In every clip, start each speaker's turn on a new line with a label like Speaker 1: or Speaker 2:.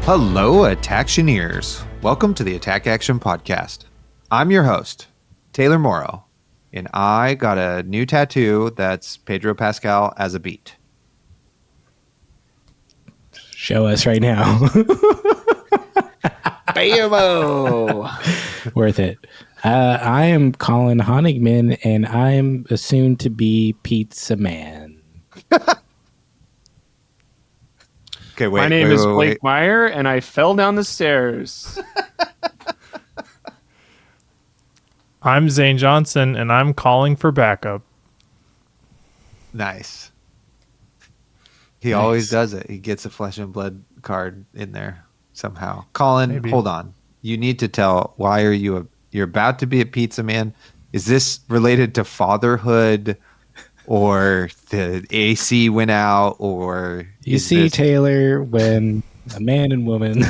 Speaker 1: Hello, Attactioneers. Welcome to the Attack Action Podcast. I'm your host, Taylor Morrow, and I got a new tattoo that's Pedro Pascal as a beat.
Speaker 2: Show us right now.
Speaker 1: Bam-o!
Speaker 2: Worth it. I am Colin Honigman, and I am assumed to be Pizza Man.
Speaker 1: Okay, wait.
Speaker 3: My name is Blake
Speaker 1: wait.
Speaker 3: Meyer, and I fell down the stairs.
Speaker 4: I'm Zane Johnson, and I'm calling for backup.
Speaker 1: Nice. He always does it. He gets a flesh and blood card in there somehow. Colin,
Speaker 4: Maybe.
Speaker 1: Hold on. You need to tell, why are you you're about to be a pizza man? Is this related to fatherhood, or the AC went out, or
Speaker 2: You see, Taylor, when a man and woman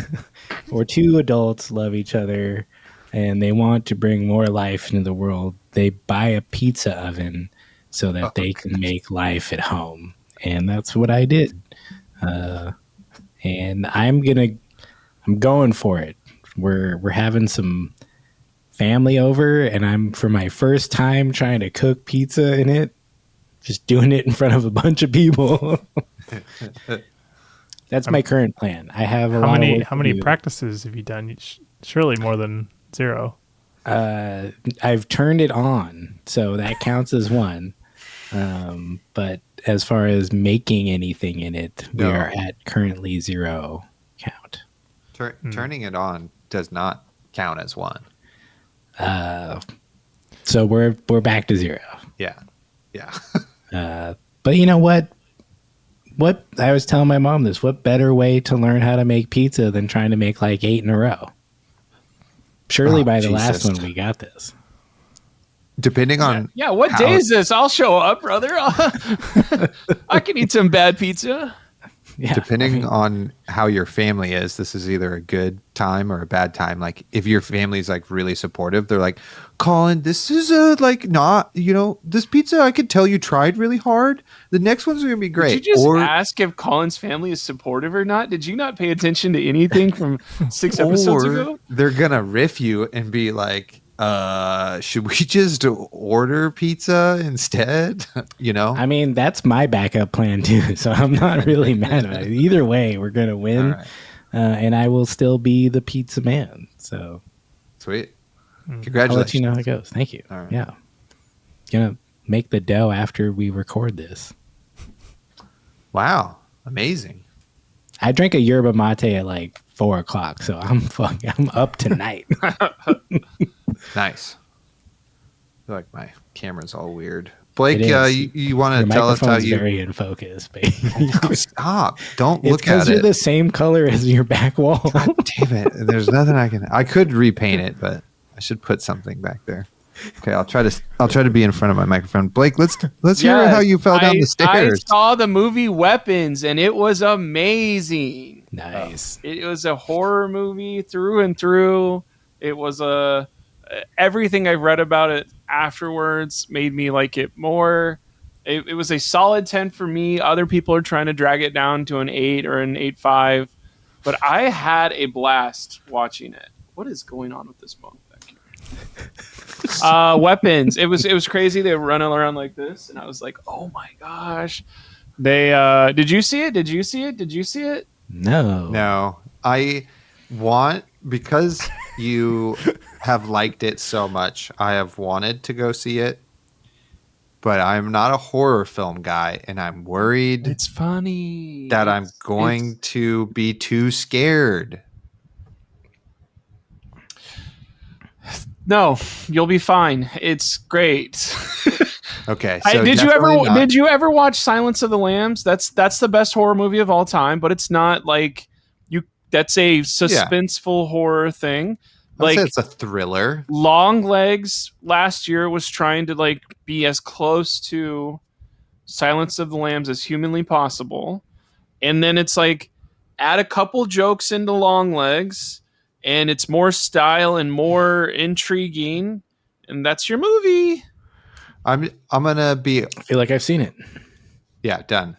Speaker 2: or two adults love each other and they want to bring more life into the world, they buy a pizza oven so that they can make life at home. And that's what I did. And I'm going for it. We're having some family over, and I'm, for my first time trying to cook pizza in it, just doing it in front of a bunch of people. That's my current plan. I have a lot of work
Speaker 4: How
Speaker 2: to
Speaker 4: many
Speaker 2: do.
Speaker 4: practices have you done? Surely more than 0.
Speaker 2: I've turned it on, so that counts as one. But as far as making anything in it, we are at currently 0 count.
Speaker 1: Turning it on does not count as one.
Speaker 2: So we're back to 0.
Speaker 1: Yeah.
Speaker 2: But you know what? What I was telling my mom this. What better way to learn how to make pizza than trying to make like 8 in a row? Surely by the last one we got this.
Speaker 1: Depending on
Speaker 3: Yeah, what
Speaker 1: how-
Speaker 3: day is this? I'll show up, brother. I can eat some bad pizza.
Speaker 2: Yeah,
Speaker 1: Depending on how your family is, this is either a good time or a bad time. Like if your family's like really supportive, they're like, Colin, this is not, this pizza, I could tell you tried really hard. The next one's going to be great.
Speaker 3: Did you just ask if Colin's family is supportive or not? Did you not pay attention to anything from 6 episodes ago?
Speaker 1: They're going to riff you and be like, should we just order pizza instead?
Speaker 2: I mean, that's my backup plan too, so I'm not really mad about it. Either way, we're gonna win,
Speaker 1: All right.
Speaker 2: and I will still be the pizza man. So
Speaker 1: Sweet.
Speaker 2: I'll
Speaker 1: Congratulations.
Speaker 2: let you know how it goes. Thank you.
Speaker 1: All right.
Speaker 2: Yeah, gonna make the dough after we record this.
Speaker 1: Wow. Amazing.
Speaker 2: I drank a yerba mate at like 4 o'clock, so I'm up tonight.
Speaker 1: Nice. I feel like my camera's all weird. Blake,
Speaker 2: It is.
Speaker 1: you want
Speaker 2: Your
Speaker 1: to tell us how
Speaker 2: microphone's
Speaker 1: you
Speaker 2: very in focus, baby.
Speaker 1: stop? Don't
Speaker 2: It's
Speaker 1: look
Speaker 2: because
Speaker 1: at
Speaker 2: you're
Speaker 1: it.
Speaker 2: the same color as your back wall.
Speaker 1: God damn it! There's nothing I could repaint it, but I should put something back there. Okay, I'll try to be in front of my microphone. Blake, let's hear how you fell down the stairs.
Speaker 3: I saw the movie Weapons, and it was amazing.
Speaker 2: Nice.
Speaker 3: It was a horror movie through and through. It was everything I've read about it afterwards made me like it more. It was a solid 10 for me. Other people are trying to drag it down to an 8 or an 8.5, but I had a blast watching it. What is going on with this monk back here? Weapons. It was crazy. They were running around like this, and I was like, oh my gosh. They did you see it? Did you see it? Did you see it?
Speaker 1: No, I want, because you have liked it so much, I have wanted to go see it, but I'm not a horror film guy, and I'm worried
Speaker 3: It's funny
Speaker 1: that I'm going to be too scared.
Speaker 3: No, you'll be fine. It's great.
Speaker 1: Okay, so
Speaker 3: did you
Speaker 1: not.
Speaker 3: ever watch Silence of the Lambs? That's the best horror movie of all time, but it's not like that's a suspenseful horror thing.
Speaker 1: I'd say it's a thriller.
Speaker 3: Longlegs last year was trying to like be as close to Silence of the Lambs as humanly possible. And then it's like add a couple jokes into Longlegs and it's more style and more intriguing, and that's your movie.
Speaker 1: I'm gonna be
Speaker 2: I feel like I've seen it.
Speaker 1: done.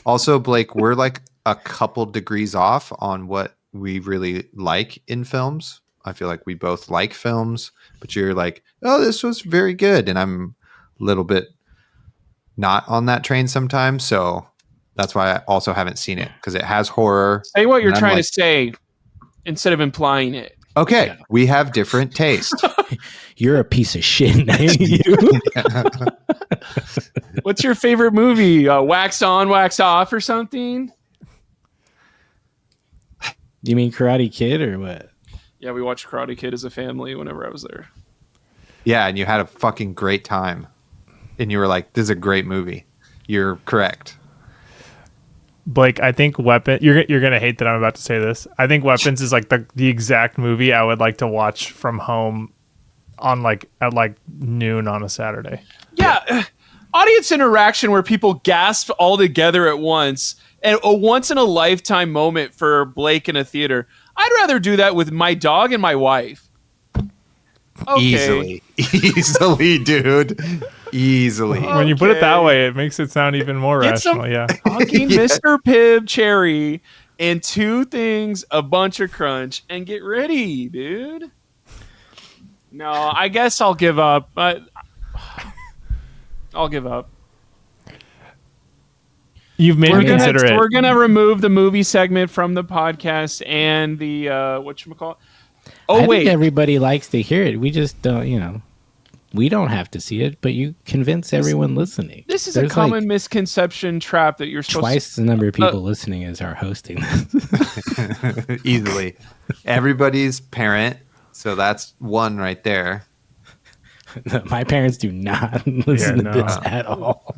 Speaker 1: Also, Blake, we're like a couple degrees off on what we really like in films. I feel like we both like films, but you're like, oh, this was very good. And I'm a little bit not on that train sometimes. So that's why I also haven't seen it, because it has horror.
Speaker 3: Say what you're
Speaker 1: And I'm
Speaker 3: trying
Speaker 1: like,
Speaker 3: to say instead of implying it.
Speaker 1: okay,
Speaker 2: Yeah.
Speaker 1: we have different taste.
Speaker 2: You're a piece of shit.
Speaker 3: What's your favorite movie? Wax On, Wax Off or something?
Speaker 2: You mean Karate Kid or what?
Speaker 3: Yeah, we watched Karate Kid as a family whenever I was there.
Speaker 1: Yeah, and you had a fucking great time. And you were like, this is a great movie. You're correct.
Speaker 4: Blake, I think Weapon. You're gonna hate that I'm about to say this. I think Weapons is like the exact movie I would like to watch from home on at noon on a Saturday.
Speaker 3: Yeah. Audience interaction where people gasp all together at once, and a once in a lifetime moment for Blake in a theater. I'd rather do that with my dog and my wife. Okay.
Speaker 1: Easily, dude. Easily.
Speaker 4: When you put it that
Speaker 3: Okay.
Speaker 4: way, it makes it sound even more
Speaker 3: Get
Speaker 4: rational.
Speaker 3: some
Speaker 4: Yeah.
Speaker 3: fucking Mr. Pibb cherry and 2 things, a bunch of crunch, and get ready, dude. No, I guess I'll give up. I'll give up.
Speaker 4: You've made me consider it.
Speaker 3: We're gonna remove the movie segment from the podcast and the whatchamacallit. Oh
Speaker 2: I
Speaker 3: wait,
Speaker 2: think everybody likes to hear it. We just don't, we don't have to see it, but you convince everyone listening.
Speaker 3: this is
Speaker 2: There's
Speaker 3: a common misconception trap that you're supposed
Speaker 2: twice the number of people listening as are hosting this.
Speaker 1: Easily. Everybody's parent. So that's one right there.
Speaker 2: My parents do not listen to
Speaker 4: no.
Speaker 2: this at all.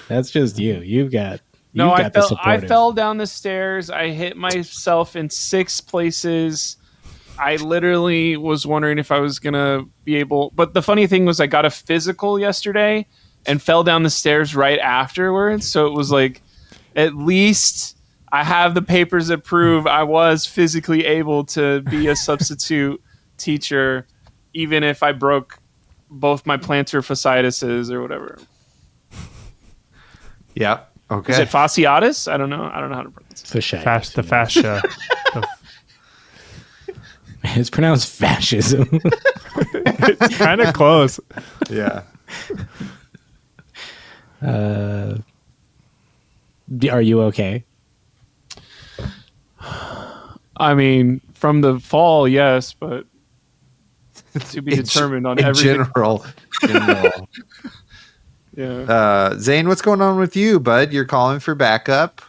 Speaker 2: That's just you. You've got
Speaker 3: No, I
Speaker 2: the
Speaker 3: fell. I
Speaker 2: supportive.
Speaker 3: fell down the stairs. I hit myself in 6 places. I literally was wondering if I was gonna be able. But the funny thing was, I got a physical yesterday and fell down the stairs right afterwards. So it was like, at least I have the papers that prove I was physically able to be a substitute teacher, even if I broke both my plantar fasciitis or whatever.
Speaker 1: Yep. Okay.
Speaker 3: Is it fasciitis? I don't know. I don't know how to pronounce it.
Speaker 2: Fasciitis,
Speaker 4: The
Speaker 2: yeah.
Speaker 4: fascia.
Speaker 2: It's pronounced fascism.
Speaker 4: It's kind of close.
Speaker 1: Yeah.
Speaker 2: Are you okay?
Speaker 3: I mean, from the fall, yes, but to be determined on
Speaker 1: in
Speaker 3: everything.
Speaker 1: general.
Speaker 3: Yeah.
Speaker 1: Zane, what's going on with you, bud? You're calling for backup.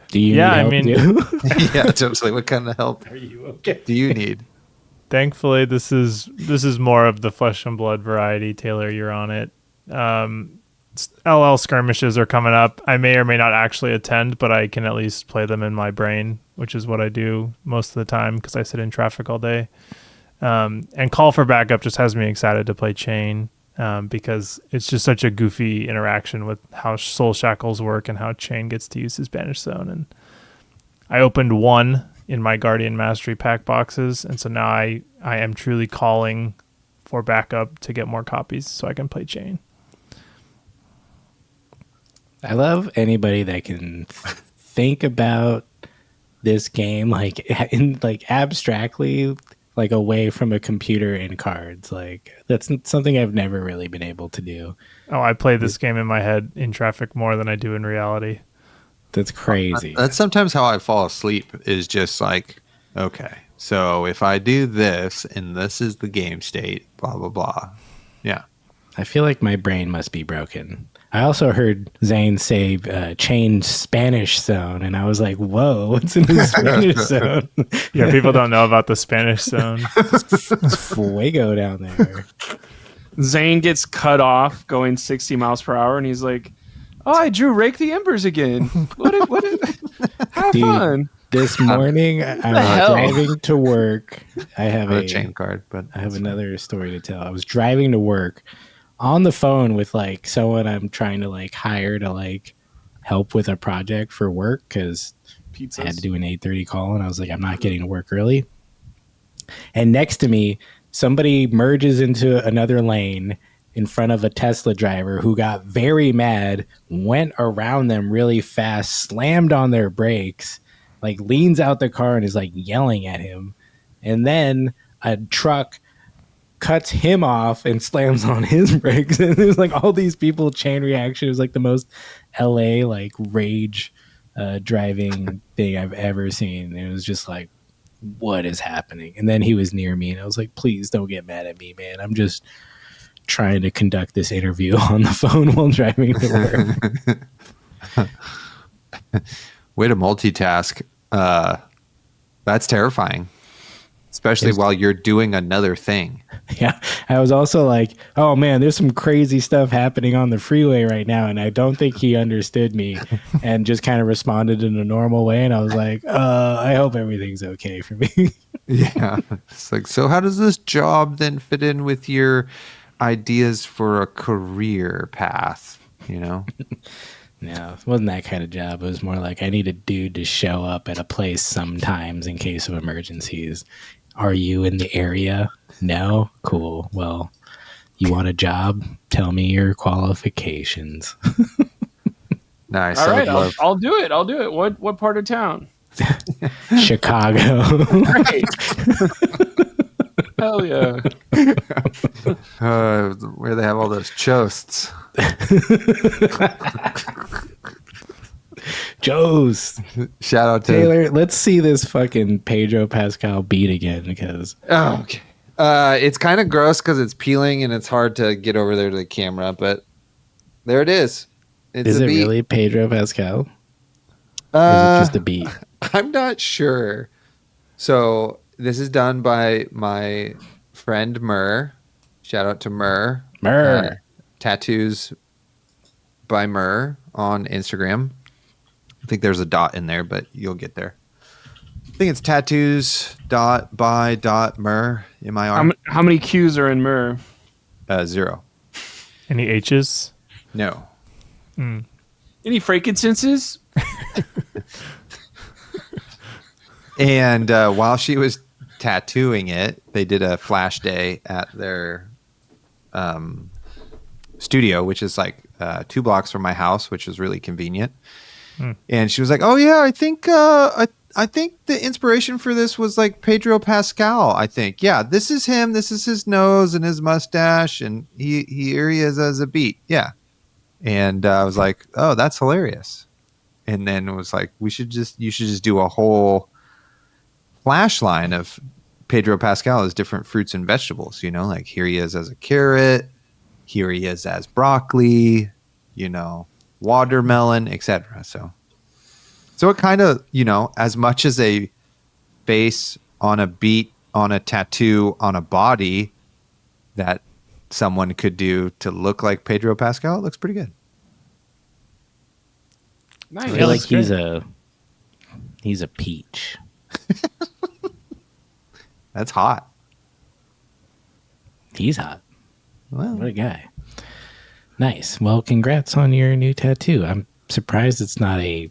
Speaker 2: Do you
Speaker 4: Yeah, I
Speaker 2: need
Speaker 4: mean-
Speaker 2: help too?
Speaker 1: Yeah, totally. What kind of help
Speaker 2: Are you okay?
Speaker 1: do you need?
Speaker 4: Thankfully, this is more of the flesh and blood variety. Taylor, you're on it. LL skirmishes are coming up. I may or may not actually attend, but I can at least play them in my brain, which is what I do most of the time because I sit in traffic all day. And Call for Backup just has me excited to play Chain because it's just such a goofy interaction with how Soul Shackles work and how Chain gets to use his Banish Zone. And I opened one in my Guardian Mastery pack boxes, and so now I am truly calling for backup to get more copies so I can play Chain.
Speaker 2: I love anybody that can think about this game abstractly, like away from a computer and cards. Like that's something I've never really been able to do.
Speaker 4: Oh, I play this game in my head in traffic more than I do in reality.
Speaker 2: That's crazy.
Speaker 1: That's sometimes how I fall asleep, is just like, okay, so if I do this and this is the game state, blah, blah, blah. Yeah.
Speaker 2: I feel like my brain must be broken. I also heard Zane say change Spanish zone, and I was like, whoa, what's in the Spanish zone?
Speaker 4: Yeah, people don't know about the Spanish zone.
Speaker 2: It's fuego down there.
Speaker 3: Zane gets cut off going 60 miles per hour, and he's like, "Oh, I drew Rake the Embers again. Have
Speaker 2: Dude,
Speaker 3: fun."
Speaker 2: This morning, I was
Speaker 3: hell?
Speaker 2: driving to work. I have
Speaker 1: A chain card, but
Speaker 2: I have another story to tell. I was driving to work on the phone with like someone I'm trying to like hire to like help with a project for work because I had to
Speaker 3: Pizzas.
Speaker 2: do an 8:30 call, and I was like, I'm not getting to work early. And next to me, somebody merges into another lane in front of a Tesla driver who got very mad, went around them really fast, slammed on their brakes, like leans out the car and is like yelling at him. And then a truck cuts him off and slams on his brakes. And there's like all these people chain reaction. It was like the most LA like rage driving thing I've ever seen. It was just like, what is happening? And then he was near me and I was like, please don't get mad at me, man. I'm just trying to conduct this interview on the phone while driving to work.
Speaker 1: Way to multitask. That's terrifying, especially while you're doing another thing.
Speaker 2: Yeah. I was also like, oh man, there's some crazy stuff happening on the freeway right now. And I don't think he understood me and just kind of responded in a normal way. And I was like, I hope everything's okay for me.
Speaker 1: Yeah. It's like, so how does this job then fit in with your ideas for a career path? You know?
Speaker 2: No, it wasn't that kind of job. It was more like I need a dude to show up at a place sometimes in case of emergencies. Are you in the area? No? Cool. Well, you want a job? Tell me your qualifications.
Speaker 1: Nice.
Speaker 3: All right, I'll do it. I'll do it. What part of town?
Speaker 2: Chicago.
Speaker 3: Right. Hell yeah.
Speaker 1: Where they have all those choasts.
Speaker 2: Joe's.
Speaker 1: Shout out to
Speaker 2: Taylor, let's see this fucking Pedro Pascal beat again because
Speaker 1: Oh, okay. It's kind of gross because it's peeling and it's hard to get over there to the camera, but there it is. It's
Speaker 2: is
Speaker 1: a
Speaker 2: it
Speaker 1: beat.
Speaker 2: really Pedro Pascal? Or is it just a beat?
Speaker 1: I'm not sure. So this is done by my friend Murr. Shout out to Murr.
Speaker 2: Murr.
Speaker 1: Tattoos by Murr on Instagram. I think there's a dot in there, but you'll get there. I think it's tattoos.by.murr, M-I-R.
Speaker 3: How many Q's are in Murr?
Speaker 1: 0.
Speaker 4: Any H's?
Speaker 1: No.
Speaker 3: Any frankincenses?
Speaker 1: And while she was tattooing it, they did a flash day at their studio, which is like 2 blocks from my house, which is really convenient. And she was like, "Oh yeah, I think I think the inspiration for this was like Pedro Pascal. I think, yeah, this is him. This is his nose and his mustache, and here he is as a beat. Yeah." And I was like, "Oh, that's hilarious." And then it was like, you should just do a whole flash line of Pedro Pascal as different fruits and vegetables. You know, like here he is as a carrot, here he is as broccoli, you know, watermelon, etc. So it kind of, you know, as much as a face on a beat, on a tattoo, on a body that someone could do to look like Pedro Pascal, it looks pretty good.
Speaker 3: Nice.
Speaker 2: I feel like he's a peach.
Speaker 1: That's hot.
Speaker 2: He's hot.
Speaker 1: Well,
Speaker 2: What a guy. Nice. Well, congrats on your new tattoo. I'm surprised it's not a,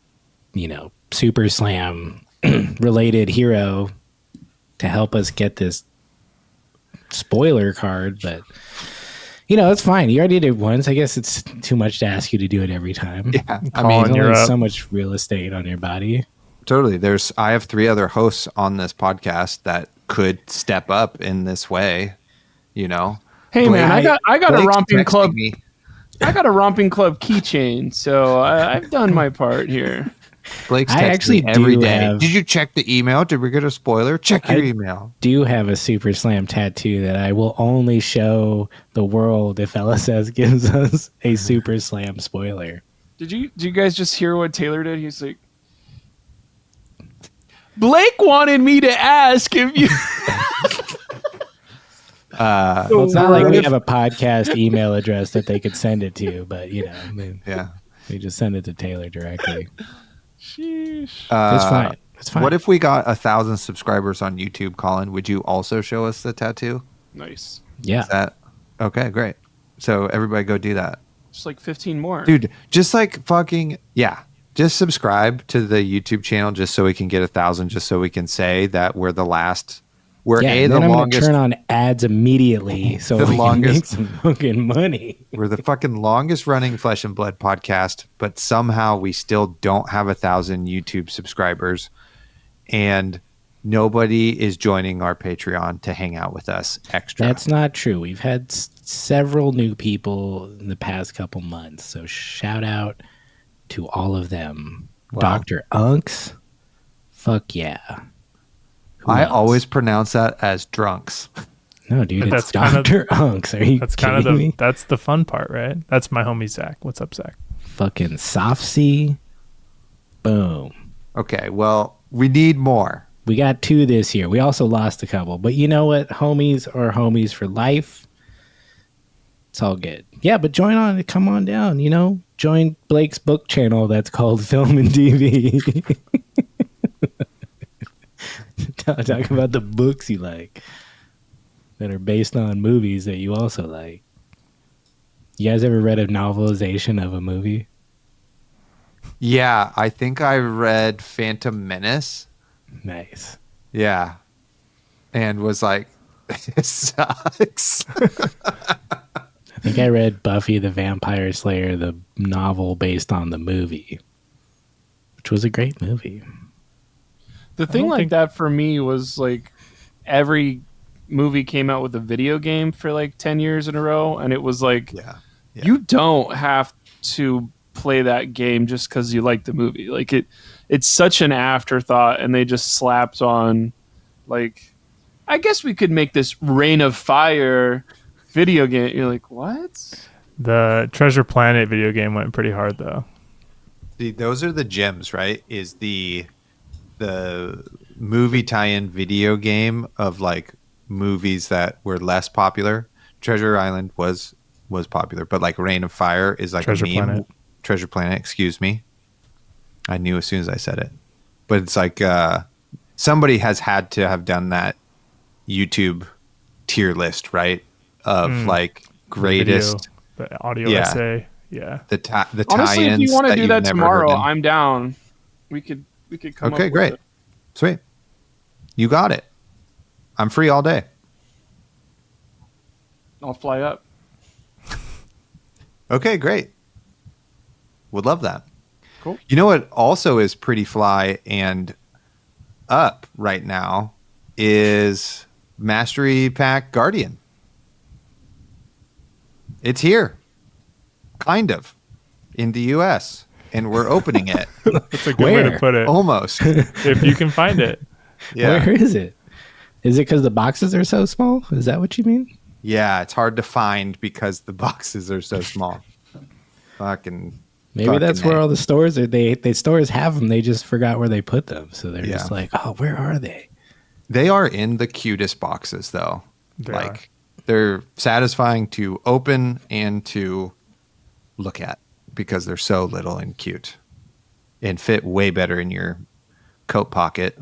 Speaker 2: you know, Super Slam related hero to help us get this spoiler card, but you know, it's fine. You already did it once. I guess it's too much to ask you to do it every time.
Speaker 1: yeah. I
Speaker 4: Colin,
Speaker 1: mean,
Speaker 4: you're
Speaker 2: There's
Speaker 4: up.
Speaker 2: so much real estate on your body.
Speaker 1: totally. I have 3 other hosts on this podcast that could step up in this way, you know.
Speaker 3: Hey man, I got a
Speaker 1: Blake's
Speaker 3: romping
Speaker 1: texting
Speaker 3: club.
Speaker 1: me.
Speaker 3: I got a romping club keychain, so I've done my part here.
Speaker 1: Blake's
Speaker 2: I
Speaker 1: texting
Speaker 2: actually
Speaker 1: me every
Speaker 2: do
Speaker 1: day.
Speaker 2: have-
Speaker 1: Did you check the email? Did we get a spoiler? Check your email.
Speaker 2: Do have a Super Slam tattoo that I will only show the world if LSS gives us a Super Slam spoiler.
Speaker 3: Did you guys just hear what Taylor did? He's like, Blake wanted me to ask if you.
Speaker 2: Well, it's not like we have a podcast email address that they could send it to, but you know,
Speaker 1: Yeah.
Speaker 2: we just send it to Taylor directly.
Speaker 3: Sheesh.
Speaker 2: It's fine. It's fine.
Speaker 1: What if we got 1,000 subscribers on YouTube, Colin? Would you also show us the tattoo?
Speaker 3: Nice.
Speaker 2: Yeah.
Speaker 1: Is that okay? Great. So everybody go do that.
Speaker 3: Just like 15 more.
Speaker 1: Dude, just like fucking, yeah. Just subscribe to the YouTube channel just so we can get 1,000, just so we can say that we're the last. We're
Speaker 2: Yeah,
Speaker 1: the
Speaker 2: then I'm going to
Speaker 1: longest.
Speaker 2: turn on ads immediately so
Speaker 1: The
Speaker 2: we
Speaker 1: longest-
Speaker 2: can make some fucking money.
Speaker 1: We're the fucking longest running Flesh and Blood podcast, but somehow we still don't have 1,000 YouTube subscribers. and nobody is joining our Patreon to hang out with us extra.
Speaker 2: That's not true. We've had several new people in the past couple months, so shout out to all of them.
Speaker 1: Wow.
Speaker 2: Dr. Unks, fuck yeah. Who
Speaker 1: I
Speaker 2: else?
Speaker 1: always pronounce that as drunks.
Speaker 2: No, dude,
Speaker 4: But
Speaker 2: it's Dr. Unks. Are you
Speaker 4: That's
Speaker 2: kidding
Speaker 4: kind of
Speaker 2: me?
Speaker 4: that's the fun part, right? That's my homie Zach. What's up, Zach?
Speaker 2: Fucking Soft C. Boom.
Speaker 1: Okay, well, we need more.
Speaker 2: We got 2 this year. We also lost a couple. But you know what? Homies are homies for life. It's all good. Yeah, but join on. Come on down, you know? Join Blake's book channel that's called Film and TV. Talk about the books you like that are based on movies that you also like. You guys ever read a novelization of a movie?
Speaker 1: Yeah, I think I read Phantom Menace.
Speaker 2: Nice.
Speaker 1: Yeah. And was like, it sucks.
Speaker 2: I think I read Buffy the Vampire Slayer, the novel based on the movie, which was a great movie.
Speaker 3: The thing like that for me was like every movie came out with a video game for like 10 years in a row, and it was like,
Speaker 1: Yeah.
Speaker 3: you don't have to play that game just because you like the movie. Like it's such an afterthought, and they just slapped on like, I guess we could make this Reign of Fire video game. You're like, what?
Speaker 4: The Treasure Planet video game went pretty hard though.
Speaker 1: See, those are the gems, right? Is the movie tie-in video game of like movies that were less popular. Treasure Island was popular, but like Reign of Fire is like
Speaker 4: Treasure
Speaker 1: a meme.
Speaker 4: Planet.
Speaker 1: Treasure Planet, excuse me. I knew as soon as I said it. But it's like somebody has had to have done that YouTube tier list, right? Of like greatest
Speaker 4: Video, the audio
Speaker 1: Yeah.
Speaker 4: essay. Yeah.
Speaker 1: the tie-ins.
Speaker 3: Honestly, if you want to do
Speaker 1: you've
Speaker 3: that
Speaker 1: never
Speaker 3: tomorrow,
Speaker 1: heard in.
Speaker 3: I'm down. We could come up
Speaker 1: Okay,
Speaker 3: with
Speaker 1: great.
Speaker 3: it.
Speaker 1: Sweet. You got it. I'm free all day.
Speaker 3: I'll fly up.
Speaker 1: Okay, great. Would love that.
Speaker 3: Cool.
Speaker 1: You know what also is pretty fly and up right now is Mastery Pack Guardian. It's here. Kind of. In the US. And we're opening it.
Speaker 4: That's a good way to
Speaker 2: Where?
Speaker 4: put it.
Speaker 1: Almost.
Speaker 4: If you can find it.
Speaker 1: Yeah.
Speaker 2: Where is it? Is it because the boxes are so small? Is that what you mean?
Speaker 1: Yeah, it's hard to find because the boxes are so small. Fucking
Speaker 2: Maybe that's where
Speaker 1: A.
Speaker 2: all the stores are. They stores have them. They just forgot where they put them. So they're
Speaker 1: Yeah.
Speaker 2: just like, oh, where are they?
Speaker 1: They are in the cutest boxes, though. They're satisfying to open and to look at because they're so little and cute and fit way better in your coat pocket.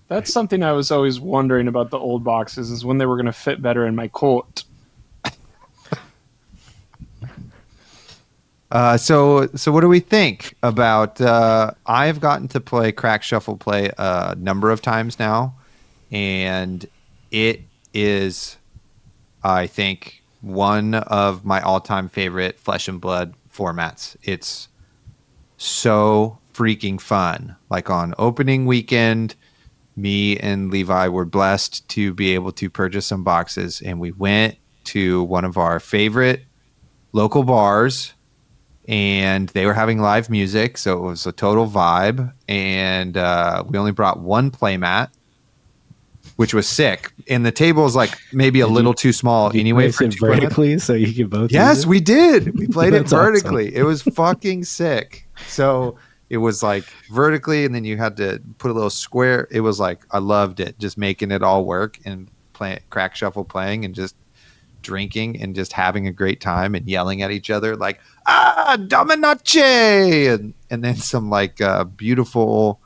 Speaker 3: That's something I was always wondering about the old boxes, is when they were going to fit better in my coat.
Speaker 1: So what do we think about? I've gotten to play Crack Shuffle Play a number of times now, and it is, I think, one of my all-time favorite Flesh and Blood formats. It's so freaking fun. Like on opening weekend, me and Levi were blessed to be able to purchase some boxes, and we went to one of our favorite local bars, and they were having live music, so it was a total vibe. And we only brought one playmat, which was sick. And the table is like maybe a little too small anyway.
Speaker 2: Place
Speaker 1: For
Speaker 2: it
Speaker 1: two playmat.
Speaker 2: vertically so you can both.
Speaker 1: Yes,
Speaker 2: use it?
Speaker 1: we did. We played it
Speaker 2: That's awesome.
Speaker 1: vertically. It was fucking sick. So it was like vertically, and then you had to put a little square. It was like, I loved it. Just making it all work and playing Crack Shuffle playing and just drinking and just having a great time and yelling at each other like, Dominace! And then some like beautiful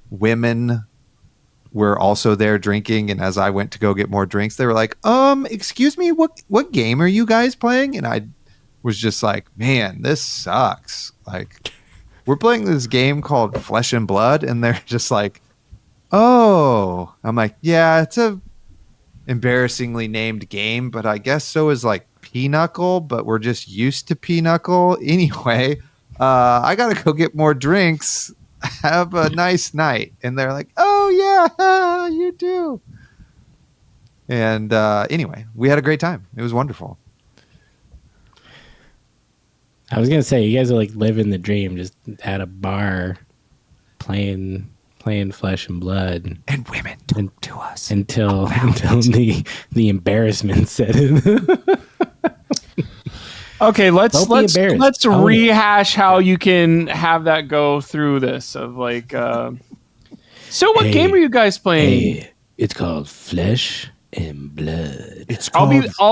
Speaker 1: women were also there drinking, and as I went to go get more drinks, they were like, excuse me, what game are you guys playing? And I was just like, man, this sucks. Like, we're playing this game called Flesh and Blood, and they're just like, oh. I'm like, yeah, it's a embarrassingly named game, but I guess so is like Pinochle, but we're just used to Pinochle anyway. I gotta go get more drinks. Have a nice night. And they're like, oh yeah, you do. And anyway, we had a great time. It was wonderful.
Speaker 2: I was gonna say you guys are like living the dream, just at a bar, playing Flesh and Blood,
Speaker 1: And women talk to us
Speaker 2: until the embarrassment set in.
Speaker 3: Okay, let's
Speaker 2: Don't be embarrassed.
Speaker 3: let's
Speaker 2: Own it.
Speaker 3: rehash how you can have that go through this of like. So what
Speaker 2: Hey,
Speaker 3: game are you guys playing?
Speaker 2: Hey, it's called Flesh and Blood.
Speaker 1: It's
Speaker 3: I'll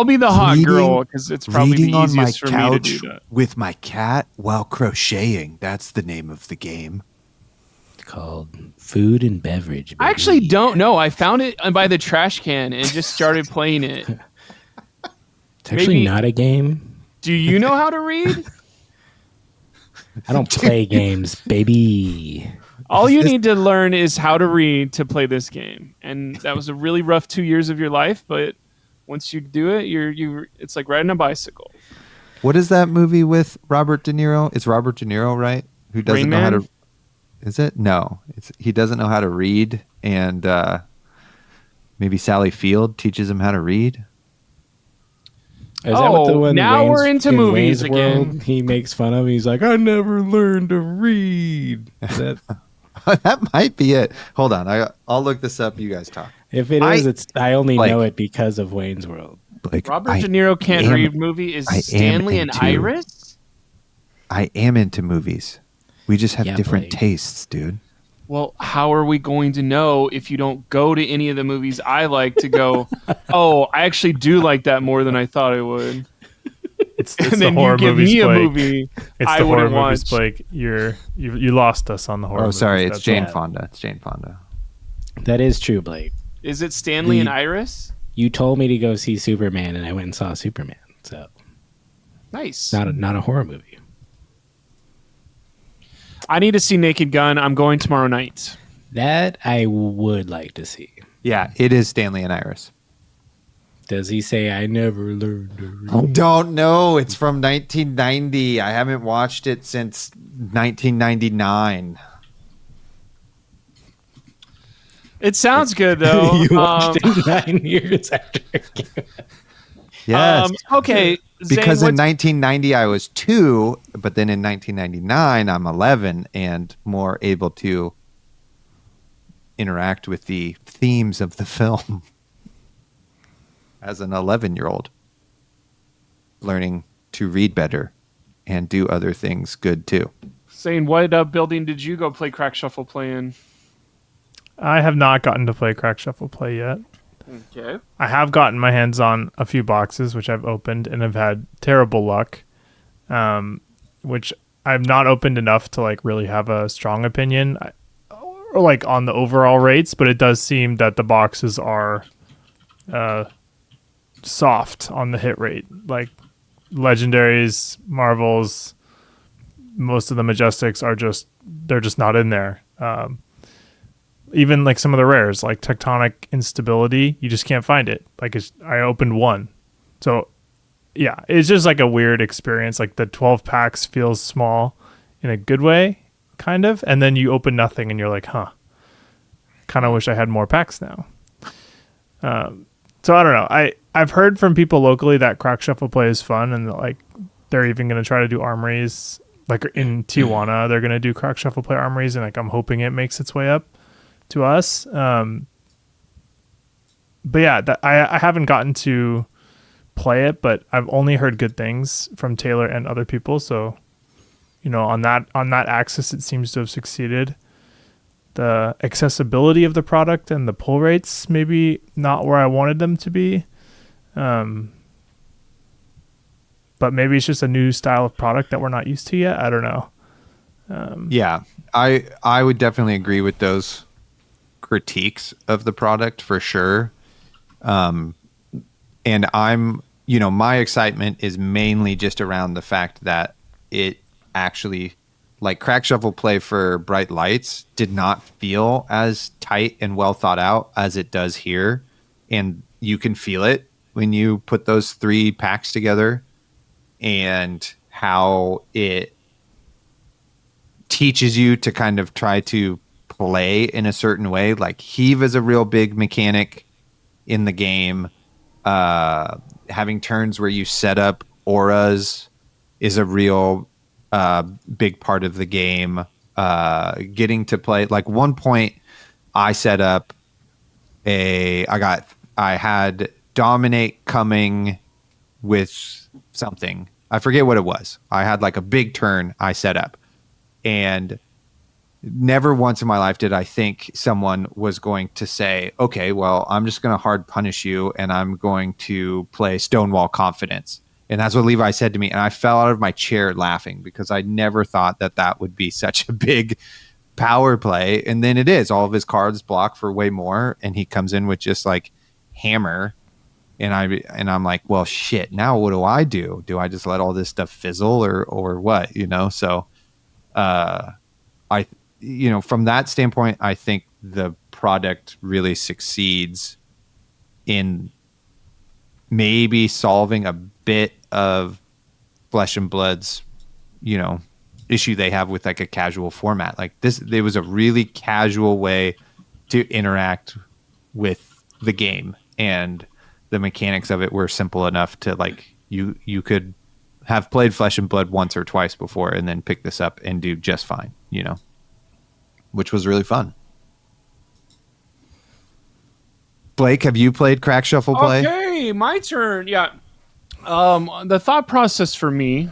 Speaker 3: be the hot
Speaker 1: reading-
Speaker 3: girl because it's probably the
Speaker 1: reading on my
Speaker 3: easiest for me to
Speaker 1: couch
Speaker 3: do that.
Speaker 1: with my cat while crocheting. That's the name of the game.
Speaker 2: It's called Food and Beverage.
Speaker 3: I actually
Speaker 2: baby.
Speaker 3: don't know. I found it by the trash can and just started playing it.
Speaker 2: It's actually
Speaker 3: maybe-
Speaker 2: not a game.
Speaker 3: Do you know how to read?
Speaker 2: I don't play games, baby.
Speaker 3: All you need to learn is how to read to play this game, and that was a really rough 2 years of your life. But once you do it, it's like riding a bicycle.
Speaker 1: What is that movie with Robert De Niro? It's Robert De Niro, right? Who doesn't
Speaker 3: Rain
Speaker 1: know how
Speaker 3: Man?
Speaker 1: to. Is it? No, he doesn't know how to read, and maybe Sally Field teaches him how to read.
Speaker 2: Is that what the one
Speaker 3: now
Speaker 2: Wayne's-
Speaker 3: we're into
Speaker 2: in
Speaker 3: movies
Speaker 2: Wayne's World,
Speaker 3: again.
Speaker 2: he makes fun of. He's like, I never learned to read. Is that,
Speaker 1: That might be it. Hold on, I'll look this up. You guys talk.
Speaker 2: if it
Speaker 1: I-
Speaker 2: is, I only
Speaker 1: like-
Speaker 2: know it because of Wayne's World.
Speaker 1: Like,
Speaker 3: Robert De Niro can't
Speaker 1: am-
Speaker 3: read movie is
Speaker 1: I am
Speaker 3: Stanley and
Speaker 1: into-
Speaker 3: Iris.
Speaker 1: I am into movies. We just have
Speaker 2: Yeah,
Speaker 1: different
Speaker 2: Blake.
Speaker 1: tastes, dude.
Speaker 3: Well, how are we going to know if you don't go to any of the movies I like to go? Oh, I actually do like that more than I thought I would.
Speaker 4: It's
Speaker 3: And
Speaker 4: the
Speaker 3: then you
Speaker 4: horror
Speaker 3: give
Speaker 4: movies,
Speaker 3: me a
Speaker 4: Blake.
Speaker 3: movie
Speaker 4: It's
Speaker 3: I
Speaker 4: the horror
Speaker 3: wouldn't
Speaker 4: movies,
Speaker 3: watch.
Speaker 4: Blake. You lost us on the horror.
Speaker 1: Oh, sorry,
Speaker 4: movies.
Speaker 1: it's
Speaker 4: That's
Speaker 1: Jane
Speaker 4: all.
Speaker 1: Fonda. It's Jane Fonda.
Speaker 2: That is true, Blake.
Speaker 3: Is it Stanley
Speaker 2: The-
Speaker 3: and Iris?
Speaker 2: You told me to go see Superman, and I went and saw Superman. So
Speaker 3: Nice.
Speaker 2: not a horror movie.
Speaker 3: I need to see Naked Gun. I'm going tomorrow night.
Speaker 2: That I would like to see.
Speaker 1: Yeah, it is Stanley and Iris.
Speaker 2: Does he say I never learned to read?
Speaker 1: Don't know. It's from 1990. I haven't watched it since 1999.
Speaker 3: It sounds good though.
Speaker 2: You watched it 9 years after it came out.
Speaker 1: Yes.
Speaker 3: Okay.
Speaker 1: Because
Speaker 3: Zane,
Speaker 1: in 1990 I was 2, but then in 1999 I'm 11 and more able to interact with the themes of the film as an 11-year-old, learning to read better and do other things good too.
Speaker 3: Zane, what building did you go play Crack Shuffle Play in?
Speaker 4: I have not gotten to play Crack Shuffle Play yet.
Speaker 3: Okay.
Speaker 4: I have gotten my hands on a few boxes, which I've opened, and have had terrible luck, which I've not opened enough to like really have a strong opinion or like on the overall rates. But it does seem that the boxes are soft on the hit rate, like legendaries, marvels. Most of the majestics are they're just not in there. Even like some of the rares, like Tectonic Instability, you just can't find it. Like I opened one. So yeah, it's just like a weird experience. Like the 12 packs feels small in a good way, kind of. And then you open nothing and you're like, huh, kind of wish I had more packs now. So I don't know. I've heard from people locally that Crack Shuffle Play is fun, and that, like they're even going to try to do armories. Like in Tijuana, they're going to do Crack Shuffle Play armories, and like I'm hoping it makes its way up to us. But yeah, I haven't gotten to play it, but I've only heard good things from Taylor and other people. So, you know, on that axis, it seems to have succeeded. The accessibility of the product and the pull rates maybe not where I wanted them to be. But maybe it's just a new style of product that we're not used to yet. I don't know.
Speaker 1: Yeah, I would definitely agree with those critiques of the product for sure. And I'm, you know, my excitement is mainly just around the fact that it actually, like Crack Shuffle Play for Bright Lights, did not feel as tight and well thought out as it does here. And you can feel it when you put those 3 packs together, and how it teaches you to kind of try to play in a certain way. Like heave is a real big mechanic in the game. Having turns where you set up auras is a real big part of the game. Getting to play, like one point I set up I had dominate coming with something. I forget what it was. I had like a big turn I set up, and never once in my life did I think someone was going to say, okay, well, I'm just going to hard punish you and I'm going to play Stonewall Confidence. And that's what Levi said to me. And I fell out of my chair laughing because I never thought that would be such a big power play. And then it is. All of his cards block for way more. And he comes in with just like hammer. And I'm like, well, shit, now what do I do? Do I just let all this stuff fizzle or what? So from that standpoint, I think the product really succeeds in maybe solving a bit of Flesh and Blood's, issue they have with like a casual format. Like this, there was a really casual way to interact with the game, and the mechanics of it were simple enough to like you could have played Flesh and Blood once or twice before and then pick this up and do just fine, which was really fun. Blake, have you played Crack Shuffle Play?
Speaker 3: Okay, my turn. Yeah. The thought process for me,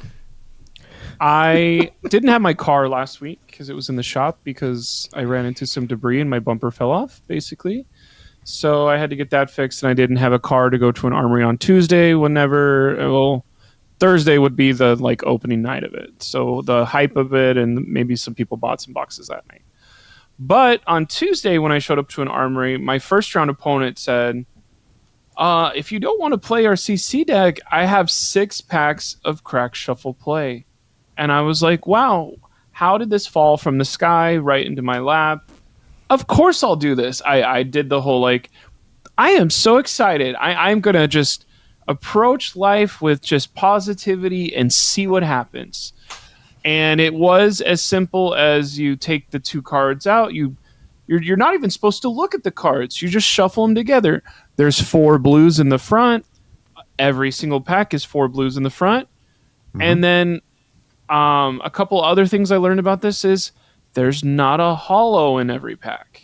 Speaker 3: I didn't have my car last week because it was in the shop because I ran into some debris and my bumper fell off, basically. So I had to get that fixed, and I didn't have a car to go to an armory on Tuesday Thursday would be the like opening night of it. So the hype of it, and maybe some people bought some boxes that night. But on Tuesday, when I showed up to an armory, my first round opponent said, if you don't want to play our CC deck, I have 6 packs of Crack Shuffle Play. And I was like, wow, how did this fall from the sky right into my lap? Of course I'll do this. I did the whole like, I am so excited. I'm going to just approach life with just positivity and see what happens. And it was as simple as you take the 2 cards out. You're not even supposed to look at the cards. You just shuffle them together. There's 4 blues in the front. Every single pack is 4 blues in the front. Mm-hmm. And then a couple other things I learned about this is there's not a hollow in every pack.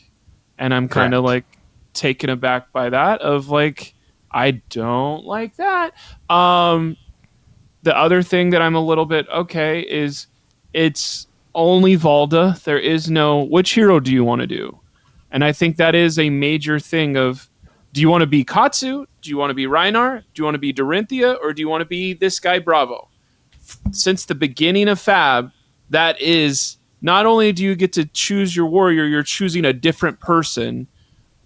Speaker 3: And I'm kind of like taken aback by that of like, I don't like that. The other thing that I'm a little bit okay is it's only Valda. There is no, which hero do you want to do? And I think that is a major thing of, do you want to be Katsu? Do you want to be Reinhardt? Do you want to be Dorinthia? Or do you want to be this guy Bravo? Since the beginning of Fab, that is, not only do you get to choose your warrior, you're choosing a different person.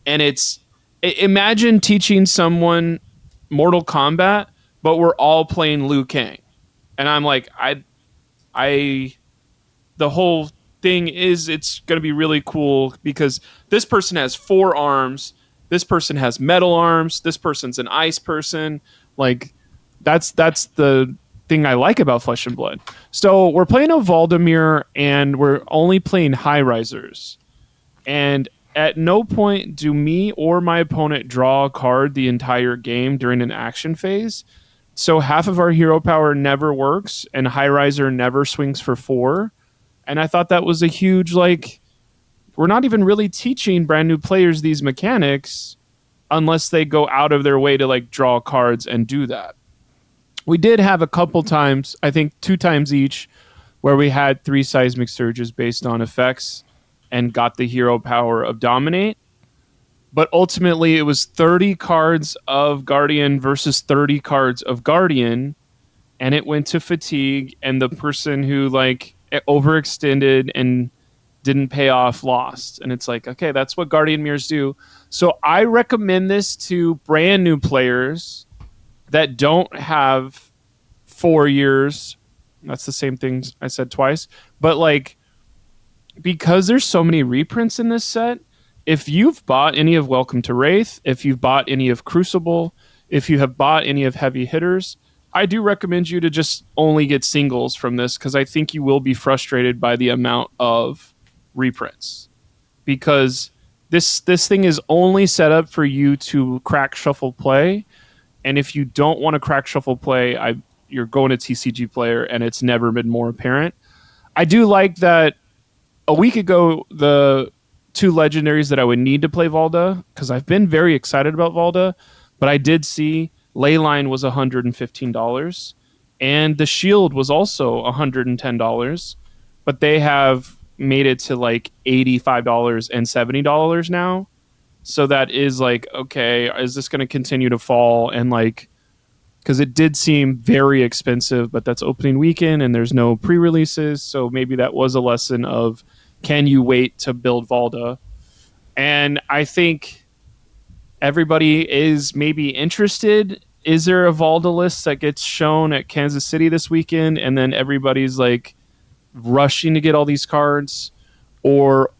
Speaker 3: And imagine teaching someone Mortal Kombat, but we're all playing Liu Kang. And I'm like, the whole thing is it's going to be really cool because this person has 4 arms. This person has metal arms. This person's an ice person. Like that's the thing I like about Flesh and Blood. So we're playing a Valdemir and we're only playing high risers. And at no point do me or my opponent draw a card the entire game during an action phase. So half of our hero power never works and high riser never swings for 4. And I thought that was a huge, like, we're not even really teaching brand new players these mechanics unless they go out of their way to like draw cards and do that. We did have a couple times, I think 2 times each, where we had 3 seismic surges based on effects and got the hero power of Dominate. But ultimately, it was 30 cards of Guardian versus 30 cards of Guardian, and it went to fatigue, and the person who like overextended and didn't pay off lost. And it's like, okay, that's what Guardian Mirrors do. So I recommend this to brand new players that don't have 4 years. That's the same thing I said twice. But like, because there's so many reprints in this set, if you've bought any of Welcome to Wraith, if you've bought any of Crucible, if you have bought any of Heavy Hitters, I do recommend you to just only get singles from this, because I think you will be frustrated by the amount of reprints, because this thing is only set up for you to crack shuffle play, and if you don't want to crack shuffle play, you're going to TCG player, and it's never been more apparent. I do like that a week ago, the two legendaries that I would need to play Valda, because I've been very excited about Valda, but I did see Leyline was $115, and the Shield was also $110, but they have made it to like $85 and $70 now. So that is like, okay, is this going to continue to fall? And like, because it did seem very expensive, but that's opening weekend and there's no pre-releases. So maybe that was a lesson of, can you wait to build Valda? And I think everybody is maybe interested. Is there a Valda list that gets shown at Kansas City this weekend, and then everybody's like rushing to get all these cards? Or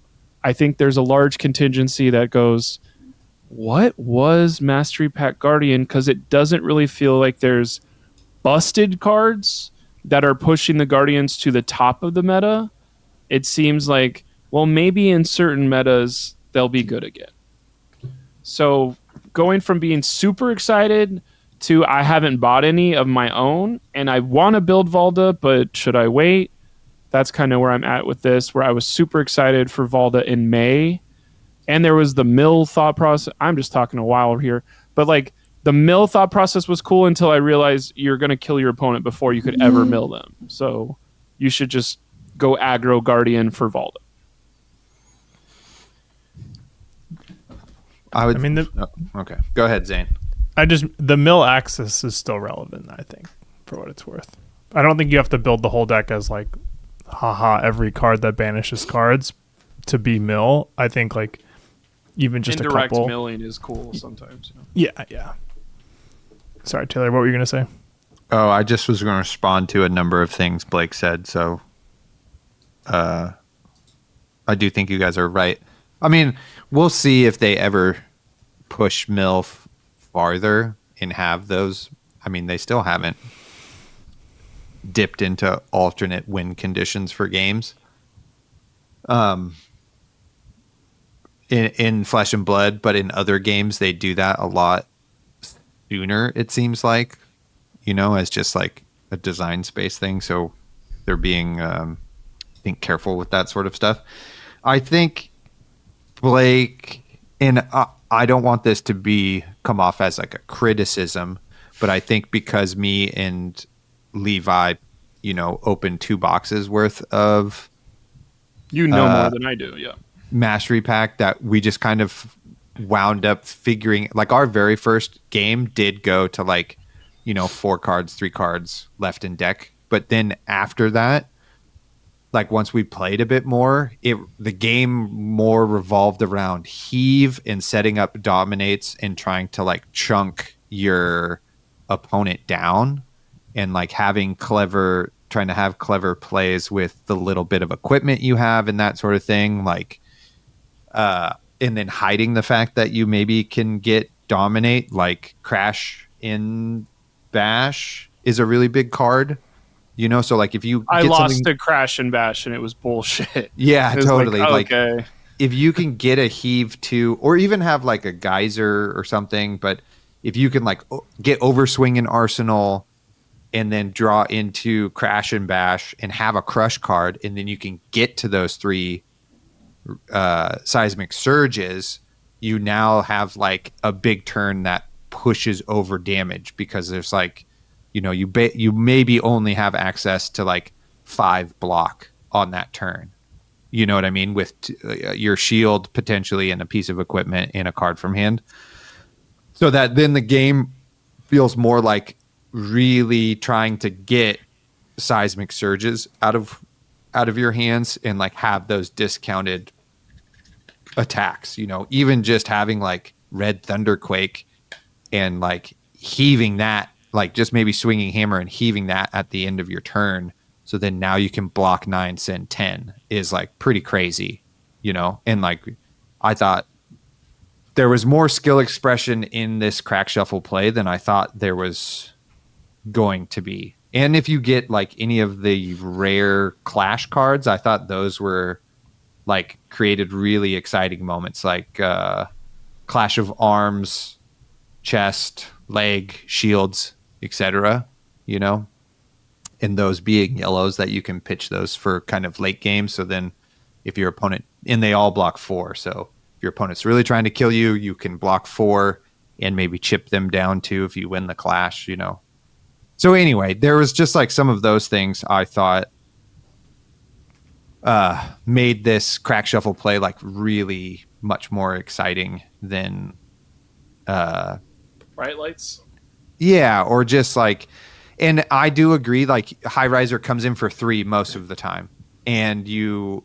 Speaker 3: I think there's a large contingency that goes, what was Mastery Pack Guardian? Because it doesn't really feel like there's busted cards that are pushing the Guardians to the top of the meta. It seems like, well, maybe in certain metas they'll be good again. So going from being super excited to I haven't bought any of my own and I want to build Valda, but should I wait? That's kind of where I'm at with this, where I was super excited for Valda in May. And there was the mill thought process. I'm just talking a while here. But like the mill thought process was cool until I realized you're going to kill your opponent before you could ever mill them. So you should just go aggro Guardian for Valda.
Speaker 1: Okay. Go ahead, Zane.
Speaker 4: The mill axis is still relevant, I think, for what it's worth. I don't think you have to build the whole deck as like, haha, every card that banishes cards to be mill. I think like even just
Speaker 3: indirect
Speaker 4: a couple.
Speaker 3: milling is cool sometimes.
Speaker 4: Yeah. Sorry, Taylor, what were you going to say?
Speaker 1: Oh, I just was going to respond to a number of things Blake said. So I do think you guys are right. I mean, we'll see if they ever push mill farther and have those. I mean, they still haven't dipped into alternate win conditions for games. In Flesh and Blood, but in other games they do that a lot sooner, it seems like, as just like a design space thing. So they're being I think careful with that sort of stuff. I think Blake, and I don't want this to come off as like a criticism, but I think because me and Levi, opened 2 boxes worth of
Speaker 3: more than I do, yeah.
Speaker 1: Mastery Pack, that we just kind of wound up figuring, like our very first game did go to like 4 cards, 3 cards left in deck, but then after that, like once we played a bit more, the game more revolved around heave and setting up dominates and trying to like chunk your opponent down, and like trying to have clever plays with the little bit of equipment you have and that sort of thing, like and then hiding the fact that you maybe can get dominate, like Crash in Bash is a really big card, so like if you
Speaker 3: I
Speaker 1: get
Speaker 3: lost to Crash and Bash and it was bullshit.
Speaker 1: Yeah, totally.
Speaker 3: Like, okay.
Speaker 1: If you can get a heave 2 or even have like a geyser or something, but if you can like get overswing in Arsenal and then draw into Crash and Bash and have a crush card, and then you can get to those 3 seismic surges, you now have like a big turn that pushes over damage, because there's like, you maybe only have access to like 5 block on that turn. You know what I mean? With your shield potentially and a piece of equipment and a card from hand. So that then the game feels more like really trying to get seismic surges out of your hands and like have those discounted attacks, even just having like Red Thunderquake and like heaving that, like just maybe swinging hammer and heaving that at the end of your turn. So then now you can block 9, send 10 is like pretty crazy, and like I thought there was more skill expression in this crack shuffle play than I thought there was going to be. And if you get like any of the rare clash cards, I thought those were like created really exciting moments, like clash of arms, chest, leg, shields, etc. You know, and those being yellows that you can pitch those for kind of late game. So then if your opponent, and they all block 4. So if your opponent's really trying to kill you, you can block 4 and maybe chip them down too if you win the clash, you know. So anyway, there was just like some of those things I thought made this crack shuffle play like really much more exciting than
Speaker 3: Bright lights.
Speaker 1: yeah, or just like, and I do agree, like High Riser comes in for 3 most of the time, and you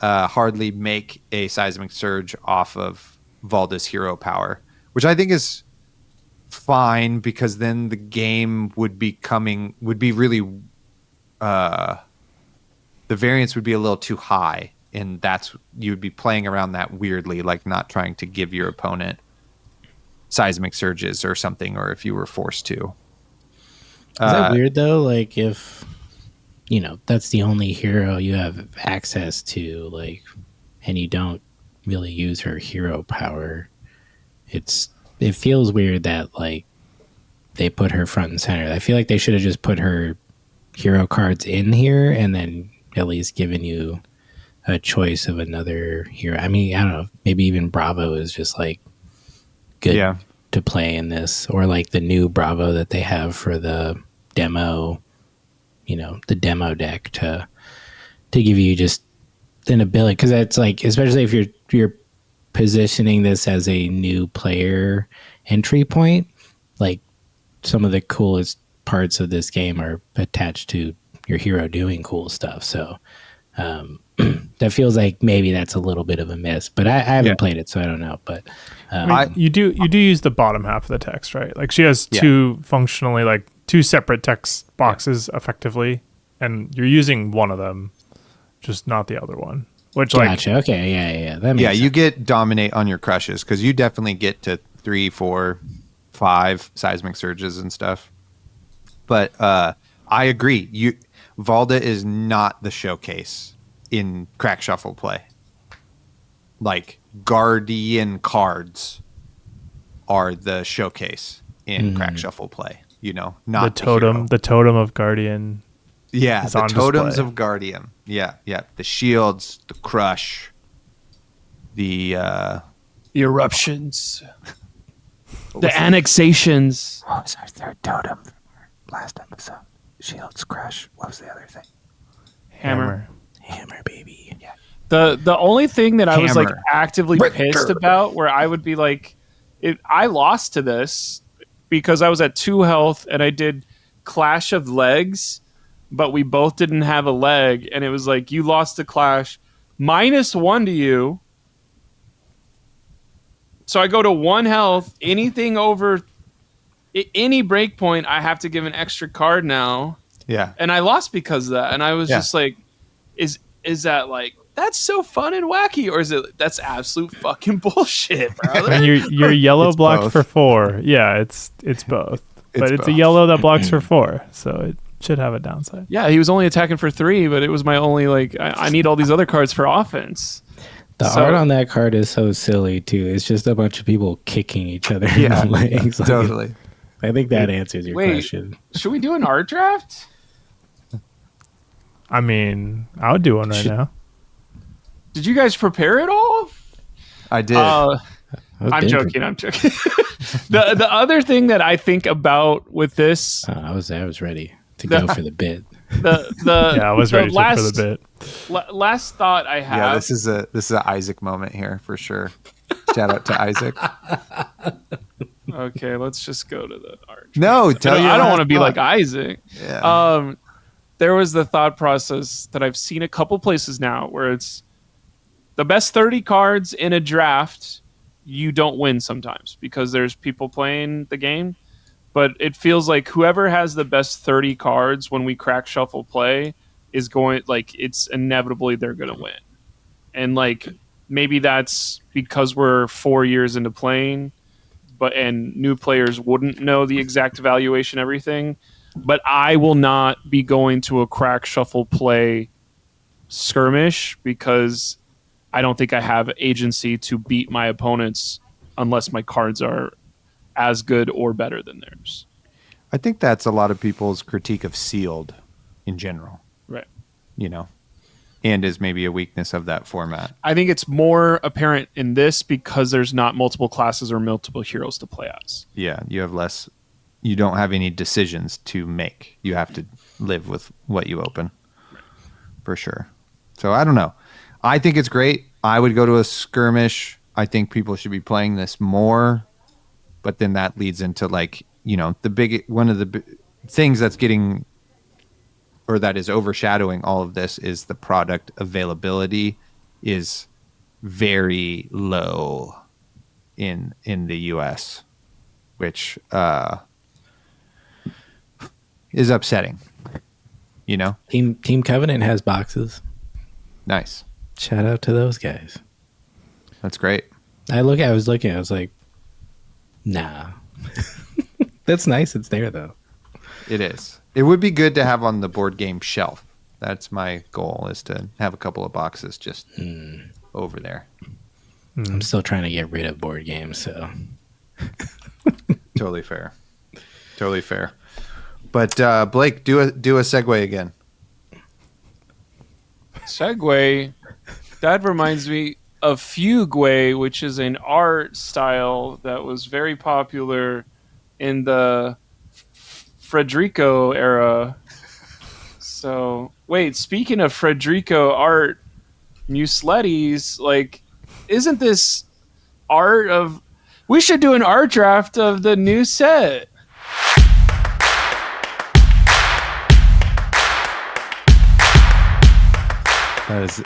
Speaker 1: hardly make a seismic surge off of Valda's hero power, which I think is fine, because then the game would be really the variance would be a little too high, and you'd be playing around that weirdly, like not trying to give your opponent seismic surges or something, or if you were forced to.
Speaker 2: Is that weird though? Like if you know that's the only hero you have access to, like, and you don't really use her hero power, it feels weird that like they put her front and center. I feel like they should have just put her hero cards in here and then at least given you a choice of another hero. I mean, I don't know, maybe even Bravo is just like good to play in this, or like the new Bravo that they have for the demo, you know, the demo deck to give you just an ability, because it's like, especially if you're positioning this as a new player entry point, like some of the coolest parts of this game are attached to your hero doing cool stuff. So that feels like maybe that's a little bit of a miss, but I haven't played it, so I don't know. But
Speaker 4: I mean, you do use the bottom half of the text, right? Like she has two functionally, like two separate text boxes effectively, and you're using one of them, just not the other one. Which
Speaker 2: gotcha. Okay, yeah. That makes sense.
Speaker 1: You get dominate on your crushes, because you definitely get to 3, 4, 5 seismic surges and stuff. But I agree. Valda is not the showcase in crack shuffle play. Like Guardian cards are the showcase in crack shuffle play. You know, not
Speaker 4: the totem of Guardian.
Speaker 1: Yeah, the totems
Speaker 4: display.
Speaker 1: of Guardian. Yeah. The shields, the crush, the
Speaker 3: eruptions, the annexations.
Speaker 1: What was our third totem from our last episode? Shields, crush. What was the other thing?
Speaker 3: Hammer,
Speaker 2: baby.
Speaker 1: Yeah.
Speaker 3: The only thing that I was like
Speaker 1: Hammer.
Speaker 3: actively pissed about, where I would be like, I lost to this because I was at 2 health and I did Clash of Legs, but we both didn't have a leg, and it was like, you lost the clash, -1 to you. So I go to 1 health. Anything over any break point, I have to give an extra card now.
Speaker 1: Yeah.
Speaker 3: And I lost because of that. And I was just like, is that like, that's so fun and wacky, or is it that's absolute fucking bullshit, brother?
Speaker 4: And your yellow
Speaker 1: It's
Speaker 4: blocked
Speaker 1: both.
Speaker 4: for 4. Yeah, it's both. But it's a
Speaker 1: both.
Speaker 4: yellow that blocks for 4, so it should have a downside.
Speaker 3: Yeah, he was only attacking for 3, but it was my only, like, I need all these other cards for offense.
Speaker 2: The art on that card is so silly too. It's just a bunch of people kicking each other in the legs. Like,
Speaker 1: Totally.
Speaker 2: I think that answers your question.
Speaker 3: Should we do an art draft?
Speaker 4: I mean, I would do one right now.
Speaker 3: Did you guys prepare it all?
Speaker 1: I did.
Speaker 3: I'm joking. The other thing that I think about with this,
Speaker 2: I was ready to go for the bit.
Speaker 4: I was ready for the bit.
Speaker 3: Last thought I have.
Speaker 1: Yeah, this is a Isaac moment here for sure. Shout out to Isaac.
Speaker 3: Okay, let's just go to the art.
Speaker 1: No,
Speaker 3: I don't want to be like Isaac.
Speaker 1: Yeah.
Speaker 3: There was the thought process that I've seen a couple places now where it's the best 30 cards in a draft. You don't win sometimes because there's people playing the game, but it feels like whoever has the best 30 cards when we crack shuffle play is going, like, it's inevitably they're going to win. And like, maybe that's because we're 4 years into playing, and new players wouldn't know the exact valuation, everything. but I will not be going to a crack shuffle play skirmish because I don't think I have agency to beat my opponents unless my cards are as good or better than theirs.
Speaker 1: I think that's a lot of people's critique of sealed in general,
Speaker 3: Right.
Speaker 1: you know, and is maybe a weakness of that format.
Speaker 3: I think it's more apparent in this because there's not multiple classes or multiple heroes to play as.
Speaker 1: Yeah, you don't have any decisions to make. You have to live with what you open, for sure. So I don't know. I think it's great. I would go to a skirmish. I think people should be playing this more, but then that leads into one of the things that's getting, or that is overshadowing all of this, is the product availability is very low in the US, which is upsetting.
Speaker 2: Team Covenant has boxes.
Speaker 1: Nice.
Speaker 2: Shout out to those guys.
Speaker 1: That's great.
Speaker 2: I was like, nah. That's nice. It's there though.
Speaker 1: It is. It would be good to have on the board game shelf. That's my goal, is to have a couple of boxes just over there.
Speaker 2: I'm still trying to get rid of board games, so
Speaker 1: Totally fair. Totally fair. But Blake, do a segue again.
Speaker 3: Segway, that reminds me of Fugue, which is an art style that was very popular in the Frederico era. So, wait, speaking of Frederico art, Musletti's, isn't this art of... We should do an art draft of the new set.
Speaker 1: That is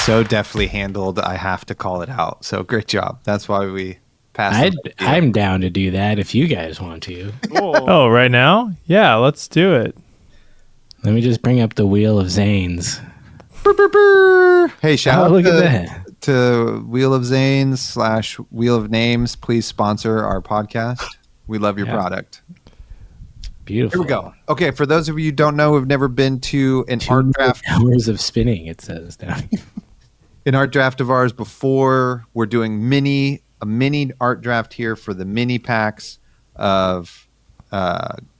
Speaker 1: so deftly handled. I have to call it out. So great job. That's why we passed.
Speaker 2: I'm down to do that if you guys want to.
Speaker 3: Cool.
Speaker 4: Oh, right now? Yeah, let's do it.
Speaker 2: Let me just bring up the Wheel of Zanes.
Speaker 1: Hey, shout out
Speaker 2: look at that.
Speaker 1: to Wheel of Zanes / Wheel of Names. Please sponsor our podcast. We love your product.
Speaker 2: Beautiful.
Speaker 1: Here we go. Okay, for those of you who don't know, who've never been to an art draft,
Speaker 2: hours of spinning, it says down here.
Speaker 1: an art draft of ours before, we're doing a mini art draft here for the mini packs of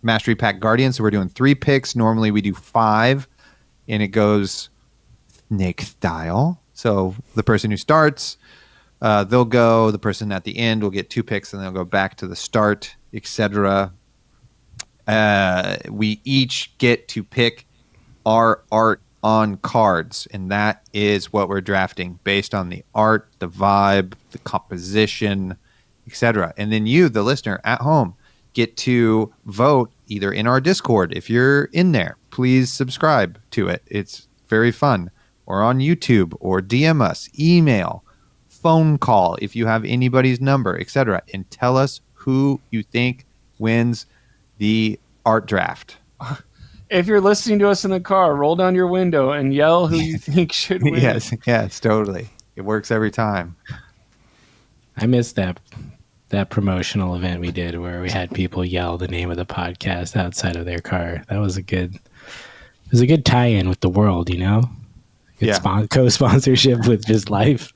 Speaker 1: Mastery Pack Guardian. So we're doing 3 picks. Normally we do 5, and it goes Nick style. So the person who starts, they'll go. The person at the end will get 2 picks, and they'll go back to the start, etc. We each get to pick our art on cards, and that is what we're drafting based on the art, the vibe, the composition, etc. And then you, the listener at home, get to vote either in our Discord. If you're in there, please subscribe to it. It's very fun. Or on YouTube, or DM us, email, phone call if you have anybody's number, etc. And tell us who you think wins the art draft.
Speaker 3: If you're listening to us in the car, roll down your window and yell who you think should win.
Speaker 1: Yes, totally. It works every time.
Speaker 2: I missed that promotional event we did where we had people yell the name of the podcast outside of their car. That was a good tie-in with the world, you know? Co-sponsorship with just life.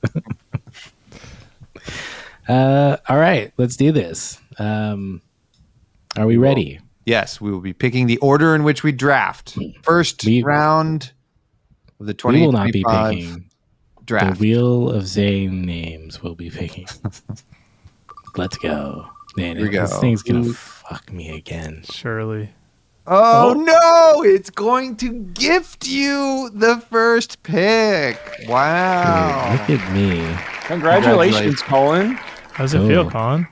Speaker 2: All right, let's do this. Are we ready?
Speaker 1: Yes, we will be picking the order in which we draft. First round of the 2025
Speaker 2: we will not be picking
Speaker 1: draft.
Speaker 2: The Wheel of Zane names we'll be picking. Let's go. Man,
Speaker 1: Here we go.
Speaker 2: This thing's going to fuck me again.
Speaker 4: Surely.
Speaker 1: Oh no, it's going to gift you the first pick. Wow.
Speaker 2: Dude, look at me.
Speaker 3: Congratulations, Colin.
Speaker 4: How does it feel, Colin?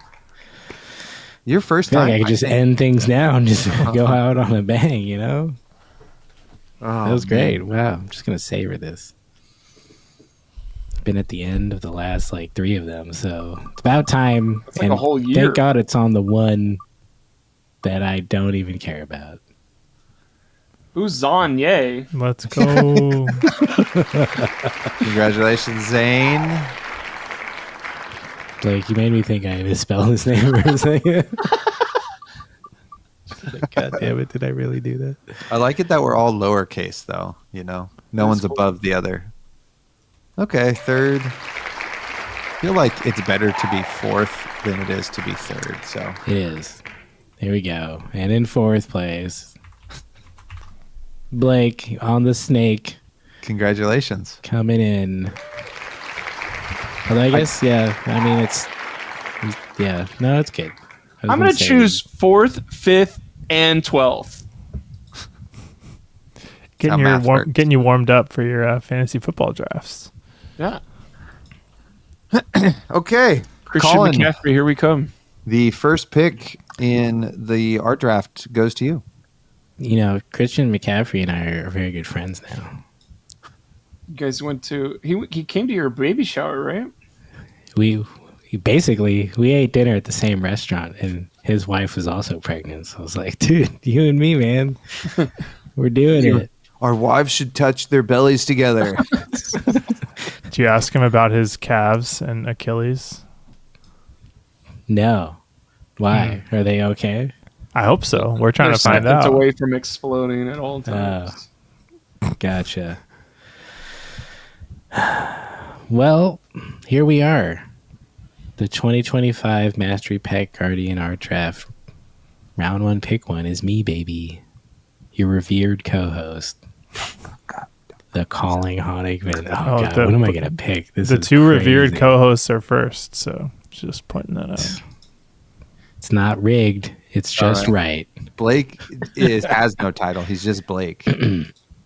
Speaker 1: Your first
Speaker 2: I feel
Speaker 1: time.
Speaker 2: like I could just end things now and just go out on a bang, you know?
Speaker 1: Oh,
Speaker 2: That was great. Wow. I'm just going to savor this. Been at the end of the last 3 of them, so it's about time.
Speaker 3: It's like a whole year.
Speaker 2: Thank God it's on the one that I don't even care about.
Speaker 3: Who's Zanye?
Speaker 4: Let's go.
Speaker 1: Congratulations, Zane.
Speaker 2: Blake, you made me think I misspelled his name for a second. Goddamn damn it, did I really do that?
Speaker 1: I like it that we're all lowercase, though. You know, no one's
Speaker 3: cool.
Speaker 1: above the other. Okay, third. I feel like it's better to be fourth than it is to be third. So
Speaker 2: It is. Here we go. And in fourth place, Blake on the snake
Speaker 1: congratulations.
Speaker 2: coming in. Although I guess, yeah, I mean, yeah, no, it's good.
Speaker 3: I'm going to choose 4th, 5th, and 12th.
Speaker 4: Getting you warmed up for your fantasy football drafts.
Speaker 3: Yeah.
Speaker 1: Okay,
Speaker 3: Christian
Speaker 1: Colin,
Speaker 3: McCaffrey, here we come.
Speaker 1: the first pick in the art draft goes to you.
Speaker 2: You know, Christian McCaffrey and I are very good friends now.
Speaker 3: You guys went to... He came to your baby shower, right?
Speaker 2: We ate dinner at the same restaurant, and his wife was also pregnant. So I was like, dude, you and me, man, we're doing it.
Speaker 1: Our wives should touch their bellies together.
Speaker 4: Did you ask him about his calves and Achilles?
Speaker 2: No. Why? Are they okay?
Speaker 4: I hope so. We're trying
Speaker 3: They're
Speaker 4: to find
Speaker 3: seconds
Speaker 4: out.
Speaker 3: away from exploding at all times.
Speaker 2: Gotcha. Well, here we are. The 2025 Mastery Pack Guardian Art Draft. Round 1, pick 1 is me, baby. Your revered co-host. The Calling Honigman. Oh, God. What am I going to pick?
Speaker 4: The two revered co-hosts are first, so just pointing that out.
Speaker 2: It's not rigged. It's just right.
Speaker 1: Blake has no title. He's just Blake.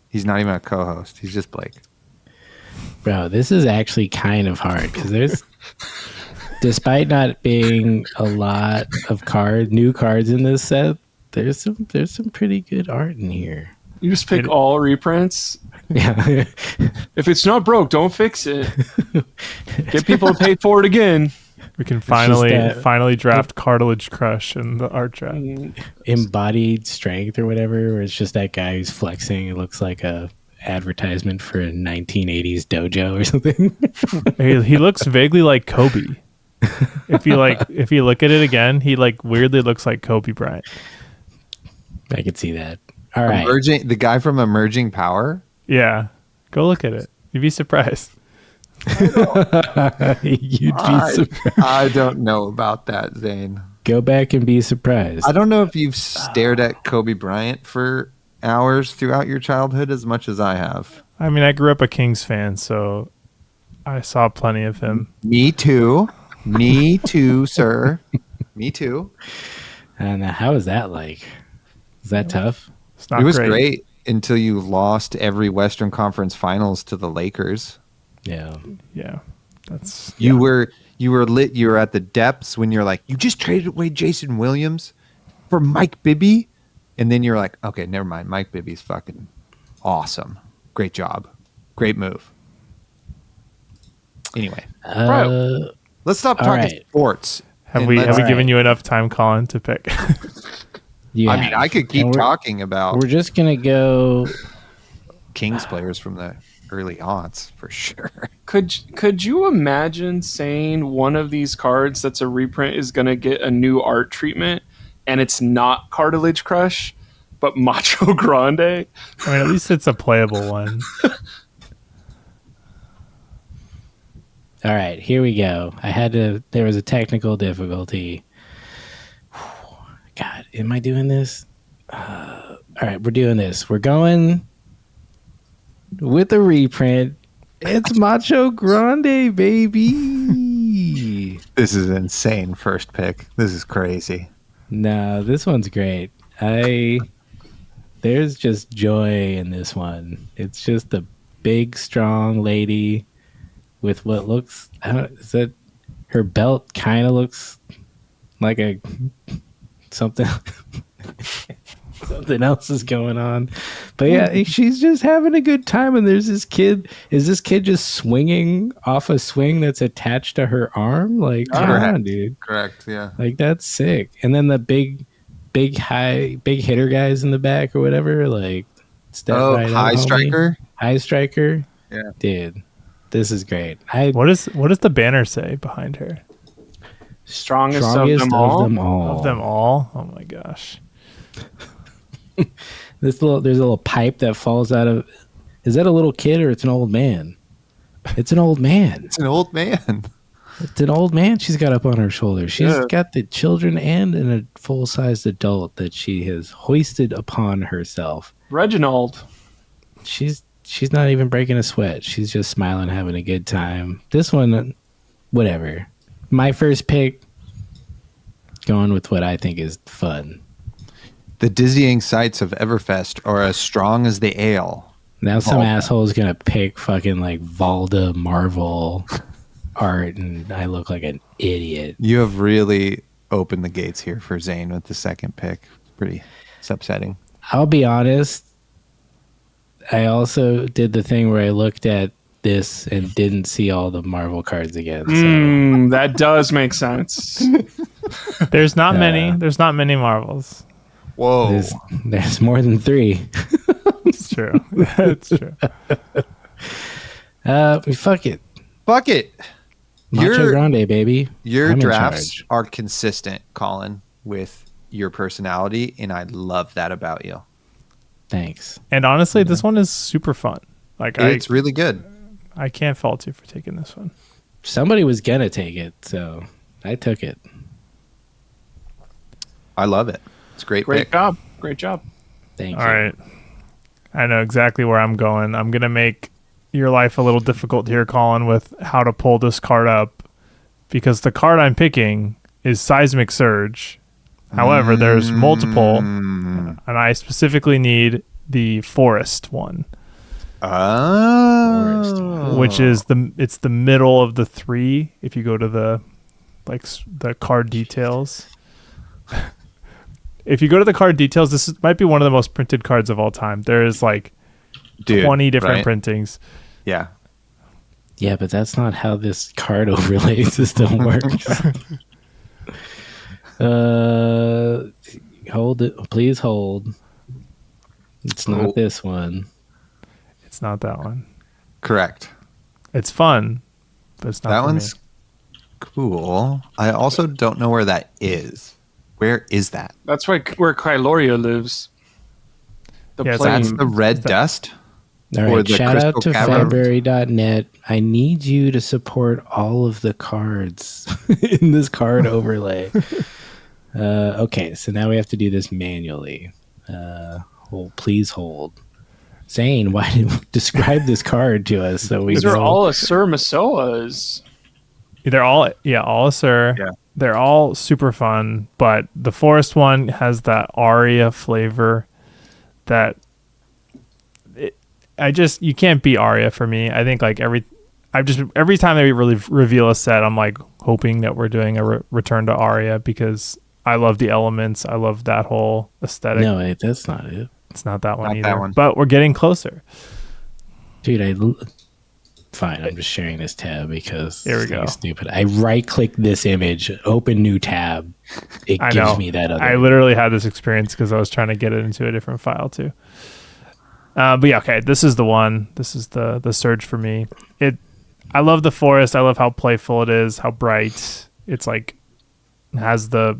Speaker 1: He's not even a co-host. He's just Blake.
Speaker 2: Bro, this is actually kind of hard because there's, despite not being a lot of new cards in this set, there's some pretty good art in here.
Speaker 3: You just pick all reprints.
Speaker 2: Yeah.
Speaker 3: If it's not broke, don't fix it. Get people to pay for it again.
Speaker 4: We can finally draft Cartilage Crush in the art draft.
Speaker 2: Embodied Strength or whatever, where it's just that guy who's flexing. It looks like a advertisement for a 1980s dojo or something.
Speaker 4: He looks vaguely like Kobe. If you look at it again, he like weirdly looks like Kobe Bryant.
Speaker 2: I could see that. All right.
Speaker 1: The guy from Emerging Power?
Speaker 4: Yeah. Go look at it. You'd be surprised.
Speaker 2: You'd be surprised.
Speaker 1: I don't know about that, Zane.
Speaker 2: Go back and be surprised.
Speaker 1: I don't know if you've stared at Kobe Bryant for hours throughout your childhood as much as I have.
Speaker 4: I mean, I grew up a Kings fan, so I saw plenty of him.
Speaker 1: Me too. Me too, sir. Me too.
Speaker 2: And how is that like? Is that tough?
Speaker 4: It
Speaker 1: was great until you lost every Western Conference Finals to the Lakers.
Speaker 2: Yeah.
Speaker 4: Yeah. That's
Speaker 1: you were lit. You were at the depths when you're like, you just traded away Jason Williams for Mike Bibby, and then you're like, okay, never mind. Mike Bibby's fucking awesome. Great job. Great move. Anyway, let's stop talking sports.
Speaker 4: Have we given you enough time, Colin, to pick?
Speaker 2: Yeah.
Speaker 1: I mean, I could keep talking about.
Speaker 2: We're just gonna go
Speaker 1: Kings players from the early aughts for sure.
Speaker 3: Could you imagine saying one of these cards that's a reprint is going to get a new art treatment and it's not Cartilage Crush but Macho Grande?
Speaker 4: I mean, at least it's a playable one.
Speaker 2: All right, here we go. There was a technical difficulty. God, am I doing this? All right, we're doing this. We're going with a reprint. It's Macho Grande, baby.
Speaker 1: This is insane. First pick. This is crazy.
Speaker 2: No, this one's great. There's just joy in this one. It's just a big, strong lady with what looks. Her belt kind of looks like something. Something else is going on, but yeah, she's just having a good time. And there's this kid. Is this kid just swinging off a swing that's attached to her arm? Like, come on, dude.
Speaker 1: Correct. Yeah.
Speaker 2: Like, that's sick. And then the big hitter guys in the back or whatever. Like,
Speaker 1: high striker.
Speaker 2: High striker.
Speaker 1: Yeah,
Speaker 2: dude, this is great.
Speaker 4: What does the banner say behind her?
Speaker 3: Strongest of them all.
Speaker 4: Of them all. Oh my gosh.
Speaker 2: There's a little pipe that falls out of. Is that a little kid or it's an old man? It's an old man.
Speaker 1: It's an old man.
Speaker 2: It's an old man she's got up on her shoulder. She's
Speaker 3: Yeah.
Speaker 2: got the children and a full-sized adult that she has hoisted upon herself.
Speaker 3: Reginald.
Speaker 2: She's not even breaking a sweat. She's just smiling, having a good time. This one, whatever. My first pick, going with what I think is fun.
Speaker 1: The dizzying sights of Everfest are as strong as the ale.
Speaker 2: Now some
Speaker 1: Oh.
Speaker 2: asshole's gonna pick fucking like Valda Marvel art, and I look like an idiot.
Speaker 1: You have really opened the gates here for Zane with the second pick. It's upsetting.
Speaker 2: I'll be honest. I also did the thing where I looked at this and didn't see all the Marvel cards again. So.
Speaker 3: That does make sense.
Speaker 4: There's not many. There's not many Marvels.
Speaker 1: Whoa.
Speaker 2: There's more than 3.
Speaker 4: It's true. It's true.
Speaker 2: Fuck it.
Speaker 1: Fuck it.
Speaker 2: Macho Grande, baby.
Speaker 1: Your
Speaker 2: I'm in
Speaker 1: drafts
Speaker 2: charge.
Speaker 1: are consistent, Colin, with your personality, and I love that about you.
Speaker 2: Thanks.
Speaker 4: And honestly, this one is super fun. Like
Speaker 1: It's really good.
Speaker 4: I can't fault you for taking this one.
Speaker 2: Somebody was gonna take it, so I took it.
Speaker 1: I love it. It's a great
Speaker 3: Great
Speaker 1: pick.
Speaker 3: job. Great job.
Speaker 2: Thank
Speaker 4: All
Speaker 2: you.
Speaker 4: right. I know exactly where I'm going. I'm going to make your life a little difficult here, Colin, with how to pull this card up, because the card I'm picking is Seismic Surge. However, there's multiple, and I specifically need the Forest one,
Speaker 1: Oh.
Speaker 4: which is it's the middle of the 3. If you go to the card details. If you go to the card details, might be one of the most printed cards of all time. There is like 20 different
Speaker 1: right?
Speaker 4: printings.
Speaker 1: Yeah.
Speaker 2: Yeah, but that's not how this card overlay system works. Hold it. Please hold. It's not
Speaker 1: Oh.
Speaker 2: this one.
Speaker 4: It's not that one.
Speaker 1: Correct.
Speaker 4: It's fun, but it's not
Speaker 1: That
Speaker 4: for
Speaker 1: one's
Speaker 4: me.
Speaker 1: cool. I also don't know where that is. Where is that?
Speaker 3: That's where Kryloria lives. The
Speaker 4: Yeah,
Speaker 3: plane.
Speaker 1: That's the red dust?
Speaker 2: All
Speaker 1: Or
Speaker 2: right,
Speaker 1: the
Speaker 2: shout out
Speaker 1: Crystal
Speaker 2: to
Speaker 1: Cavern.
Speaker 2: Fabberry.net. I need you to support all of the cards in this card overlay. Okay, so now we have to do this manually. Please hold. Zane, why did you describe this card to us so we
Speaker 3: These
Speaker 2: know?
Speaker 3: are all Asur Masoas.
Speaker 4: They're all Assur.
Speaker 1: Yeah.
Speaker 4: They're all super fun, but the Forest one has that Aria flavor that you can't beat Aria for me. I think like every time they really reveal a set, I'm like hoping that we're doing a return to Aria, because I love the elements. I love that whole aesthetic.
Speaker 2: No, wait, that's not it.
Speaker 4: It's not that one
Speaker 1: Not
Speaker 4: either.
Speaker 1: that one.
Speaker 4: But we're getting closer.
Speaker 2: Dude, fine, I'm just sharing this tab because
Speaker 4: There we
Speaker 2: this thing
Speaker 4: go.
Speaker 2: is stupid. I right-click this image, open new tab. It
Speaker 4: I
Speaker 2: gives
Speaker 4: know.
Speaker 2: me that other.
Speaker 4: I literally had this experience because I was trying to get it into a different file too. But yeah, okay, this is the one. This is the Surge for me. I love the Forest. I love how playful it is, how bright. It's like has it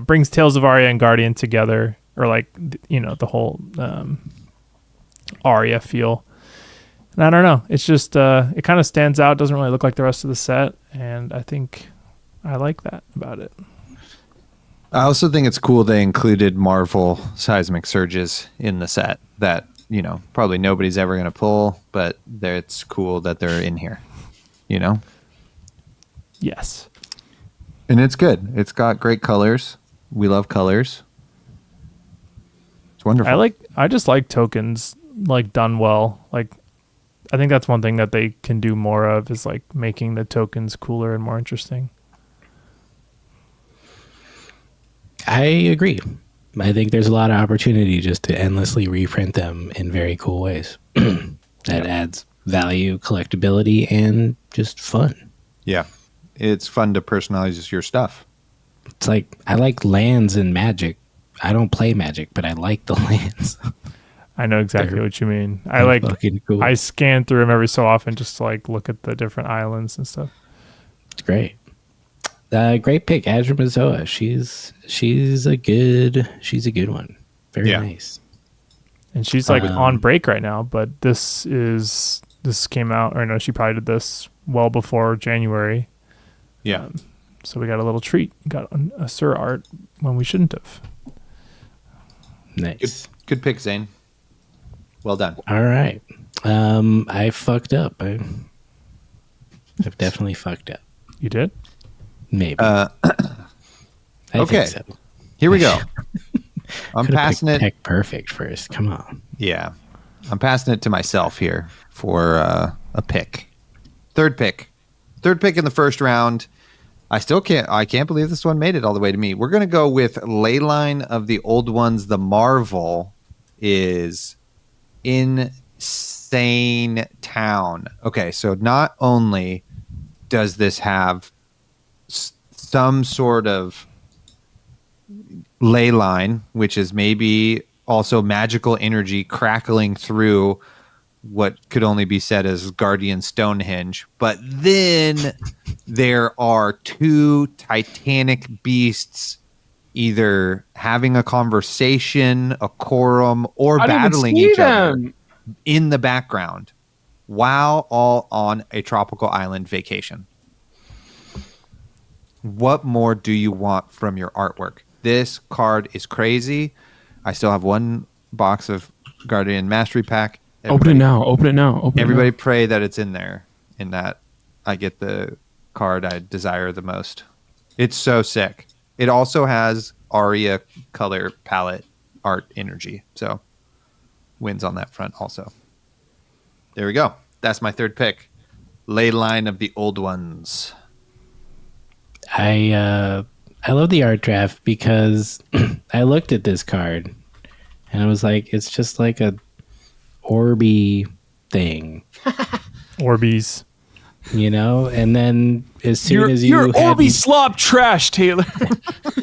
Speaker 4: brings Tales of Aria and Guardian together, or like the whole Aria feel. And I don't know. It's just it kind of stands out. Doesn't really look like the rest of the set, and I think I like that about it.
Speaker 1: I also think it's cool they included Marvel Seismic Surges in the set that, probably nobody's ever going to pull, but it's cool that they're in here,
Speaker 4: Yes.
Speaker 1: And it's good. It's got great colors. We love colors. It's wonderful.
Speaker 4: I just like tokens like done well. Like I think that's one thing that they can do more of, is like making the tokens cooler and more interesting.
Speaker 2: I agree. I think there's a lot of opportunity just to endlessly reprint them in very cool ways. That adds value, collectability, and just fun.
Speaker 1: Yeah. It's fun to personalize your stuff.
Speaker 2: It's like I like lands and Magic. I don't play Magic, but I like the lands.
Speaker 4: I know exactly what you mean.
Speaker 2: They're fucking cool.
Speaker 4: I scan through them every so often just to like look at the different islands and stuff.
Speaker 2: It's great. Great pick, Azra Mazoa. She's a good one. Very
Speaker 1: Yeah.
Speaker 2: nice.
Speaker 4: And she's like on break right now, but this came out, or no, she probably did this well before January.
Speaker 1: Yeah.
Speaker 4: So we got a little treat. Got a Sir art when we shouldn't have.
Speaker 2: Nice.
Speaker 1: Good pick, Zane. Well done.
Speaker 2: All right. I fucked up. I've definitely fucked up.
Speaker 4: You did?
Speaker 2: Maybe.
Speaker 1: Okay.
Speaker 2: think so.
Speaker 1: Here we go. I'm
Speaker 2: Could've
Speaker 1: passing
Speaker 2: picked
Speaker 1: it.
Speaker 2: Peck Perfect first. Come on.
Speaker 1: Yeah. I'm passing it to myself here for a pick. Third pick in the first round. I can't believe this one made it all the way to me. We're going to go with Leyline of the Old Ones. The Marvel is Insane Town. Okay, so not only does this have some sort of ley line, which is maybe also magical energy crackling through what could only be said as Guardian Stonehenge. But then there are two titanic beasts either having a conversation, a quorum, or
Speaker 3: I didn't
Speaker 1: battling
Speaker 3: see
Speaker 1: each other
Speaker 3: them.
Speaker 1: in the background while all on a tropical island vacation. What more do you want from your artwork? This card is crazy. I still have one box of Guardian Mastery Pack.
Speaker 3: Open it now. Open it now.
Speaker 1: Everybody pray that it's in there and that I get the card I desire the most. It's so sick. It also has Aria color palette art energy. So wins on that front also. There we go. That's my third pick. Ley Line of the Old Ones.
Speaker 2: I love the art draft because I looked at this card and I was like, it's just like a Orby thing,
Speaker 4: Orbeez.
Speaker 2: you know. And then as soon as
Speaker 3: you're
Speaker 2: you had
Speaker 3: Orby
Speaker 2: me,
Speaker 3: slop trash, Taylor.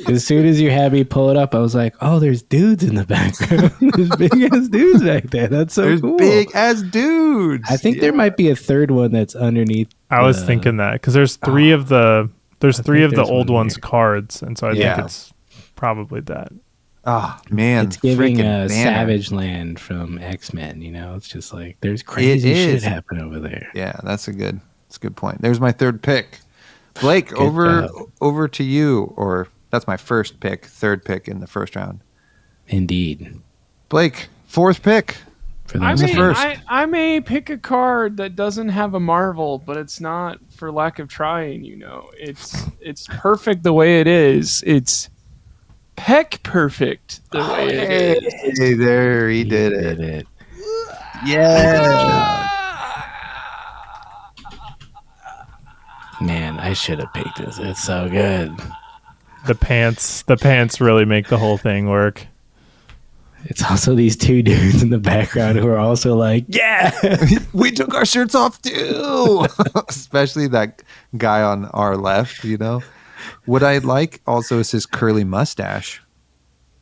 Speaker 2: as soon as you had me pull it up, I was like, oh, there's dudes in the background. There's big ass dudes back there. That's so
Speaker 1: There's
Speaker 2: cool.
Speaker 1: big ass dudes.
Speaker 2: I think there might be a third one that's underneath.
Speaker 4: I was thinking that because there's three of the old
Speaker 2: one
Speaker 4: ones
Speaker 2: here.
Speaker 4: cards, and so I
Speaker 1: Yeah.
Speaker 4: think it's probably that.
Speaker 1: Oh, man.
Speaker 2: It's giving
Speaker 1: freaking
Speaker 2: a
Speaker 1: banner.
Speaker 2: Savage Land from X-Men, you know. It's just like there's crazy
Speaker 1: It
Speaker 2: shit
Speaker 1: is.
Speaker 2: happen over there.
Speaker 1: Yeah, that's a good point. There's my third pick. Blake,
Speaker 2: Good
Speaker 1: over to you, or that's my first pick, third pick in the first round.
Speaker 2: Indeed.
Speaker 1: Blake, fourth pick.
Speaker 2: For the
Speaker 3: I
Speaker 1: the
Speaker 3: may,
Speaker 1: first.
Speaker 3: I may pick a card that doesn't have a Marvel, but it's not for lack of trying. You know, it's perfect the way it is. It's Peck perfect the way it is.
Speaker 1: Hey, there he did it. Yeah.
Speaker 2: Man, I should have picked this. It's so good.
Speaker 4: The pants really make the whole thing work.
Speaker 2: It's also these two dudes in the background who are also like, yeah.
Speaker 1: We took our shirts off too. Especially that guy on our left, you know. What I like also is his curly mustache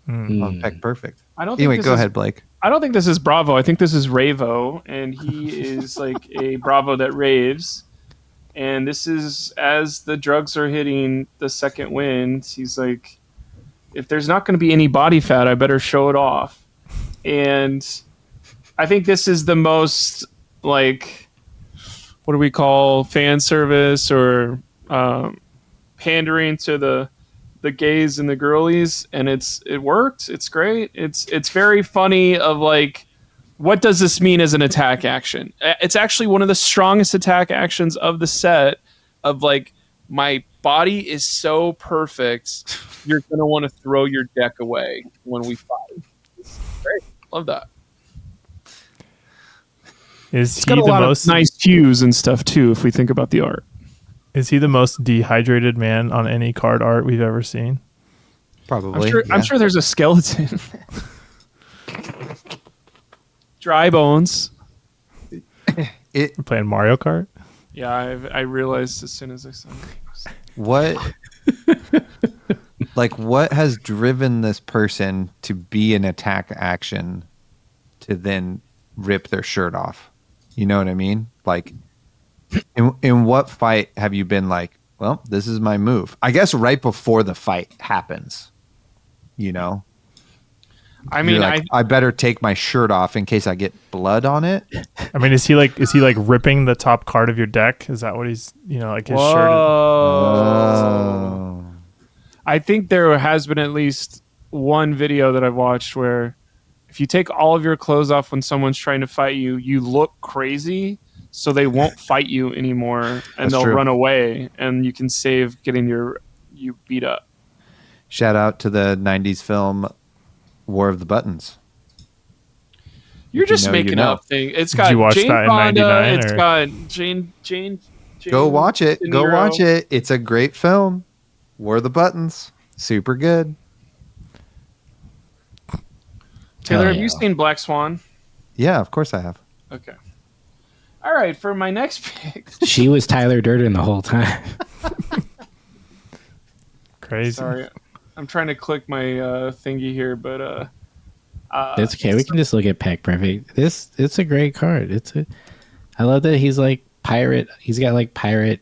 Speaker 1: on Peck Perfect.
Speaker 3: I don't think
Speaker 1: Anyway,
Speaker 3: this
Speaker 1: go
Speaker 3: is-
Speaker 1: ahead, Blake.
Speaker 3: I don't think this is Bravo. I think this is Ravo, and he is like a Bravo that raves. And this is as the drugs are hitting the second wind. He's like, if there's not going to be any body fat, I better show it off. And I think this is the most like, what do we call fan service or pandering to the gays and the girlies, and it worked. It's great. It's very funny of like, what does this mean as an attack action? It's actually one of the strongest attack actions of the set of like, my body is so perfect, you're going to want to throw your deck away when we fight. It's great. Love that.
Speaker 4: Is
Speaker 3: It's
Speaker 4: he
Speaker 3: got a
Speaker 4: the
Speaker 3: lot
Speaker 4: most
Speaker 3: of nice hues and stuff too, if we think about the art.
Speaker 4: Is he the most dehydrated man on any card art we've ever seen?
Speaker 1: Probably.
Speaker 3: I'm sure there's a skeleton. Dry bones.
Speaker 4: We're playing Mario Kart.
Speaker 3: Yeah, I realized as soon as I saw it.
Speaker 1: What what has driven this person to be an attack action to then rip their shirt off? You know what I mean? Like, in what fight have you been like, well, this is my move? I guess right before the fight happens, you know?
Speaker 3: I mean,
Speaker 1: You're like, I better take my shirt off in case I get blood on it.
Speaker 4: I mean, is he like ripping the top card of your deck? Is that what he's, like his shirt?
Speaker 3: Whoa. I think there has been at least one video that I've watched where if you take all of your clothes off when someone's trying to fight you, you look crazy, so they won't fight you anymore, and
Speaker 1: That's
Speaker 3: they'll
Speaker 1: true.
Speaker 3: run away, and you can save getting you beat up.
Speaker 1: Shout out to the 90s film War of the Buttons.
Speaker 3: You're
Speaker 1: If you
Speaker 3: just
Speaker 1: know,
Speaker 3: making
Speaker 1: you know.
Speaker 3: up things. It's got
Speaker 4: you watch
Speaker 3: Jane
Speaker 4: that in
Speaker 3: Fonda.
Speaker 4: 99,
Speaker 3: It's
Speaker 4: or-
Speaker 3: got Jane.
Speaker 1: Go watch it.
Speaker 3: De
Speaker 1: Go
Speaker 3: Niro.
Speaker 1: watch it. It's a great film. War of the Buttons. Super good.
Speaker 3: Taylor,
Speaker 2: Hell
Speaker 3: have
Speaker 2: yeah.
Speaker 3: you seen Black Swan?
Speaker 1: Yeah, of course I have.
Speaker 3: Okay. All right, for my next pick.
Speaker 2: She was Tyler Durden the whole time.
Speaker 4: Crazy.
Speaker 3: Sorry, I'm trying to click my thingy here, but
Speaker 2: That's okay. We can just look at Pack Perfect. It's a great card. I love that he's like pirate. He's got like pirate,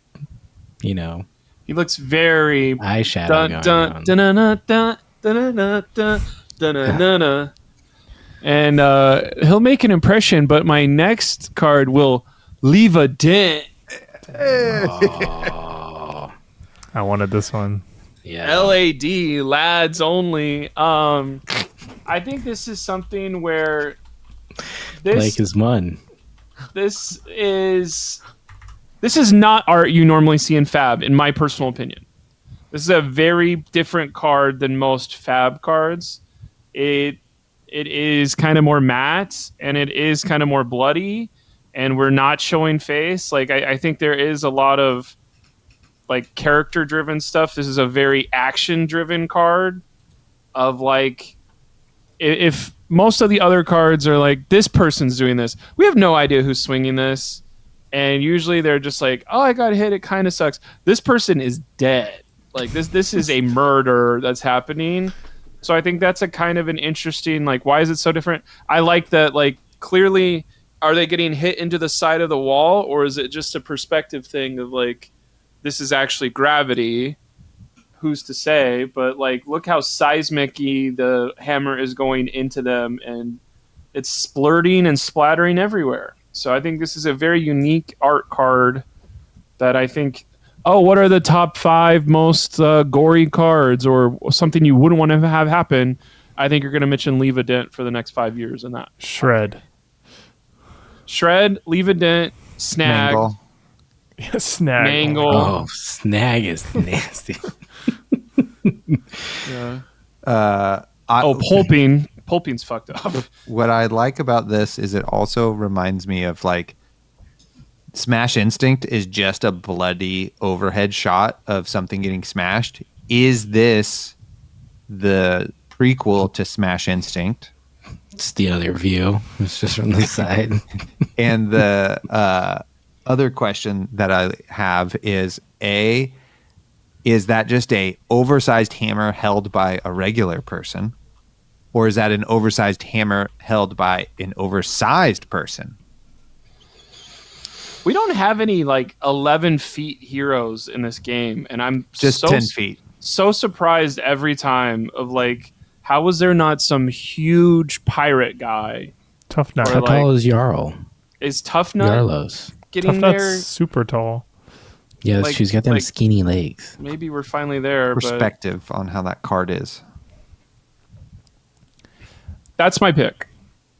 Speaker 3: he looks very
Speaker 2: eyeshadow
Speaker 3: dun
Speaker 2: going
Speaker 3: dun
Speaker 2: on.
Speaker 3: dun dun dun dun dun dun dun. And he'll make an impression, but my next card will leave a dent.
Speaker 2: Oh,
Speaker 4: I wanted this one.
Speaker 2: yeah.
Speaker 3: LAD, lads only. I think this is something where
Speaker 2: Blake is one.
Speaker 3: this is not art you normally see in Fab, in my personal opinion. This is a very different card than most Fab cards. It is kind of more matte, and it is kind of more bloody, and we're not showing face. Like I think there is a lot of like character driven stuff. This is a very action driven card of like, if most of the other cards are like, this person's doing this, we have no idea who's swinging this, and usually they're just like, oh, I got hit, it kind of sucks. This person is dead. Like this is a murder that's happening. So I think that's a kind of an interesting, like, why is it so different? I like that, like, clearly, are they getting hit into the side of the wall, or is it just a perspective thing of like, this is actually gravity? Who's to say? But like, look how seismic-y the hammer is going into them, and it's splurting and splattering everywhere. So I think this is a very unique art card that I think, oh, what are the top 5 most gory cards, or something you wouldn't want to have happen? I think you're going to mention Leave a Dent for the next 5 years in that.
Speaker 4: Shred.
Speaker 3: Shred, Leave a Dent, Snag,
Speaker 1: Mangle.
Speaker 4: Snag.
Speaker 3: Mangle.
Speaker 2: Oh, Snag is nasty.
Speaker 3: Yeah.
Speaker 1: I-
Speaker 3: Pulping. Pulping's fucked up.
Speaker 1: What I like about this is it also reminds me of like Smash Instinct is just a bloody overhead shot of something getting smashed. Is this the prequel to Smash Instinct?
Speaker 2: It's the other view. It's just from the side.
Speaker 1: And the other question that I have is is that just a oversized hammer held by a regular person? Or is that an oversized hammer held by an oversized person?
Speaker 3: We don't have any like 11 feet heroes in this game, and I'm
Speaker 1: Just 10 feet.
Speaker 3: so surprised every time of like, how was there not some huge pirate guy?
Speaker 4: Tough Nut.
Speaker 3: Or
Speaker 2: How
Speaker 3: like-
Speaker 2: tall is Jarl?
Speaker 3: Is Tough Nut
Speaker 2: Yarlos.
Speaker 3: getting
Speaker 4: Tough
Speaker 3: there?
Speaker 4: Nut's super tall.
Speaker 2: Yes,
Speaker 3: Like-
Speaker 2: she's got them
Speaker 3: like-
Speaker 2: skinny legs.
Speaker 3: Maybe we're finally there, but
Speaker 1: Perspective on how that card is.
Speaker 3: that's my pick.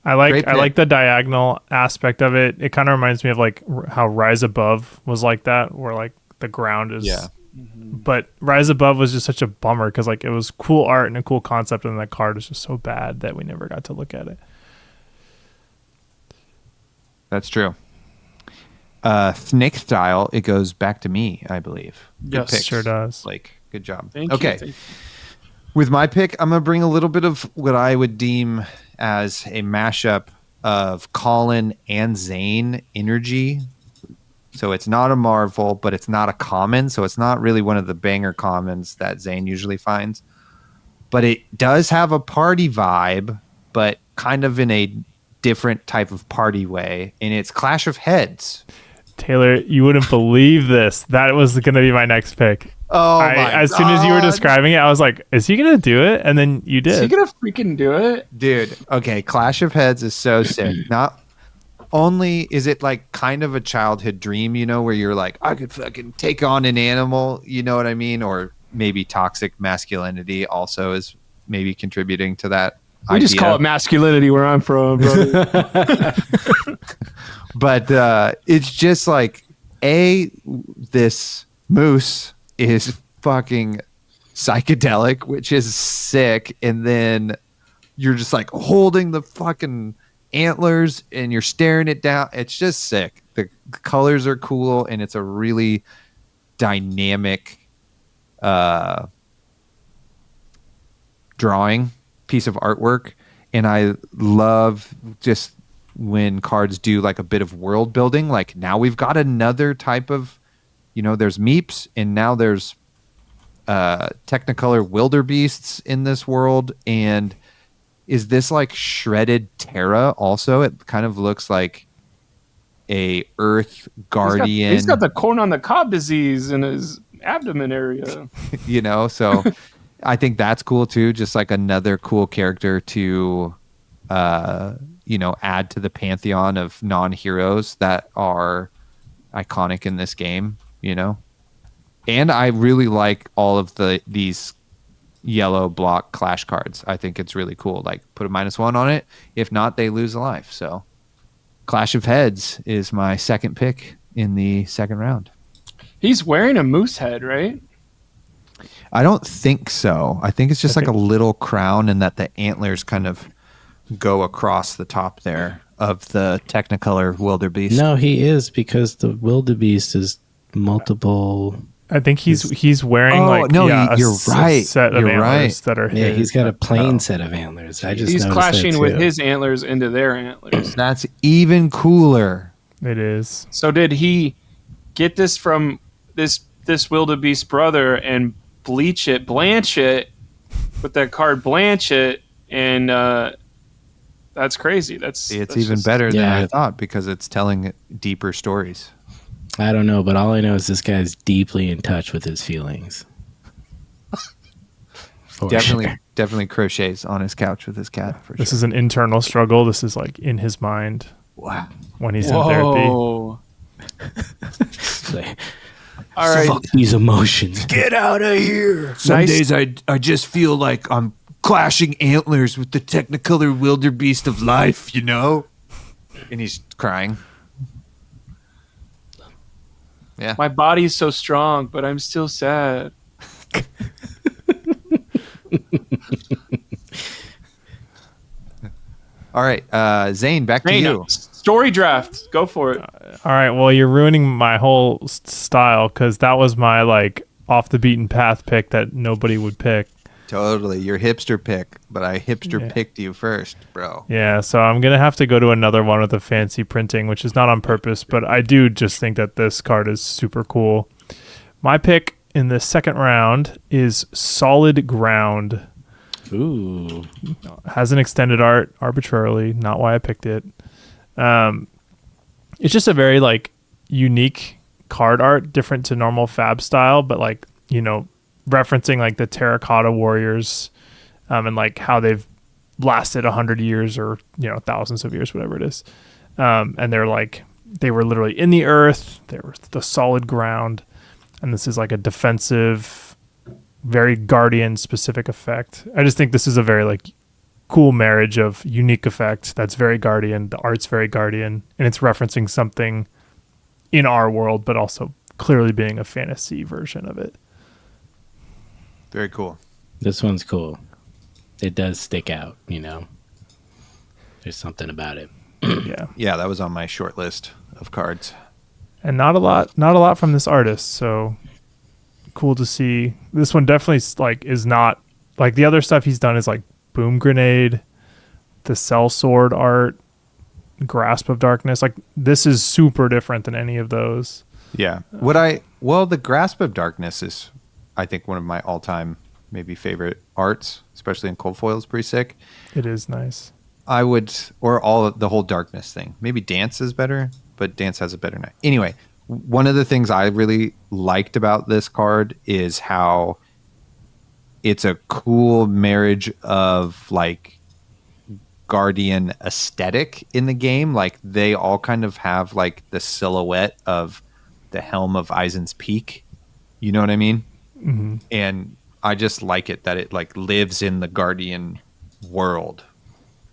Speaker 4: I like
Speaker 1: Great
Speaker 4: I like
Speaker 1: pick.
Speaker 4: the diagonal aspect of it. It kind of reminds me of like how Rise Above was like that, where like the ground is.
Speaker 1: Yeah.
Speaker 4: But Rise Above was just such a bummer because like it was cool art and a cool concept, and that card is just so bad that we never got to look at it.
Speaker 1: That's true. Snake style, it goes back to me, I believe. Good
Speaker 3: Yes,
Speaker 1: pick,
Speaker 4: sure does.
Speaker 1: Blake. Good job.
Speaker 3: Thank
Speaker 1: okay.
Speaker 3: you. Thank you.
Speaker 1: With my pick, I'm going to bring a little bit of what I would deem as a mashup of Colin and Zane energy. So it's not a Marvel, but it's not a common. So it's not really one of the banger commons that Zane usually finds. But it does have a party vibe, but kind of in a different type of party way. And it's Clash of Heads.
Speaker 4: Taylor, you wouldn't believe this. That was going to be my next pick.
Speaker 1: Oh my
Speaker 4: As soon as you were
Speaker 1: God.
Speaker 4: describing it, I was like, is he gonna do it? And then you
Speaker 3: Is he
Speaker 4: did.
Speaker 3: gonna freaking do it?
Speaker 1: Dude, okay, Clash of Heads is so sick. Not only is it like kind of a childhood dream, you know, where you're like, I could fucking take on an animal, you know what I mean? Or maybe toxic masculinity also is maybe contributing to that
Speaker 3: We
Speaker 1: idea.
Speaker 3: just call it masculinity where I'm from, brother.
Speaker 1: But it's just like this moose is fucking psychedelic, which is sick, and then you're just like holding the fucking antlers and you're staring it down. It's just sick. The colors are cool, and it's a really dynamic drawing piece of artwork. And I love just when cards do like a bit of world building. Like now we've got another type of, you know, there's meeps, and now there's Technicolor wildebeests in this world. And is this like shredded Terra also? It kind of looks like a Earth Guardian.
Speaker 3: He's got the corn on the cob disease in his abdomen area.
Speaker 1: You know, so I think that's cool too. Just like another cool character to, you know, add to the pantheon of non-heroes that are iconic in this game, you know? And I really like all of these yellow block clash cards. I think it's really cool. Like put a -1 on it. If not, they lose a life. So Clash of Heads is my second pick in the second round.
Speaker 3: He's wearing a moose head, right?
Speaker 1: I don't think so. I think it's just like a little crown, and that the antlers kind of go across the top there of the Technicolor wildebeest.
Speaker 2: No, he is, because the wildebeest is multiple.
Speaker 4: I think he's wearing
Speaker 1: you're right.
Speaker 4: set of
Speaker 1: You're
Speaker 4: antlers
Speaker 1: right.
Speaker 4: that are
Speaker 2: Yeah,
Speaker 4: his.
Speaker 2: he's got a plain set of antlers. I just
Speaker 3: He's
Speaker 2: noticed
Speaker 3: clashing
Speaker 2: that
Speaker 3: with
Speaker 2: too.
Speaker 3: his antlers into their antlers.
Speaker 1: That's even cooler.
Speaker 4: It is.
Speaker 3: So did he get this from this wildebeest brother and blanch it with that card, blanch it, and that's crazy. That's
Speaker 1: Even
Speaker 3: just
Speaker 1: better than
Speaker 2: Yeah.
Speaker 1: I thought, because it's telling deeper stories.
Speaker 2: I don't know, but all I know is this guy's deeply in touch with his feelings. For
Speaker 1: Definitely,
Speaker 2: sure.
Speaker 1: definitely crochets on his couch with his cat. For
Speaker 4: This
Speaker 1: sure.
Speaker 4: is an internal struggle. This is like in his mind
Speaker 1: Wow.
Speaker 4: when he's in therapy.
Speaker 3: Whoa.
Speaker 2: It's like,
Speaker 3: All right.
Speaker 2: fuck these emotions.
Speaker 1: Get out of here. Some
Speaker 3: Nice.
Speaker 1: days I just feel like I'm clashing antlers with the Technicolor wildebeest of life, you know? And he's crying. Yeah.
Speaker 3: My body's so strong, but I'm still sad.
Speaker 1: All right. Zane, back to you.
Speaker 3: Story draft. Go for it.
Speaker 4: All right. Well, you're ruining my whole style because that was my like off the beaten path pick that nobody would pick.
Speaker 1: Totally. Your hipster pick, but I hipster picked you first, bro.
Speaker 4: Yeah, so I'm going to have to go to another one with the fancy printing, which is not on purpose, but I do just think that this card is super cool. My pick in the second round is Solid Ground.
Speaker 2: Ooh.
Speaker 4: Has an extended art arbitrarily, not why I picked it. It's just a very like unique card art, different to normal Fab style, but like, you know, referencing like the terracotta warriors and like how they've lasted 100 years or, you know, thousands of years, whatever it is. And they're like, they were literally in the earth. They were the solid ground. And this is like a defensive, very Guardian specific effect. I just think this is a very like cool marriage of unique effect that's very Guardian. The art's very Guardian, and it's referencing something in our world, but also clearly being a fantasy version of it.
Speaker 1: Very cool.
Speaker 2: This one's cool. It does stick out, you know. There's something about it.
Speaker 4: Yeah.
Speaker 1: Yeah, that was on my short list of cards.
Speaker 4: And not a lot from this artist, so cool to see. This one definitely like is not like the other stuff he's done is like Boom Grenade, the Cell Sword art, Grasp of Darkness. Like this is super different than any of those.
Speaker 1: Yeah. The Grasp of Darkness is, I think, one of my all-time maybe favorite arts, especially in cold foil, is pretty sick.
Speaker 4: It is nice.
Speaker 1: I would, or the whole darkness thing. Maybe Dance is better, but Dance has a better night. Anyway, one of the things I really liked about this card is how it's a cool marriage of like Guardian aesthetic in the game. Like they all kind of have like the silhouette of the helm of Eisen's Peak. You know what I mean?
Speaker 4: Mm-hmm.
Speaker 1: And I just like it that it like lives in the Guardian world.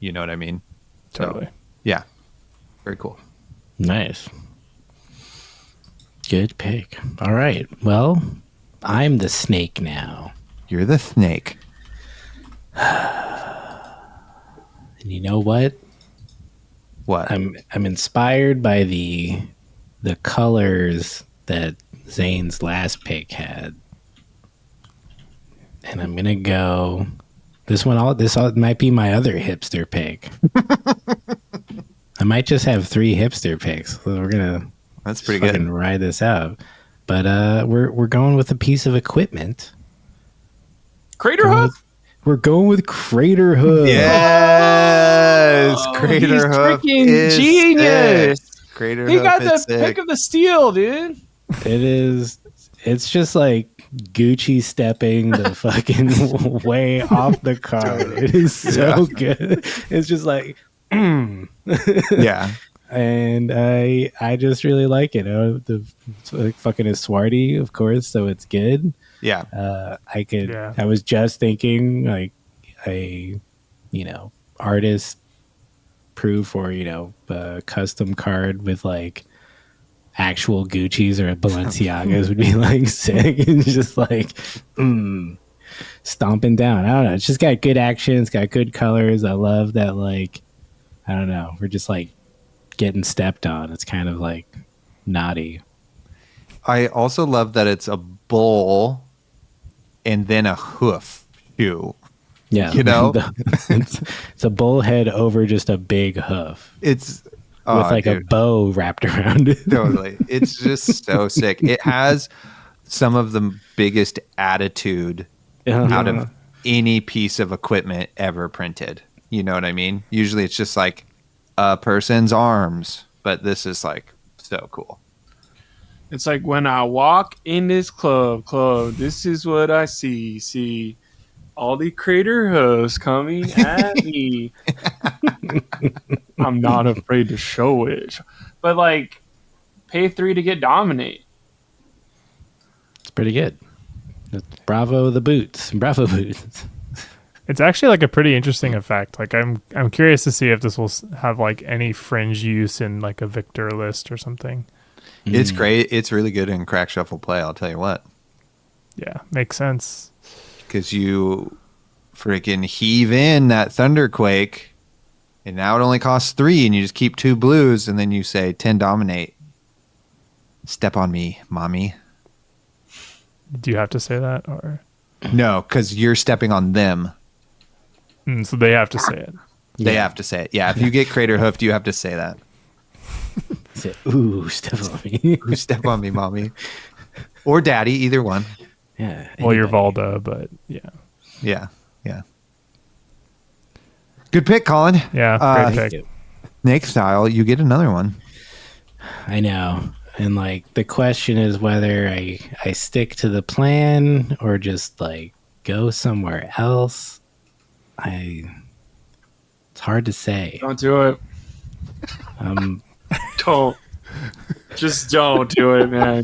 Speaker 1: You know what I mean?
Speaker 4: Totally.
Speaker 1: So, yeah. Very cool.
Speaker 2: Nice. Good pick. All right. Well, I'm the snake now.
Speaker 1: You're the snake.
Speaker 2: And you know what?
Speaker 1: What?
Speaker 2: I'm inspired by the colors that Zane's last pick had. And I'm gonna go this might be my other hipster pick. I might just have 3 hipster picks. So we're gonna
Speaker 1: That's pretty
Speaker 2: fucking
Speaker 1: good.
Speaker 2: ride this out. But we're going with a piece of equipment.
Speaker 3: Crater Hoof?
Speaker 2: We're going with Crater Hoof.
Speaker 1: Yes,
Speaker 3: Oh,
Speaker 1: Crater
Speaker 3: he's
Speaker 1: Hoof
Speaker 3: freaking
Speaker 1: is
Speaker 3: genius.
Speaker 1: sick. Crater
Speaker 3: He
Speaker 1: Hoof
Speaker 3: got the
Speaker 1: is sick.
Speaker 3: pick of the steel, dude.
Speaker 2: It is. It's just like Gucci stepping the fucking way off the card. It is so good. It's just like,
Speaker 1: Yeah.
Speaker 2: and I just really like it. It's like fucking is Swarty, of course, so it's good.
Speaker 1: Yeah.
Speaker 2: I was just thinking like a, artist proof or a custom card with like actual Gucci's or Balenciagas would be like sick. It's just like stomping down. I don't know. It's just got good action. It's got good colors. I love that. Like, I don't know. We're just like getting stepped on. It's kind of like naughty.
Speaker 1: I also love that it's a bull and then a hoof shoe.
Speaker 2: Yeah,
Speaker 1: You know?
Speaker 2: it's a bullhead over just a big hoof
Speaker 1: It's
Speaker 2: with like a bow wrapped around it.
Speaker 1: totally. It's just so sick. It has some of the biggest attitude out of any piece of equipment ever printed. You know what I mean? Usually it's just like a person's arms, but this is like so cool.
Speaker 3: It's like when I walk in this club, this is what I see all the Crater Hoofs coming at me. I'm not afraid to show it. But like, pay 3 to get Dominate.
Speaker 2: It's pretty good. Bravo the boots. Bravo boots.
Speaker 4: It's actually like a pretty interesting effect. Like I'm curious to see if this will have like any fringe use in like a Victor list or something.
Speaker 1: It's great. It's really good in crack shuffle play. I'll tell you what.
Speaker 4: Yeah, makes sense.
Speaker 1: Because you freaking heave in that Thunderquake, and now it only costs 3, and you just keep 2 blues, and then you say 10 Dominate. Step on me, mommy.
Speaker 4: Do you have to say that or?
Speaker 1: No, because you're stepping on them.
Speaker 4: So they have to say it.
Speaker 1: They have to say it. Yeah, if you get Crater Hoofed, you have to say that.
Speaker 2: Say, ooh, step on me.
Speaker 1: Ooh, step on me, mommy. Or daddy, either one.
Speaker 2: Yeah.
Speaker 4: Well, you're
Speaker 2: anybody.
Speaker 4: Valda, but yeah.
Speaker 1: Yeah, yeah. Good pick, Colin.
Speaker 4: Yeah, great pick.
Speaker 1: Snake style, you get another one.
Speaker 2: I know. And like the question is whether I stick to the plan or just like go somewhere else. It's hard to say.
Speaker 3: Don't do it. Don't. Just don't do it, man.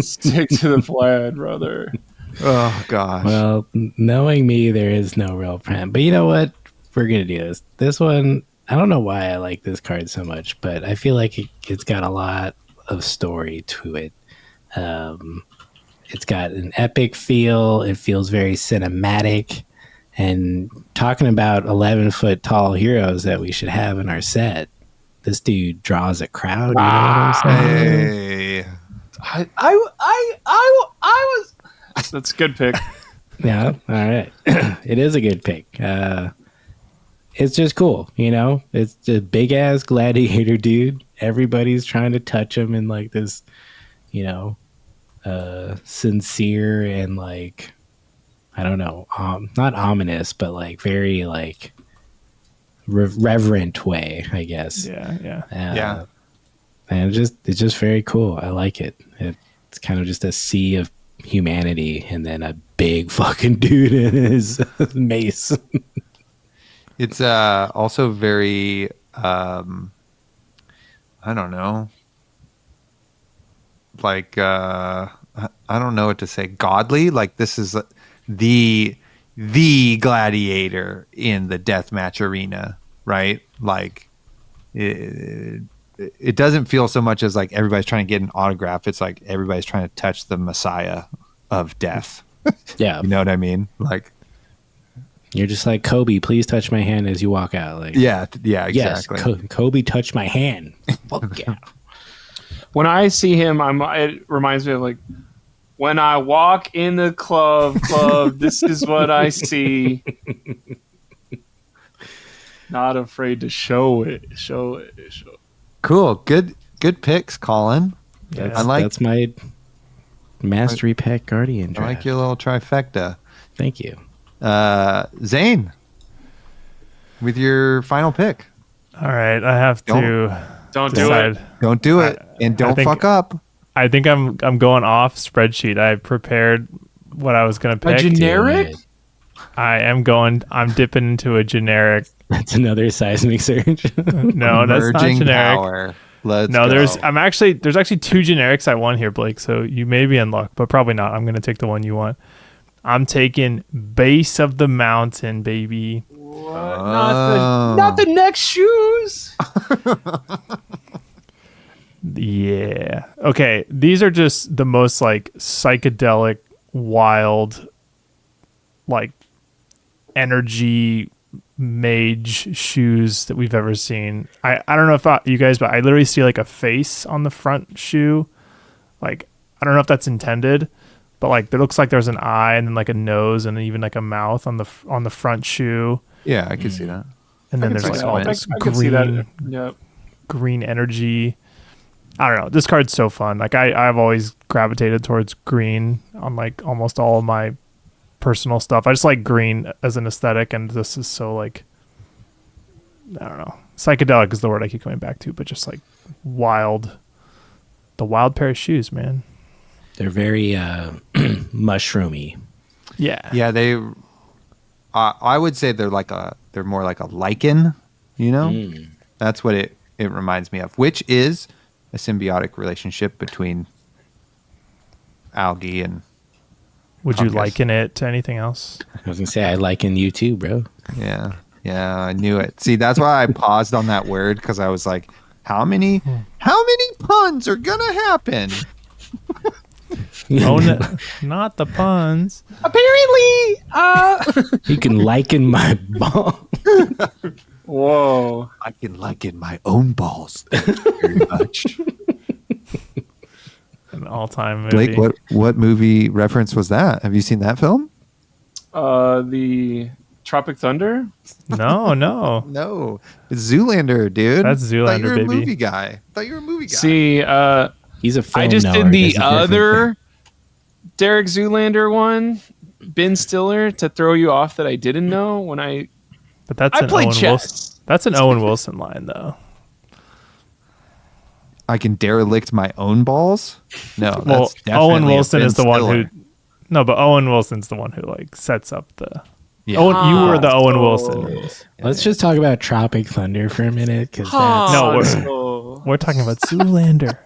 Speaker 3: Stick to the plan, brother.
Speaker 1: Oh, gosh.
Speaker 2: Well, knowing me, there is no real plan. But you know what? We're going to do this. This one, I don't know why I like this card so much, but I feel like it's got a lot of story to it. It's got an epic feel. It feels very cinematic. And talking about 11-foot tall heroes that we should have in our set, this dude draws a crowd. You know what I'm saying?
Speaker 1: Hey.
Speaker 3: I was. That's a good pick.
Speaker 2: Yeah, all right. It is a good pick. It's just cool, you know? It's a big ass gladiator dude. Everybody's trying to touch him in like this, sincere and like, I don't know, not ominous, but like very like reverent way, I guess.
Speaker 4: Yeah.
Speaker 1: Yeah.
Speaker 2: And it's just very cool. I like it. It's kind of just a sea of humanity and then a big fucking dude in his mace.
Speaker 1: It's also very I don't know, like I don't know what to say, godly. Like this is the gladiator in the deathmatch arena, right? Like it doesn't feel so much as like everybody's trying to get an autograph. It's like everybody's trying to touch the messiah of death.
Speaker 2: Yeah.
Speaker 1: You know what I mean? Like
Speaker 2: You're just like, Kobe, please touch my hand as you walk out. Like,
Speaker 1: yeah, exactly.
Speaker 2: Yes, Kobe, touch my hand. Fuck yeah.
Speaker 3: When I see him, it reminds me of like when I walk in the club, this is what I see. Not afraid to show it.
Speaker 1: Cool. Good picks, Colin.
Speaker 2: That's my mastery pack guardian
Speaker 1: I
Speaker 2: draft.
Speaker 1: like your little trifecta.
Speaker 2: Thank you.
Speaker 1: Zane, with your final pick.
Speaker 4: All right, I have to
Speaker 3: Don't do
Speaker 4: decide.
Speaker 3: it.
Speaker 1: Don't do it, and don't fuck up.
Speaker 4: I think I'm going off spreadsheet. I prepared what I was going to
Speaker 3: A
Speaker 4: pick.
Speaker 3: generic?
Speaker 4: I'm dipping into a generic.
Speaker 2: That's another seismic surge.
Speaker 4: No, that's not
Speaker 1: Emerging
Speaker 4: generic.
Speaker 1: power. Let's
Speaker 4: No,
Speaker 1: go.
Speaker 4: there's actually two generics I want here, Blake. So you may be in luck, but probably not. I'm going to take the one you want. I'm taking Base of the Mountain, baby.
Speaker 3: What? Not the next shoes.
Speaker 4: Yeah. Okay. These are just the most like psychedelic, wild, like energy mage shoes that we've ever seen. I don't know if you guys, but I literally see like a face on the front shoe. Like, I don't know if that's intended, but like it looks like there's an eye and then like a nose and then even like a mouth on the front shoe.
Speaker 1: Yeah, I can see that.
Speaker 4: And then
Speaker 1: can
Speaker 4: there's
Speaker 1: see
Speaker 4: like
Speaker 1: that.
Speaker 4: all this
Speaker 3: I can see that.
Speaker 4: green,
Speaker 3: Yep.
Speaker 4: green energy. I don't know. This card's so fun. Like I've always gravitated towards green on like almost all of my personal stuff. I just like green as an aesthetic, and this is so like, I don't know. Psychedelic is the word I keep coming back to, but just like wild. The wild pair of shoes, man.
Speaker 2: They're very mushroomy.
Speaker 4: Yeah.
Speaker 1: Yeah, they. I would say they're more like a lichen. You know, that's what it reminds me of, which is a symbiotic relationship between algae and.
Speaker 4: Would you
Speaker 1: fungus.
Speaker 4: liken it to anything else?
Speaker 2: I was gonna say I liken you too, bro.
Speaker 1: Yeah, I knew it. See, that's why I paused on that word, because I was like, how many puns are gonna happen?
Speaker 4: Oh, no, not the puns.
Speaker 3: Apparently,
Speaker 2: You can liken my ball.
Speaker 3: whoa.
Speaker 1: I can liken my own balls. Thank you very much.
Speaker 4: An all-time movie.
Speaker 1: Blake, what movie reference was that? Have you seen that film?
Speaker 3: The Tropic Thunder.
Speaker 4: No.
Speaker 1: No, it's Zoolander, dude.
Speaker 4: That's Zoolander,
Speaker 1: Thought you were a
Speaker 4: baby.
Speaker 1: movie guy. Thought you were a movie guy.
Speaker 3: See,
Speaker 2: He's a film
Speaker 3: I just
Speaker 2: knower,
Speaker 3: did the
Speaker 2: doesn't care if
Speaker 3: other Derek Zoolander one, Ben Stiller, to throw you off that I didn't know when I
Speaker 4: But that's an
Speaker 3: played
Speaker 4: Owen
Speaker 3: chess.
Speaker 4: Wilson. That's an Owen Wilson line, though.
Speaker 1: I can derelict my own balls. No, that's
Speaker 4: Well,
Speaker 1: definitely
Speaker 4: Owen
Speaker 1: a
Speaker 4: Wilson
Speaker 1: Ben
Speaker 4: is the one
Speaker 1: Stiller.
Speaker 4: who. No, but Owen Wilson's the one who like sets up the.
Speaker 1: Yeah.
Speaker 4: Owen, you were the Owen
Speaker 3: so-
Speaker 4: Wilson.
Speaker 2: Let's just talk about Tropic Thunder for a minute, because
Speaker 4: No, we're-
Speaker 3: so-
Speaker 4: We're talking about Zoolander.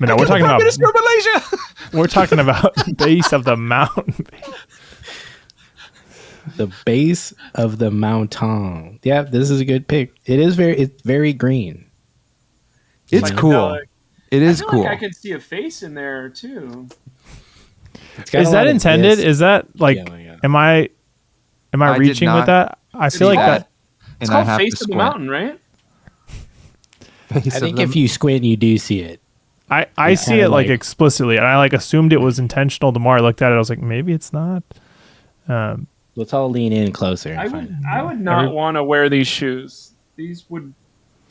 Speaker 4: But no, we're talking about
Speaker 3: Malaysia.
Speaker 4: we're talking about Base of the Mountain.
Speaker 2: the base of the mountain. Yeah, this is a good pick. It's very green.
Speaker 1: It's
Speaker 3: Psychedelic.
Speaker 1: cool. It
Speaker 3: I
Speaker 1: is
Speaker 3: feel
Speaker 1: cool.
Speaker 3: like I could see a face in there too.
Speaker 2: It's got
Speaker 4: Is
Speaker 2: a
Speaker 4: that
Speaker 2: lot of
Speaker 4: intended?
Speaker 2: this.
Speaker 4: Is that like?
Speaker 2: Yeah.
Speaker 4: Am I
Speaker 1: I did
Speaker 4: reaching
Speaker 1: not
Speaker 4: with that? I feel like
Speaker 1: that.
Speaker 4: that.
Speaker 3: It's
Speaker 1: And I
Speaker 3: called
Speaker 1: have
Speaker 3: Face
Speaker 1: to
Speaker 3: of the
Speaker 1: squint.
Speaker 3: Mountain, right?
Speaker 1: Face
Speaker 2: I
Speaker 1: of
Speaker 2: think
Speaker 1: them.
Speaker 2: if you squint, you do see it.
Speaker 4: I see
Speaker 2: kinda
Speaker 4: it like
Speaker 2: like-
Speaker 4: explicitly, and I like assumed it was intentional. The more I looked at it, I was like, maybe it's not.
Speaker 2: Let's all lean in closer. And
Speaker 3: I
Speaker 2: find
Speaker 3: would
Speaker 2: it.
Speaker 3: I would not want to wear these shoes. These would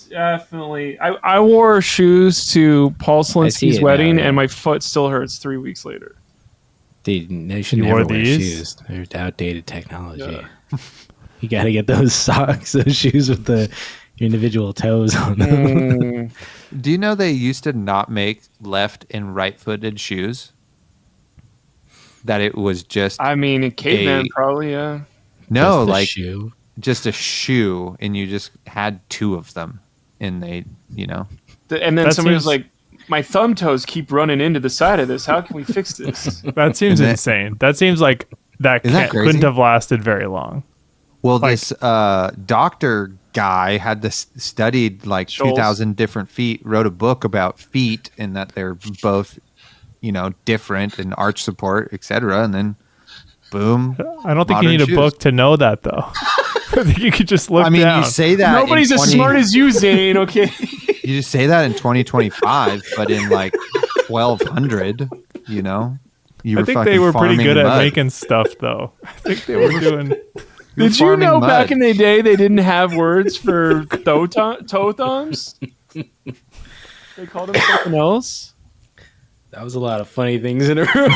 Speaker 3: definitely. I wore shoes to Paul
Speaker 2: see
Speaker 3: Slinsky's
Speaker 2: it now,
Speaker 3: wedding,
Speaker 2: yeah.
Speaker 3: and my foot still hurts 3 weeks later.
Speaker 2: They should
Speaker 4: You
Speaker 2: never
Speaker 4: wore
Speaker 2: wear
Speaker 4: these?
Speaker 2: shoes. They're outdated technology.
Speaker 3: Yeah.
Speaker 2: You got to get those socks, those shoes with the your individual toes on them.
Speaker 1: Do you know they used to not make left and right-footed shoes? That it was just
Speaker 3: I mean, a caveman probably, yeah.
Speaker 1: no,
Speaker 2: Just the
Speaker 1: like
Speaker 2: shoe.
Speaker 1: just a shoe, and you just had two of them, and they,
Speaker 3: And then
Speaker 4: That
Speaker 3: somebody was
Speaker 4: seems-
Speaker 3: like, my thumb toes keep running into the side of this. How can we fix this?
Speaker 4: That seems
Speaker 1: Isn't it-
Speaker 4: insane. That seems like that,
Speaker 1: Isn't that crazy?
Speaker 4: couldn't have lasted very long.
Speaker 1: Well,
Speaker 4: Like-
Speaker 1: this doctor guy had this studied like
Speaker 3: Scholes.
Speaker 1: 2,000 different feet, wrote a book about feet and that they're both, different and arch support, etc. And then, boom.
Speaker 4: I don't think
Speaker 1: modern
Speaker 4: you need a
Speaker 1: shoes.
Speaker 4: book to know that, though. I think you could just look
Speaker 1: I mean,
Speaker 4: down.
Speaker 1: you say that.
Speaker 3: Nobody's
Speaker 1: in
Speaker 3: as
Speaker 1: 20
Speaker 3: smart as you, Zane, okay?
Speaker 1: You just say that in 2025, but in like 1200, you
Speaker 4: I
Speaker 1: were
Speaker 4: think
Speaker 1: fucking
Speaker 4: they were pretty
Speaker 1: farming
Speaker 4: good at
Speaker 1: mud.
Speaker 4: making stuff, though. I think they were doing.
Speaker 1: were
Speaker 3: Did you
Speaker 1: farming
Speaker 3: know
Speaker 1: mud.
Speaker 3: back in the day they didn't have words for toe thumbs? They called them something else.
Speaker 2: That was a lot of funny things in a row.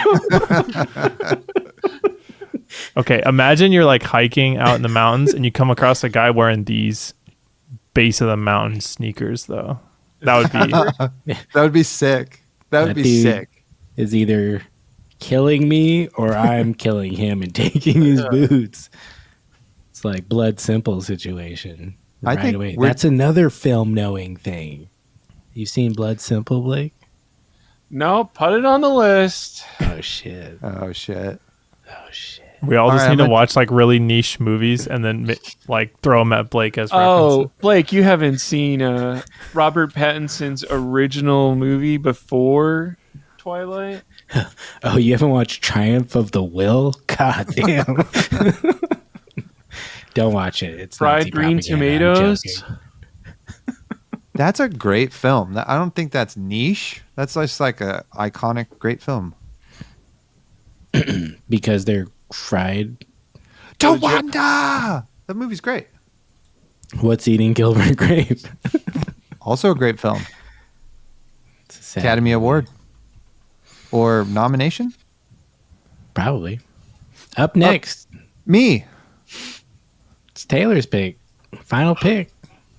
Speaker 4: Okay, imagine you're like hiking out in the mountains and you come across a guy wearing these base of the mountain sneakers, though. That would be.
Speaker 1: That would be sick. That would
Speaker 2: That
Speaker 1: be
Speaker 2: dude-
Speaker 1: sick.
Speaker 2: Is either killing me or I'm killing him and taking his boots. It's like Blood Simple situation.
Speaker 1: I
Speaker 2: Right
Speaker 1: think
Speaker 2: away.
Speaker 1: we're-
Speaker 2: That's another film knowing thing. You seen Blood Simple, Blake?
Speaker 3: No, put it on the list.
Speaker 2: Oh shit.
Speaker 1: Oh shit.
Speaker 2: Oh shit.
Speaker 4: We all just
Speaker 1: Alright,
Speaker 4: need to
Speaker 1: I'm
Speaker 4: watch like really niche movies and then like throw them at Blake as
Speaker 3: Oh,
Speaker 4: references.
Speaker 3: Blake, you haven't seen Robert Pattinson's original movie before Twilight?
Speaker 2: Oh, you haven't watched Triumph of the Will? God damn. Don't watch it. It's
Speaker 3: Fried
Speaker 2: Nazi
Speaker 3: green
Speaker 2: propaganda. I'm
Speaker 3: tomatoes?
Speaker 2: joking.
Speaker 1: That's a great film. I don't think that's niche. That's just like a iconic great film.
Speaker 2: Because they're fried.
Speaker 1: Tawanda! That movie's great.
Speaker 2: What's Eating Gilbert Grape?
Speaker 1: Also a great film.
Speaker 2: It's a sad
Speaker 1: Academy
Speaker 2: movie.
Speaker 1: Award. Or nomination?
Speaker 2: Probably. Up next,
Speaker 1: Me.
Speaker 2: it's Taylor's pick. Final pick.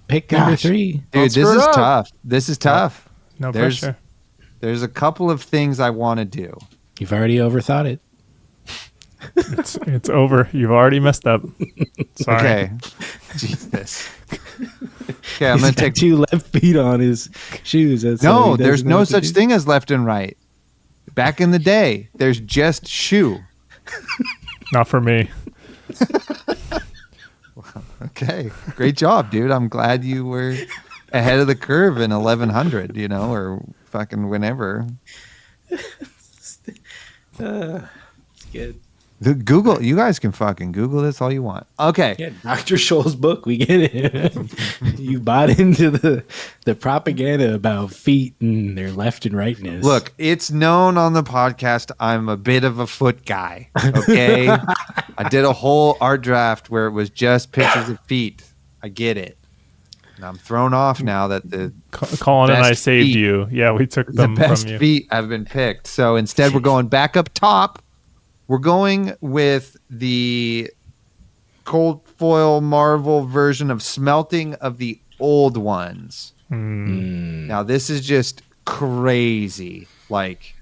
Speaker 2: Pick number
Speaker 1: Gosh.
Speaker 2: 3.
Speaker 1: Dude,
Speaker 3: Don't
Speaker 1: this
Speaker 3: screw it
Speaker 1: is
Speaker 3: up.
Speaker 1: tough. This is tough.
Speaker 4: No
Speaker 1: There's-
Speaker 4: pressure.
Speaker 1: There's a couple of things I want to do.
Speaker 2: You've already overthought it.
Speaker 4: It's over. You've already messed up. Sorry.
Speaker 1: Okay. Jesus. Okay, I'm
Speaker 2: He's
Speaker 1: going
Speaker 2: got
Speaker 1: to take
Speaker 2: 2 left feet on his shoes. That's
Speaker 1: No,
Speaker 2: what he
Speaker 1: there's
Speaker 2: doesn't know
Speaker 1: no
Speaker 2: what to
Speaker 1: such
Speaker 2: do.
Speaker 1: thing as left and right. Back in the day, there's just shoe.
Speaker 4: Not for me.
Speaker 1: Okay. Great job, dude. I'm glad you were ahead of the curve in 1100, or fucking whenever.
Speaker 2: It's good.
Speaker 1: Google, you guys can fucking Google this all you want. Okay.
Speaker 2: Yeah, Dr. Scholl's book, we get it. You bought into the propaganda about feet and their left and rightness.
Speaker 1: Look, it's known on the podcast I'm a bit of a foot guy. Okay. I did a whole art draft where it was just pictures of feet. I get it. And I'm thrown off now that the
Speaker 4: Colin and I
Speaker 1: Best
Speaker 4: saved
Speaker 1: feet.
Speaker 4: you. Yeah, we took
Speaker 1: the
Speaker 4: them
Speaker 1: best
Speaker 4: from you.
Speaker 1: feet have been picked. So instead, we're going back up top. We're going with the cold foil Marvel version of smelting of the old ones. Now, this is just crazy. Like,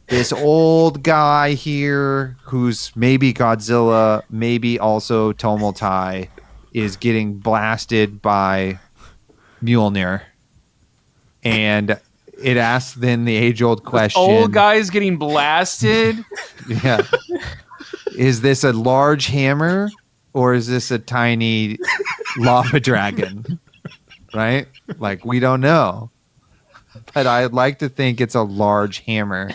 Speaker 1: this old guy here who's maybe Godzilla, maybe also Tomotai, is getting blasted by Mjolnir. And it asks then the age-old question.
Speaker 3: Old guy's getting blasted.
Speaker 1: Yeah. Is this a large hammer or is this a tiny lava dragon? Right? Like, we don't know. But I'd like to think it's a large hammer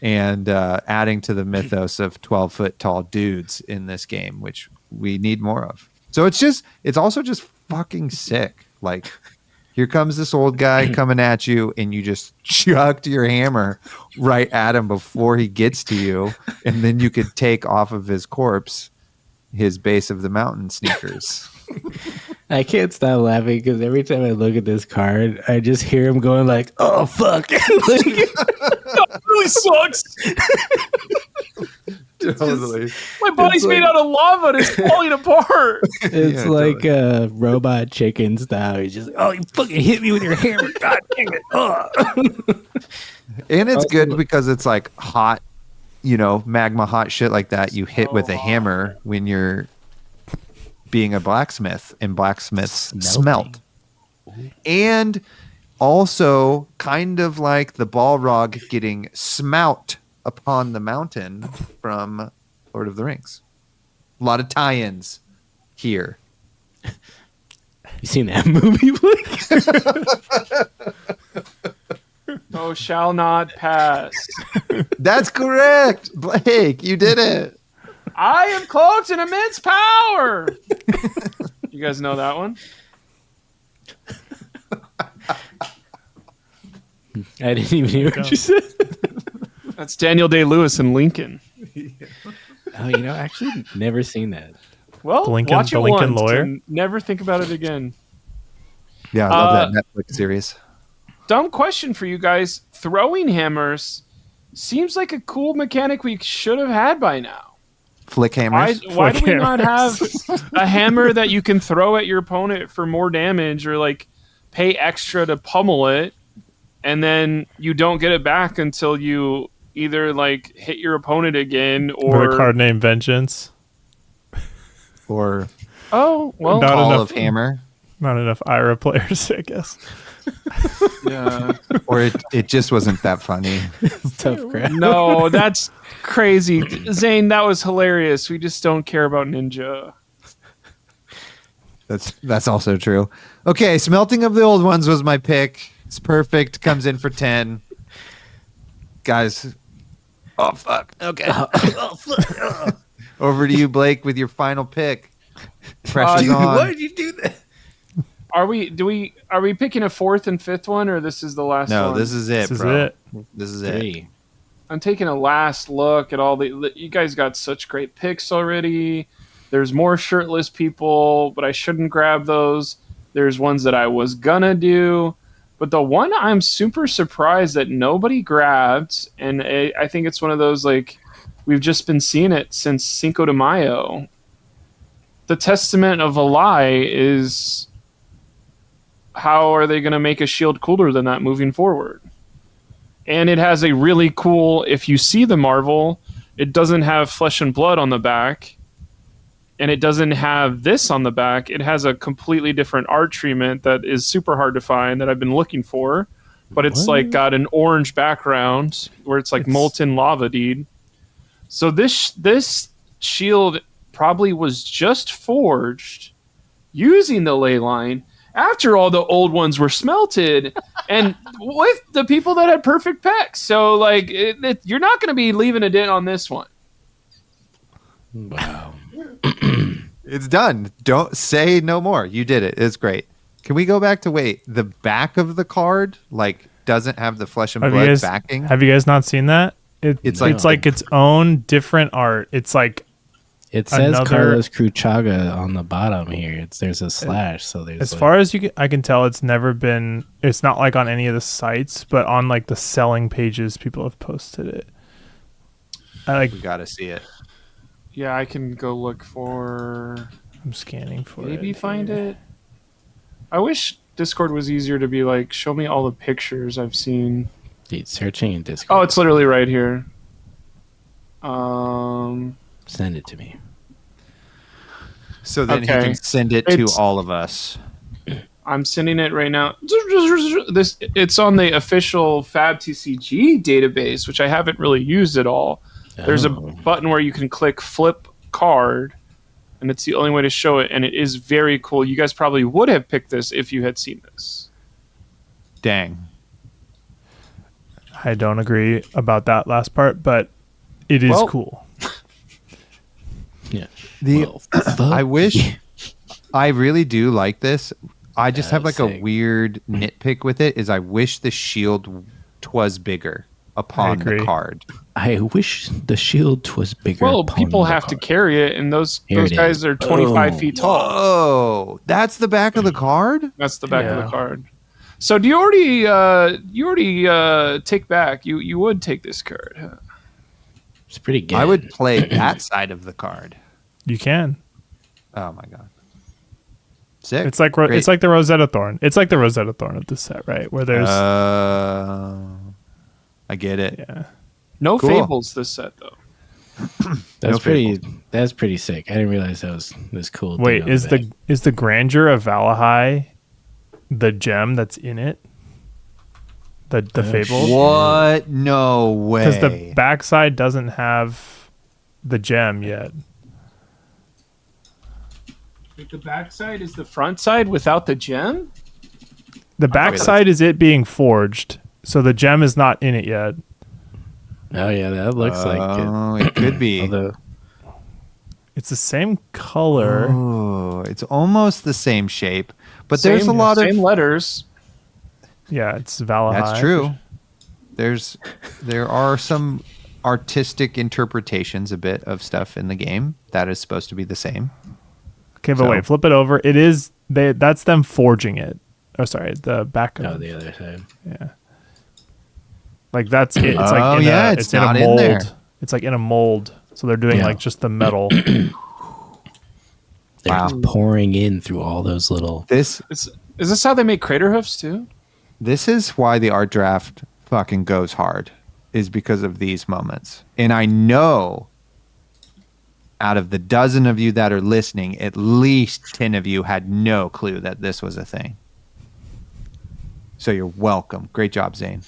Speaker 1: and adding to the mythos of 12-foot tall dudes in this game, which we need more of. So it's also just fucking sick. Like, here comes this old guy coming at you, and you just chucked your hammer right at him before he gets to you, and then you could take off of his corpse his base of the mountain sneakers.
Speaker 2: I can't stop laughing because every time I look at this card, I just hear him going like, "Oh fuck!" Like,
Speaker 3: Really sucks.
Speaker 1: Totally.
Speaker 3: My body's made out of lava and it's falling apart.
Speaker 2: It's
Speaker 1: Yeah,
Speaker 2: like a robot chicken style. He's just like, oh, you fucking hit me with your hammer. God dang it.
Speaker 1: And it's
Speaker 2: Also-
Speaker 1: good because it's like hot, magma hot shit like that. You hit with a hammer when you're being a blacksmith, and blacksmiths smelt. And also kind of like the Balrog getting smout upon the mountain from Lord of the Rings. A lot of tie-ins here.
Speaker 2: You seen that movie, Blake?
Speaker 3: Oh, shall not pass.
Speaker 1: That's correct, Blake. You did it.
Speaker 3: I am cloaked in immense power. You guys know that one?
Speaker 2: I didn't even hear what you said.
Speaker 3: That's Daniel Day-Lewis in Lincoln.
Speaker 2: Oh, actually never seen that.
Speaker 3: Well,
Speaker 4: The Lincoln-
Speaker 3: watch it
Speaker 4: the Lincoln
Speaker 3: once
Speaker 4: Lawyer?
Speaker 3: and never think about it again.
Speaker 1: Yeah, I love that Netflix series.
Speaker 3: Dumb question for you guys. Throwing hammers seems like a cool mechanic we should have had by now.
Speaker 1: Flick hammers.
Speaker 3: Why do we
Speaker 4: hammers.
Speaker 3: not have a hammer that you can throw at your opponent for more damage, or like pay extra to pummel it, and then you don't get it back until you either like hit your opponent again
Speaker 4: With
Speaker 3: or
Speaker 4: a card named Vengeance.
Speaker 1: Or
Speaker 3: oh well
Speaker 4: Not
Speaker 1: Call
Speaker 4: enough.
Speaker 1: of Hammer.
Speaker 4: Not enough IRA players, I guess.
Speaker 3: yeah.
Speaker 1: Or it just wasn't that funny.
Speaker 2: Tough crap.
Speaker 3: No, that's crazy. Zane, that was hilarious. We just don't care about Ninja.
Speaker 1: That's also true. Okay, Smelting of the Old Ones was my pick. It's perfect. Comes in for 10. Guys. Oh, fuck. Okay. Over to you, Blake, with your final pick. Pressure's on.
Speaker 2: Why did you do that?
Speaker 3: Are we picking a fourth and fifth one, or this is the last
Speaker 1: No,
Speaker 3: one?
Speaker 1: this is it,
Speaker 4: This is
Speaker 1: bro.
Speaker 4: it.
Speaker 1: This is it.
Speaker 2: 3.
Speaker 3: I'm taking a last look at all the. You guys got such great picks already. There's more shirtless people, but I shouldn't grab those. There's ones that I was gonna do, but the one I'm super surprised that nobody grabbed, and I think it's one of those like we've just been seeing it since Cinco de Mayo. The Testament of a Lie is. How are they going to make a shield cooler than that moving forward? And it has a really cool, if you see the Marvel, it doesn't have flesh and blood on the back. And it doesn't have this on the back. It has a completely different art treatment that is super hard to find that I've been looking for. But it's like got an orange background where it's like molten lava, dude. So this shield probably was just forged using the ley line after all the old ones were smelted and with the people that had perfect pecs. So like you're not going to be leaving a dent on this one.
Speaker 2: Wow.
Speaker 1: It's done. Don't say no more. You did it. It's great. Can we go back to the back of the card like doesn't have the flesh and blood backing?
Speaker 4: Have you guys not seen that?
Speaker 1: It's
Speaker 4: It's
Speaker 1: like
Speaker 4: like its own different art. It's like
Speaker 2: It says
Speaker 4: Another-
Speaker 2: Carlos Cruchaga on the bottom here. There's a slash, so there's
Speaker 4: as far as I can tell, it's never been. It's not like on any of the sites, but on like the selling pages, people have posted it.
Speaker 1: we gotta see it.
Speaker 3: Yeah, I can go look for
Speaker 4: I'm scanning for
Speaker 3: maybe
Speaker 4: it.
Speaker 3: find it. I wish Discord was easier to be like, show me all the pictures I've seen.
Speaker 2: Dude, searching in Discord.
Speaker 3: Oh, it's literally right here.
Speaker 2: Send it to me.
Speaker 1: So then
Speaker 3: Okay.
Speaker 1: he can send it to
Speaker 3: It's-
Speaker 1: all of us.
Speaker 3: I'm sending it right now. It's on the official Fab TCG database, which I haven't really used at all. There's a
Speaker 2: Oh.
Speaker 3: button where you can click flip card, and it's the only way to show it, and it is very cool. You guys probably would have picked this if you had seen this.
Speaker 1: Dang.
Speaker 4: I don't agree about that last part, but it is
Speaker 3: Well-
Speaker 4: cool.
Speaker 2: Yeah.
Speaker 1: The
Speaker 2: Well, fuck
Speaker 1: I wish
Speaker 2: yeah.
Speaker 1: I really do like this. I just have like
Speaker 2: That's
Speaker 1: a
Speaker 2: sick.
Speaker 1: weird nitpick with it is I wish the shield was bigger upon the
Speaker 4: agree.
Speaker 1: card.
Speaker 2: I wish the shield was bigger.
Speaker 3: Well,
Speaker 2: upon
Speaker 3: people
Speaker 2: the
Speaker 3: have to
Speaker 2: card.
Speaker 3: carry it, and those
Speaker 2: Here it
Speaker 3: guys
Speaker 2: is.
Speaker 3: are 25
Speaker 2: Oh.
Speaker 3: feet tall.
Speaker 1: Oh, that's the back of the card?
Speaker 3: That's the back of
Speaker 4: Yeah.
Speaker 3: the card. So do you already take back? You would take this card? Huh?
Speaker 2: It's pretty good.
Speaker 1: I would play that side of the card.
Speaker 4: You can.
Speaker 1: Oh my god. Sick.
Speaker 4: It's like
Speaker 1: Great.
Speaker 4: it's like the Rosetta Thorn. It's like the Rosetta Thorn of this set, right? Where there's
Speaker 1: I get it.
Speaker 4: yeah.
Speaker 3: No
Speaker 1: Cool.
Speaker 3: fables this set though.
Speaker 2: That's
Speaker 1: No
Speaker 2: pretty. That's pretty sick. I didn't realize that was cool. thing
Speaker 4: Wait,
Speaker 2: on
Speaker 4: is
Speaker 2: back.
Speaker 4: the grandeur of Valahai the gem that's in it? The fable?
Speaker 1: What? No way.
Speaker 4: Because the backside doesn't have the gem yet.
Speaker 3: The backside is the front side without the gem?
Speaker 4: The backside is it being forged, so the gem is not in it yet.
Speaker 2: Oh yeah, that looks like it.
Speaker 1: Oh, it could be.
Speaker 2: Although
Speaker 4: It's the same color.
Speaker 1: Oh, it's almost the same shape, but there's a
Speaker 3: Same-
Speaker 1: lot of.
Speaker 3: same letters.
Speaker 4: Yeah, it's Valahai.
Speaker 1: That's true. There are some artistic interpretations a bit of stuff in the game that is supposed to be the same.
Speaker 4: Okay, but
Speaker 1: So-
Speaker 4: wait, flip it over. It is that's them forging it. Oh, sorry, the back of
Speaker 2: oh, the other side.
Speaker 4: yeah. Like that's it. It's like
Speaker 1: Oh,
Speaker 4: in
Speaker 1: yeah,
Speaker 4: a,
Speaker 1: it's
Speaker 4: in a
Speaker 1: not in
Speaker 4: mold.
Speaker 1: there.
Speaker 4: It's like in a mold. So they're doing
Speaker 2: Yeah.
Speaker 4: like just the metal.
Speaker 2: They're
Speaker 1: Wow.
Speaker 2: just pouring in through all those little.
Speaker 1: This
Speaker 3: Is this how they make crater hoofs too?
Speaker 1: this is why the art draft fucking goes hard, is because of these moments. And I know out of the dozen of you that are listening, at least 10 of you had no clue that this was a thing. So you're welcome. Great job, Zane.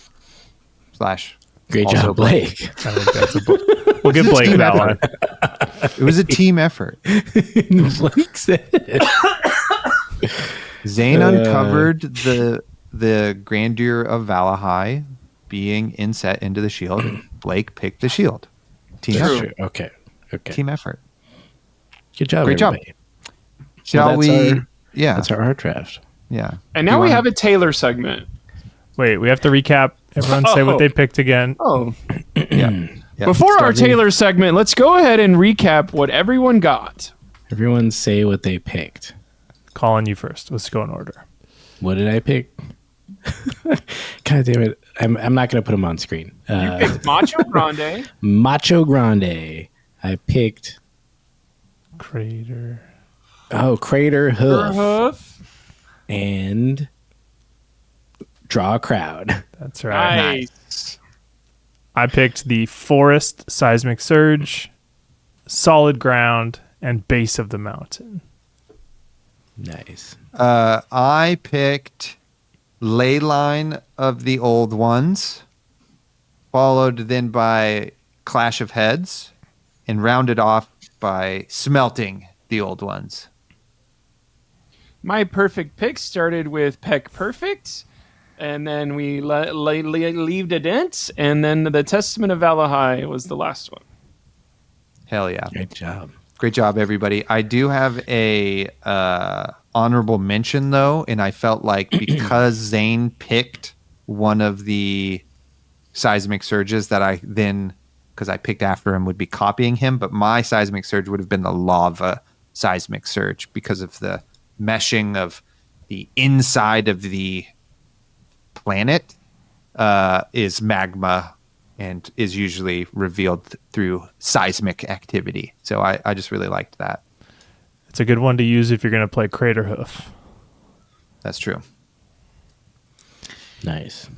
Speaker 1: Slash.
Speaker 2: Great
Speaker 1: also
Speaker 2: job, Blake.
Speaker 4: I think that's we'll give Blake that one.
Speaker 1: It was a team effort.
Speaker 2: Blake said it.
Speaker 1: Zane uncovered the grandeur of Valahai being inset into the shield. Blake picked the shield. Team
Speaker 2: That's
Speaker 1: effort.
Speaker 2: true. Okay. Okay.
Speaker 1: Team effort.
Speaker 2: Good job,
Speaker 1: Great job.
Speaker 2: everybody.
Speaker 1: Shall
Speaker 2: that's
Speaker 1: we?
Speaker 2: our-
Speaker 1: Yeah.
Speaker 2: That's our art draft.
Speaker 1: Yeah.
Speaker 3: And
Speaker 1: You
Speaker 3: now we
Speaker 1: wanna-
Speaker 3: have a Taylor segment.
Speaker 4: Wait, we have to recap. Everyone say what they picked again.
Speaker 3: Oh.
Speaker 1: Yeah. Yeah.
Speaker 3: Before our
Speaker 2: Starting-
Speaker 3: Taylor segment, let's go ahead and recap what everyone got.
Speaker 2: Everyone say what they picked.
Speaker 4: Colin, you first. Let's go in order.
Speaker 2: What did I pick? God damn it. I'm not going to put them on screen.
Speaker 3: You picked Macho Grande.
Speaker 2: Macho Grande. I picked,
Speaker 4: Crater.
Speaker 2: Crater Hoof.
Speaker 3: Hoof.
Speaker 2: And Draw a Crowd.
Speaker 4: That's right.
Speaker 3: Nice.
Speaker 4: I picked the Forest, Seismic Surge, Solid Ground, and Base of the Mountain.
Speaker 2: Nice.
Speaker 1: I picked Ley Line of the Old Ones, followed then by Clash of Heads, and rounded off by Smelting the Old Ones.
Speaker 3: My perfect pick started with Peck Perfect, and then we leaved a dent, and then the Testament of Valahai was the last one.
Speaker 1: Hell yeah.
Speaker 2: Great job.
Speaker 1: Great job, everybody. I do have a honorable mention, though, and I felt like because Zane picked one of the Seismic Surges that I then, because I picked after him, would be copying him, but my Seismic Surge would have been the Lava Seismic Surge because of the meshing of the inside of the planet is magma and is usually revealed through seismic activity. So I just really liked that.
Speaker 4: It's a good one to use if you're going to play Crater Hoof.
Speaker 1: That's true.
Speaker 2: Nice.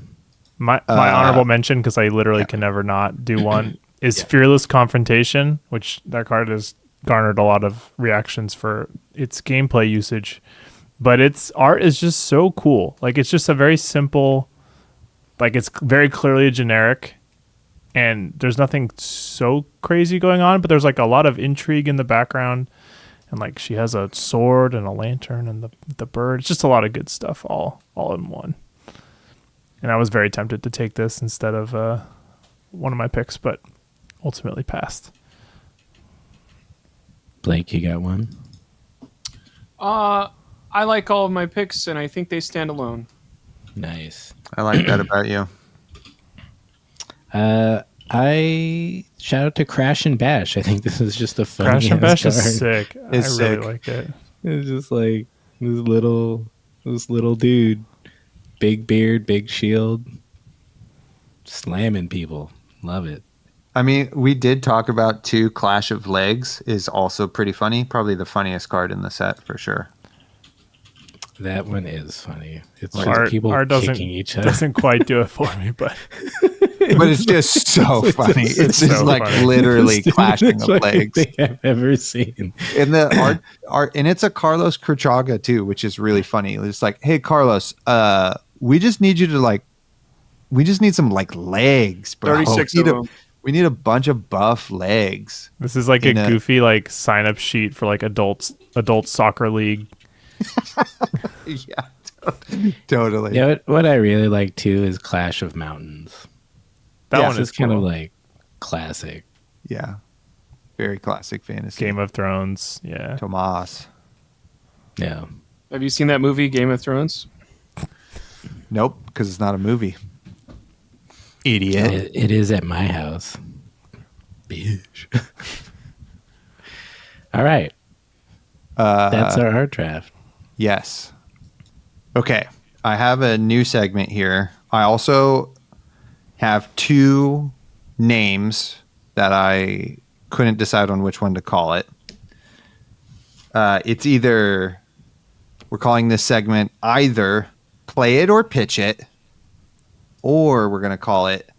Speaker 4: My honorable mention, because I literally can never not do one, is Fearless Confrontation, which that card has garnered a lot of reactions for its gameplay usage. But its art is just so cool. Like, it's just a very simple, like, it's very clearly a generic, and there's nothing so crazy going on, but there's like a lot of intrigue in the background. And like she has a sword and a lantern and the bird. It's just a lot of good stuff all in one. And I was very tempted to take this instead of one of my picks, but ultimately passed.
Speaker 2: Blake, you got one?
Speaker 3: I like all of my picks, and I think they stand alone.
Speaker 2: Nice.
Speaker 1: I like that about you.
Speaker 2: I shout out to Crash and Bash. I think this is just a fun
Speaker 4: Crash and Bash
Speaker 2: card.
Speaker 4: is sick.
Speaker 1: It's
Speaker 4: I really
Speaker 1: sick.
Speaker 4: like it.
Speaker 2: It's just like this little dude, big beard, big shield, slamming people. Love it.
Speaker 1: I mean, we did talk about too. Clash of Legs is also pretty funny. Probably the funniest card in the set for sure.
Speaker 2: That one is funny. It's
Speaker 4: Well,
Speaker 2: just people
Speaker 4: art
Speaker 2: kicking each other.
Speaker 4: doesn't quite do it for me, but
Speaker 1: But it's just so funny. It's just
Speaker 4: so
Speaker 1: like
Speaker 4: funny.
Speaker 1: literally clashing of
Speaker 2: Funniest
Speaker 1: legs.
Speaker 2: thing I've ever seen.
Speaker 1: And the art, and it's a Carlos Kerchaga too, which is really funny. It's like, hey Carlos, we just need you to we just need some legs, bro.
Speaker 3: 36 of them.
Speaker 1: We need a bunch of buff legs.
Speaker 4: this is like a goofy sign up sheet for adult soccer league.
Speaker 1: Yeah, totally.
Speaker 2: Yeah, what I really like too is Clash of Mountains.
Speaker 4: That
Speaker 1: Yeah,
Speaker 4: one
Speaker 2: It's
Speaker 4: is
Speaker 2: kind
Speaker 4: cool.
Speaker 2: of classic.
Speaker 1: Yeah, very classic fantasy.
Speaker 4: Game of Thrones. Yeah.
Speaker 1: Tomas.
Speaker 2: Yeah.
Speaker 3: Have you seen that movie, Game of Thrones?
Speaker 1: Nope, because it's not a movie. Idiot.
Speaker 2: It is at my house. Bitch. All right. That's our art draft.
Speaker 1: Yes. Okay. I have a new segment here. I also have two names that I couldn't decide on which one to call it. It's either, we're calling this segment either Play It or Pitch It, or we're going to call it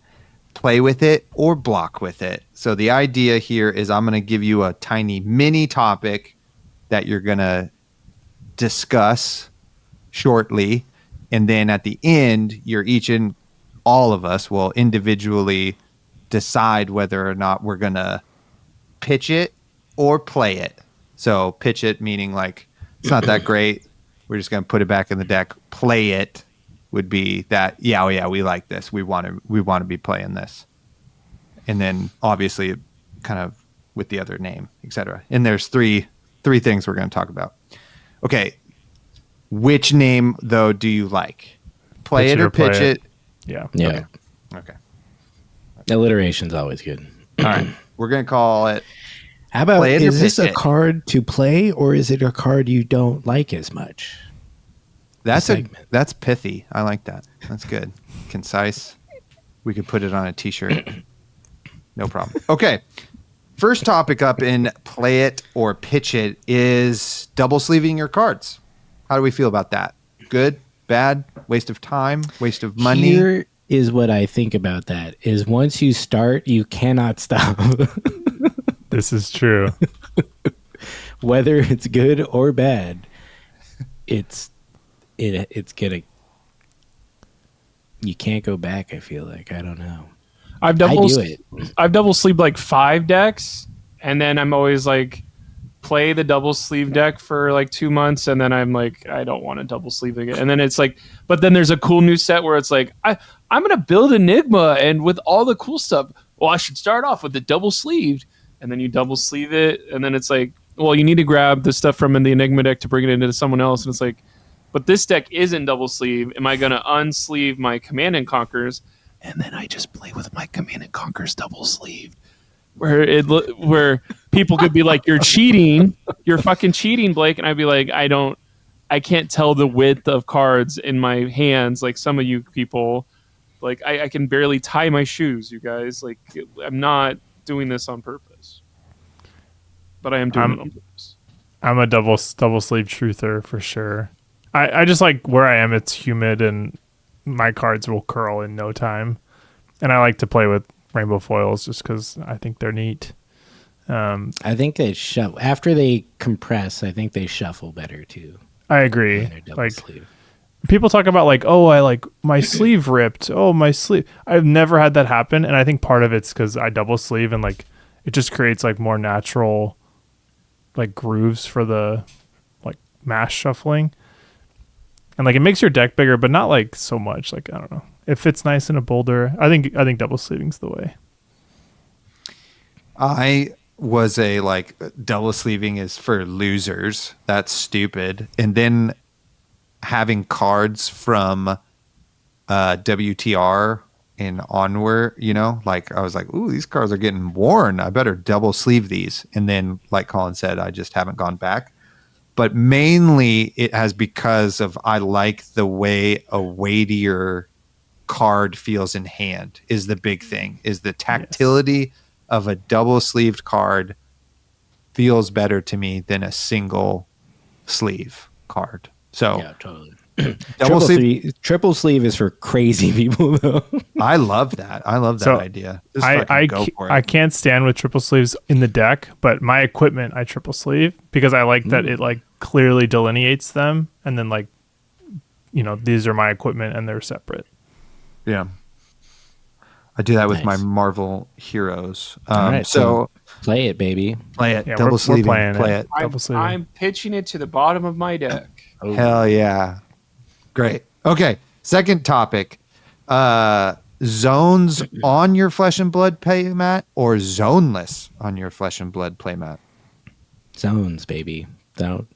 Speaker 1: Play With It or Block With It. So the idea here is I'm going to give you a tiny mini topic that you're going to discuss shortly, and then at the end all of us will individually decide whether or not we're gonna pitch it or play it. So pitch it meaning it's not that great, we're just gonna put it back in the deck. Play it would be that yeah, we like this, we want to be playing this, and then obviously kind of with the other name, etc. And there's three things we're going to talk about. Okay. Which name, though, do you like? Play it or pitch it?
Speaker 4: Yeah.
Speaker 2: Yeah.
Speaker 1: Okay.
Speaker 2: Alliteration's always good.
Speaker 1: All right. We're going to call it.
Speaker 2: How about,
Speaker 1: Play it or
Speaker 2: is this
Speaker 1: pitch
Speaker 2: a
Speaker 1: it?
Speaker 2: card to play or is it a card you don't like as much?
Speaker 1: That's
Speaker 2: segment.
Speaker 1: that's pithy. I like that. That's good. Concise. We could put it on a t-shirt. No problem. Okay. First topic up in Play It or Pitch It is double sleeving your cards. How do we feel about that? Good? Bad? Waste of time? Waste of money?
Speaker 2: Here is what I think about that is once you start, you cannot stop.
Speaker 4: This is true.
Speaker 2: Whether it's good or bad, it's gonna, you can't go back. I feel like, I don't know.
Speaker 3: I've
Speaker 2: I
Speaker 3: double
Speaker 2: do it.
Speaker 3: I've double sleeved 5 decks, and then I'm always play the double sleeve deck for 2 months, and then I'm I don't want to double sleeve again. And then it's but then there's a cool new set where it's I'm gonna build Enigma and with all the cool stuff. Well, I should start off with the double sleeved, and then you double sleeve it, and then it's well, you need to grab the stuff from the Enigma deck to bring it into someone else, and it's but this deck isn't double sleeve. Am I gonna unsleeve my Command and Conquers? And then I just play with my Command and Conquers double sleeved, where people could be you're cheating, you're fucking cheating, Blake, and I'd be I can't tell the width of cards in my hands like some of you people. I can barely tie my shoes, you guys. I'm not doing this on purpose, but I am doing it on purpose.
Speaker 4: I'm a double sleeve truther for sure. I just where I am, it's humid and my cards will curl in no time. And I like to play with rainbow foils just because I think they're neat.
Speaker 2: I think they shuffle after they compress. I think they shuffle better too.
Speaker 4: I agree.
Speaker 2: When they're double sleeve.
Speaker 4: People talk about oh, I my sleeve ripped. Oh, my sleeve. I've never had that happen. And I think part of it's because I double sleeve and it just creates more natural grooves for the mash shuffling. And it makes your deck bigger, but not so much. I don't know. It fits nice in a boulder. I think double sleeving's the way.
Speaker 1: I was a double sleeving is for losers. That's stupid. And then having cards from WTR and onward, I was ooh, these cards are getting worn. I better double sleeve these. And then, like Colin said, I just haven't gone back. But mainly it has because of I like the way a weightier card feels in hand is the big thing, is the tactility of a double sleeved card feels better to me than a single sleeve card. So
Speaker 2: Yeah, totally. Triple sleeve is for crazy people, though.
Speaker 1: I love that. I love that
Speaker 4: So,
Speaker 1: idea. Just fucking go for it.
Speaker 4: I can't stand with triple sleeves in the deck, but my equipment I triple sleeve because I like that it like clearly delineates them, and then like, you know, these are my equipment and they're separate.
Speaker 1: Yeah. I do that with
Speaker 2: Nice.
Speaker 1: my Marvel heroes.
Speaker 2: All right,
Speaker 1: so
Speaker 2: play it, baby.
Speaker 1: play it.
Speaker 4: Yeah,
Speaker 1: Double
Speaker 4: we're
Speaker 1: sleeving.
Speaker 4: playing
Speaker 1: Play
Speaker 4: it.
Speaker 1: it.
Speaker 4: Double sleeving.
Speaker 3: I'm pitching it to the bottom of my deck.
Speaker 1: Hell yeah. Great. Okay. Second topic. Zones on your Flesh and Blood playmat or zoneless on your Flesh and Blood playmat?
Speaker 2: Zones, baby. Don't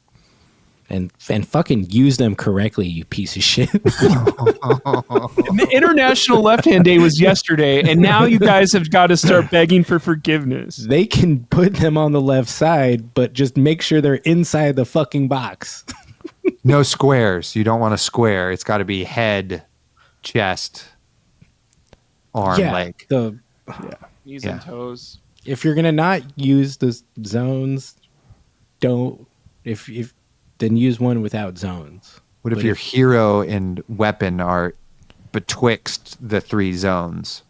Speaker 2: and fucking use them correctly, you piece of shit.
Speaker 3: The International Left Hand Day was yesterday, and now you guys have got to start begging for forgiveness.
Speaker 2: They can put them on the left side, but just make sure they're inside the fucking box.
Speaker 1: No squares. You don't want a square. It's got to be head, chest, arm, leg.
Speaker 3: Knees
Speaker 1: Yeah.
Speaker 3: and toes.
Speaker 2: If you're gonna not use the zones, don't. If then use one without zones.
Speaker 1: What if
Speaker 2: But
Speaker 1: your hero and weapon are betwixt the three zones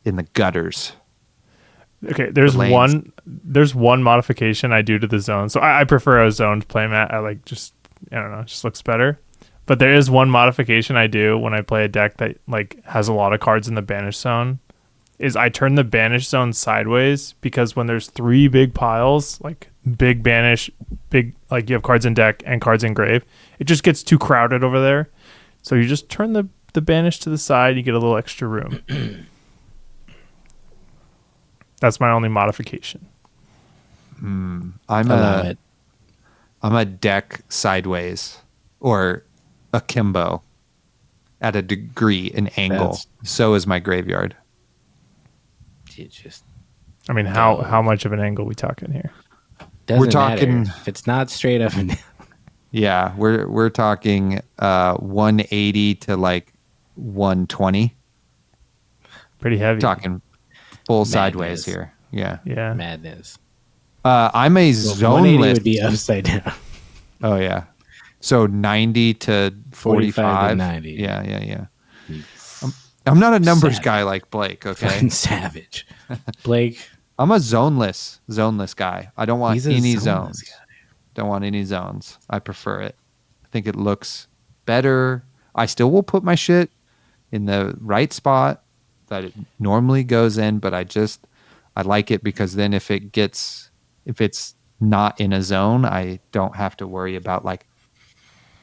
Speaker 1: in the gutters?
Speaker 4: Okay, there's
Speaker 1: lanes.
Speaker 4: one modification I do to the zone. So I prefer a zoned playmat. I like just, I don't know, it just looks better. But there is one modification I do when I play a deck that like has a lot of cards in the banish zone. Is I turn the banish zone sideways, because when there's three big piles, like big banish, big, like you have cards in deck and cards in grave, it just gets too crowded over there. So you just turn the banish to the side, you get a little extra room. That's my only modification.
Speaker 1: I'm
Speaker 2: Allow
Speaker 1: a
Speaker 2: it.
Speaker 1: I'm a deck sideways or akimbo at a degree, an angle.
Speaker 2: That's-
Speaker 1: So is my graveyard.
Speaker 2: It just
Speaker 4: I mean, how much of an angle we talking here?
Speaker 2: doesn't
Speaker 1: talking-
Speaker 2: matter. If it's not straight up and down.
Speaker 1: Yeah, we're talking 180 to like 120.
Speaker 4: Pretty heavy.
Speaker 1: Talking full
Speaker 2: Madness.
Speaker 1: sideways here. Yeah.
Speaker 4: Yeah.
Speaker 2: Madness.
Speaker 1: I'm a
Speaker 2: Well, 180
Speaker 1: zoneless.
Speaker 2: would be upside down.
Speaker 1: Oh yeah. So 90 to 45.
Speaker 2: to 90.
Speaker 1: Yeah. I'm not a numbers
Speaker 2: Savage.
Speaker 1: guy like Blake, okay?
Speaker 2: Fucking savage. Blake,
Speaker 1: I'm a zoneless guy. I don't want
Speaker 2: he's a
Speaker 1: any
Speaker 2: zoneless
Speaker 1: zones.
Speaker 2: guy.
Speaker 1: Don't want any zones. I prefer it. I think it looks better. I still will put my shit in the right spot that it normally goes in, but I like it because then if it's not in a zone, I don't have to worry about like,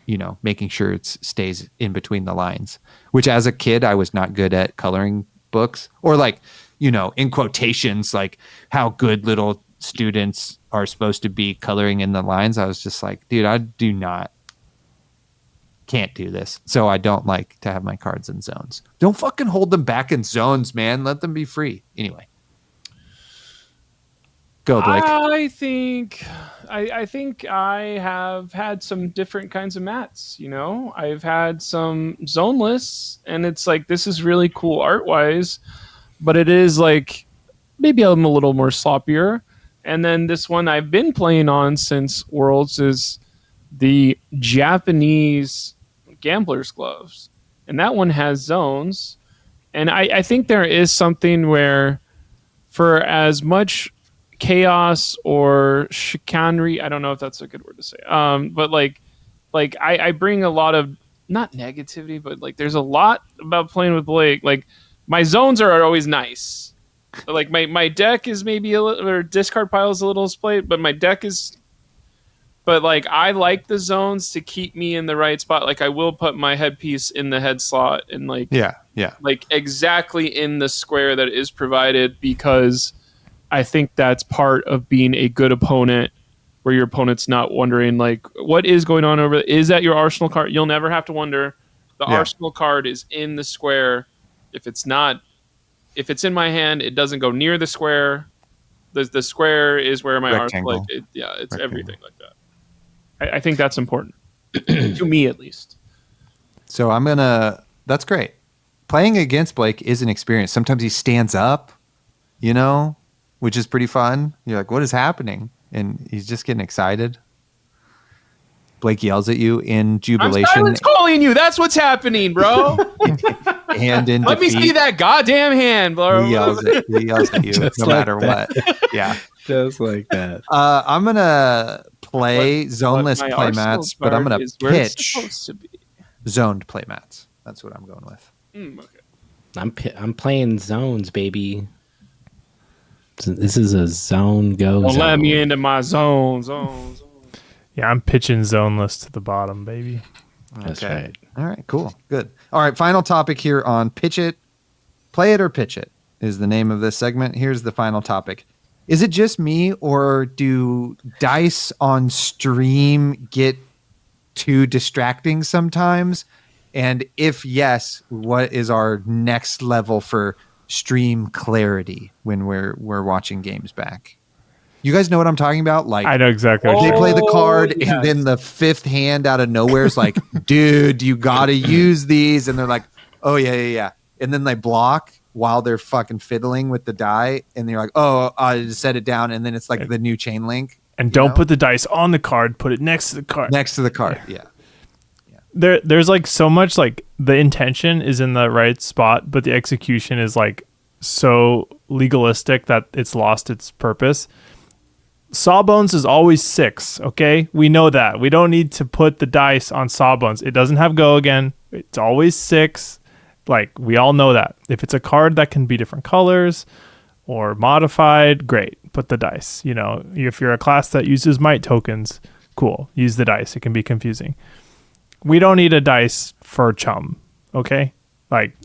Speaker 1: you know, making sure it stays in between the lines, which as a kid, I was not good at coloring books or like, you know, in quotations, like how good little students are supposed to be coloring in the lines. I was just like, dude, can't do this. So I don't like to have my cards in zones. Don't fucking hold them back in zones, man. Let them be free. Anyway. Go, Blake.
Speaker 3: I think I have had some different kinds of mats. You know, I've had some zoneless, and it's like this is really cool art wise, but it is like maybe I'm a little more sloppier. And then this one I've been playing on since Worlds is the Japanese Gambler's Gloves, and that one has zones. And I think there is something where, for as much chaos or chicanery, I don't know if that's a good word to say, but like I bring a lot of, not negativity, but like there's a lot about playing with Blake. Like my zones are always nice, but like my deck is maybe a little, or discard pile is a little splayed, but my deck is, but like I like the zones to keep me in the right spot. Like I will put my headpiece in the head slot and like
Speaker 1: Yeah.
Speaker 3: like exactly in the square that is provided, because I think that's part of being a good opponent, where your opponent's not wondering like what is going on over. Is that your arsenal card? You'll never have to wonder. The arsenal card is in the square. If it's not, if it's in my hand, it doesn't go near the square. The square is where my
Speaker 1: Rectangle.
Speaker 3: arsenal. Like it's
Speaker 1: Rectangle.
Speaker 3: everything like that. I think that's important to me, at least.
Speaker 1: So that's great. Playing against Blake is an experience. Sometimes he stands up, you know, which is pretty fun. You're like, what is happening? And he's just getting excited. Blake yells at you in jubilation.
Speaker 3: I'm silence calling you. That's what's happening, bro.
Speaker 1: And in
Speaker 3: Let me
Speaker 1: defeat.
Speaker 3: see that goddamn hand, bro.
Speaker 1: He yells at you
Speaker 2: Just
Speaker 1: no
Speaker 2: like
Speaker 1: matter
Speaker 2: that.
Speaker 1: what. Yeah.
Speaker 2: Just like that.
Speaker 1: I'm going to play zoneless
Speaker 3: What my arsenal
Speaker 1: playmats, but I'm going
Speaker 3: card
Speaker 1: to
Speaker 3: is where it's
Speaker 1: pitch
Speaker 3: supposed to be.
Speaker 1: zoned playmats. That's what I'm going with.
Speaker 3: Okay.
Speaker 2: I'm playing zones, baby. This is a zone go.
Speaker 3: Don't
Speaker 2: zone.
Speaker 3: let me into my zone.
Speaker 4: Yeah, I'm pitching zoneless to the bottom, baby.
Speaker 2: That's
Speaker 1: Okay.
Speaker 2: right.
Speaker 1: All right, cool. Good. All right, final topic here on Pitch It. Play It or Pitch It is the name of this segment. Here's the final topic. Is it just me, or do dice on stream get too distracting sometimes? And if yes, what is our next level for stream clarity when we're watching games back? You guys know what I'm talking about? Like,
Speaker 4: I know exactly what
Speaker 1: they
Speaker 4: you're
Speaker 1: play the card,
Speaker 3: yes.
Speaker 1: and then the fifth hand out of nowhere is like, dude, you gotta use these. And they're like, oh, yeah. And then they block while they're fucking fiddling with the die. And you're like, oh, I just set it down. And then it's like the new chain link.
Speaker 4: And don't put the dice on the card, put it next to the card.
Speaker 1: Next to the card. Yeah.
Speaker 4: There's like so much, like the intention is in the right spot, but the execution is like so legalistic that it's lost its purpose. Sawbones is always 6, okay? We know that. We don't need to put the dice on Sawbones. It doesn't have go again. It's always 6. Like, we all know that. If it's a card that can be different colors or modified, great. Put the dice. You know, if you're a class that uses might tokens, cool. Use the dice. It can be confusing. We don't need a dice for Chum, okay? Like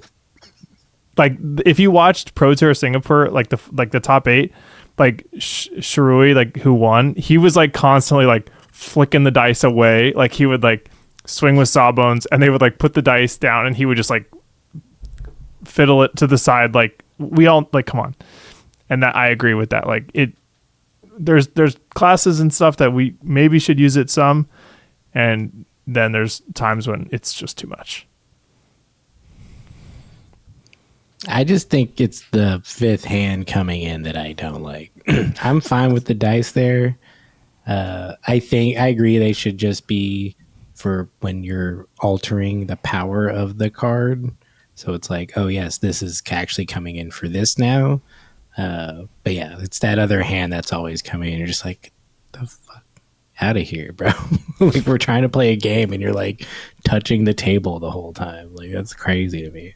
Speaker 4: if you watched Pro Tour Singapore, like the top 8, like Sharui, like who won, he was like constantly like flicking the dice away. Like he would like swing with Sawbones, and they would like put the dice down, and he would just like fiddle it to the side. Like we all like, come on. And that I agree with that. Like there's classes and stuff that we maybe should use it some, and then there's times when it's just too much.
Speaker 2: I just think it's the fifth hand coming in that I don't like. I'm fine with the dice there. I agree they should just be for when you're altering the power of the card. So it's like, oh yes, this is actually coming in for this now. But yeah, it's that other hand that's always coming in. You're just like, the fuck out of here, bro. Like we're trying to play a game and you're like touching the table the whole time. Like that's crazy to me.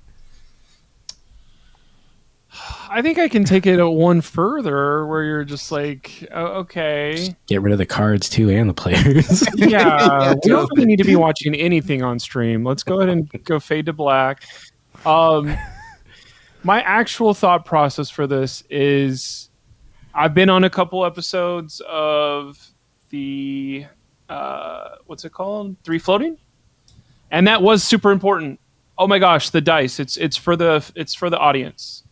Speaker 3: I think I can take it one further where you're just like, oh, okay.
Speaker 2: Get rid of the cards too and the players.
Speaker 3: Yeah, we don't really need to be watching anything on stream. Let's go ahead and go fade to black. My actual thought process for this is I've been on a couple episodes of the what's it called? 3 floating? And that was super important. Oh my gosh, the dice. It's for the audience.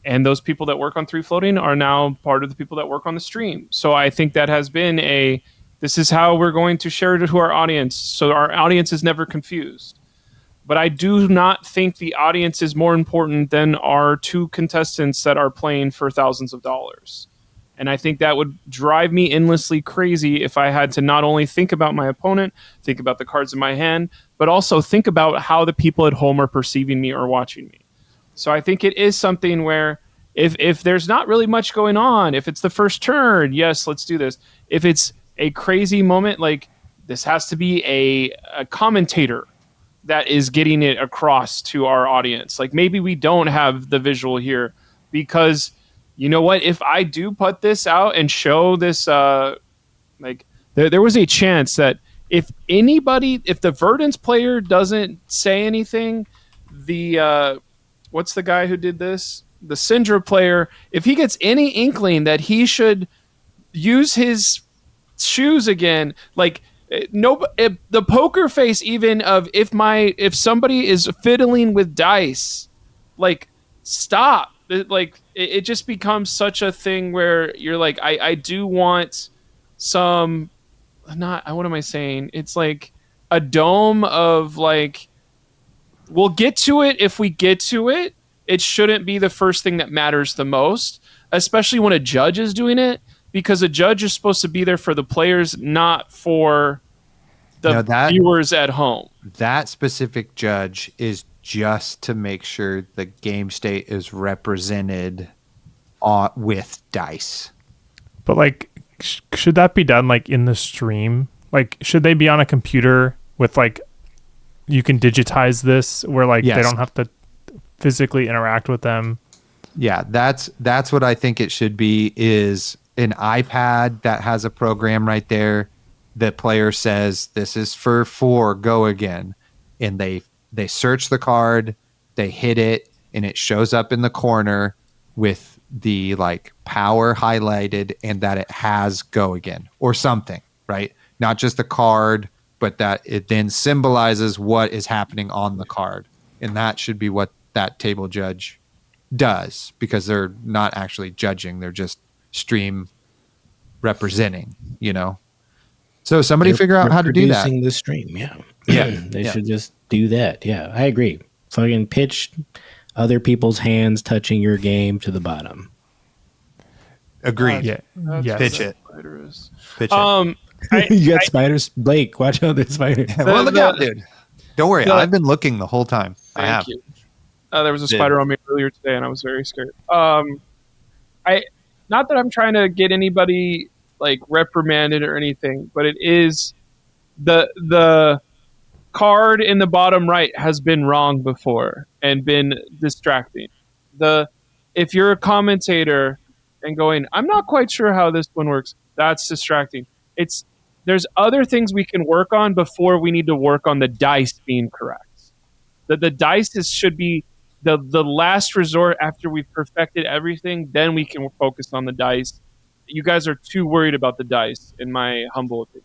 Speaker 3: And those people that work on 3 floating are now part of the people that work on the stream. So I think that has been this is how we're going to share it to our audience. So our audience is never confused. But I do not think the audience is more important than our 2 contestants that are playing for thousands of dollars. And I think that would drive me endlessly crazy if I had to not only think about my opponent, think about the cards in my hand, but also think about how the people at home are perceiving me or watching me. So I think it is something where if there's not really much going on, if it's the first turn, yes, let's do this. If it's a crazy moment, like this has to be a commentator that is getting it across to our audience. Like maybe we don't have the visual here because you know what? If I do put this out and show this, like there was a chance that if the Verdance player doesn't say anything, the what's the guy who did this? The Syndra player, if he gets any inkling that he should use his shoes again, like the poker face even of if somebody is fiddling with dice, like stop. It just becomes such a thing where you're like, I do want some, not, what am I saying? It's like a dome of like, we'll get to it if we get to it, it shouldn't be the first thing that matters the most, especially when a judge is doing it, because a judge is supposed to be there for the players, not for the viewers at home.
Speaker 1: That specific judge is just to make sure the game state is represented with dice.
Speaker 4: But like, should that be done like in the stream? Like, should they be on a computer with like, you can digitize this where like they don't have to physically interact with them?
Speaker 1: Yeah, that's what I think it should be, is an iPad that has a program right there. The player says, this is for 4, go again. And they search the card, they hit it, and it shows up in the corner with the like power highlighted and that it has go again or something, right? Not just the card, but that it then symbolizes what is happening on the card. And that should be what that table judge does, because they're not actually judging, they're just stream representing, you know? So somebody figure out how to do that.
Speaker 2: Producing the stream, yeah. They
Speaker 1: Yeah.
Speaker 2: should just do that. Yeah, I agree. Fucking pitch other people's hands touching your game to the bottom.
Speaker 1: Agreed.
Speaker 4: Yeah. Yes.
Speaker 1: Pitch it. Pitch it.
Speaker 2: You got spiders, Blake. Watch out, there's spiders.
Speaker 1: Well, look out, dude. Don't worry. I've been looking the whole time. I have.
Speaker 3: Thank you. There was a spider on me earlier today, and I was very scared. Not that I'm trying to get anybody like reprimanded or anything, but it is the card in the bottom right has been wrong before and been distracting. If you're a commentator and going, I'm not quite sure how this one works, that's distracting. There's other things we can work on before we need to work on the dice being correct. The dice should be the last resort after we've perfected everything. Then we can focus on the dice. You guys are too worried about the dice, in my humble opinion.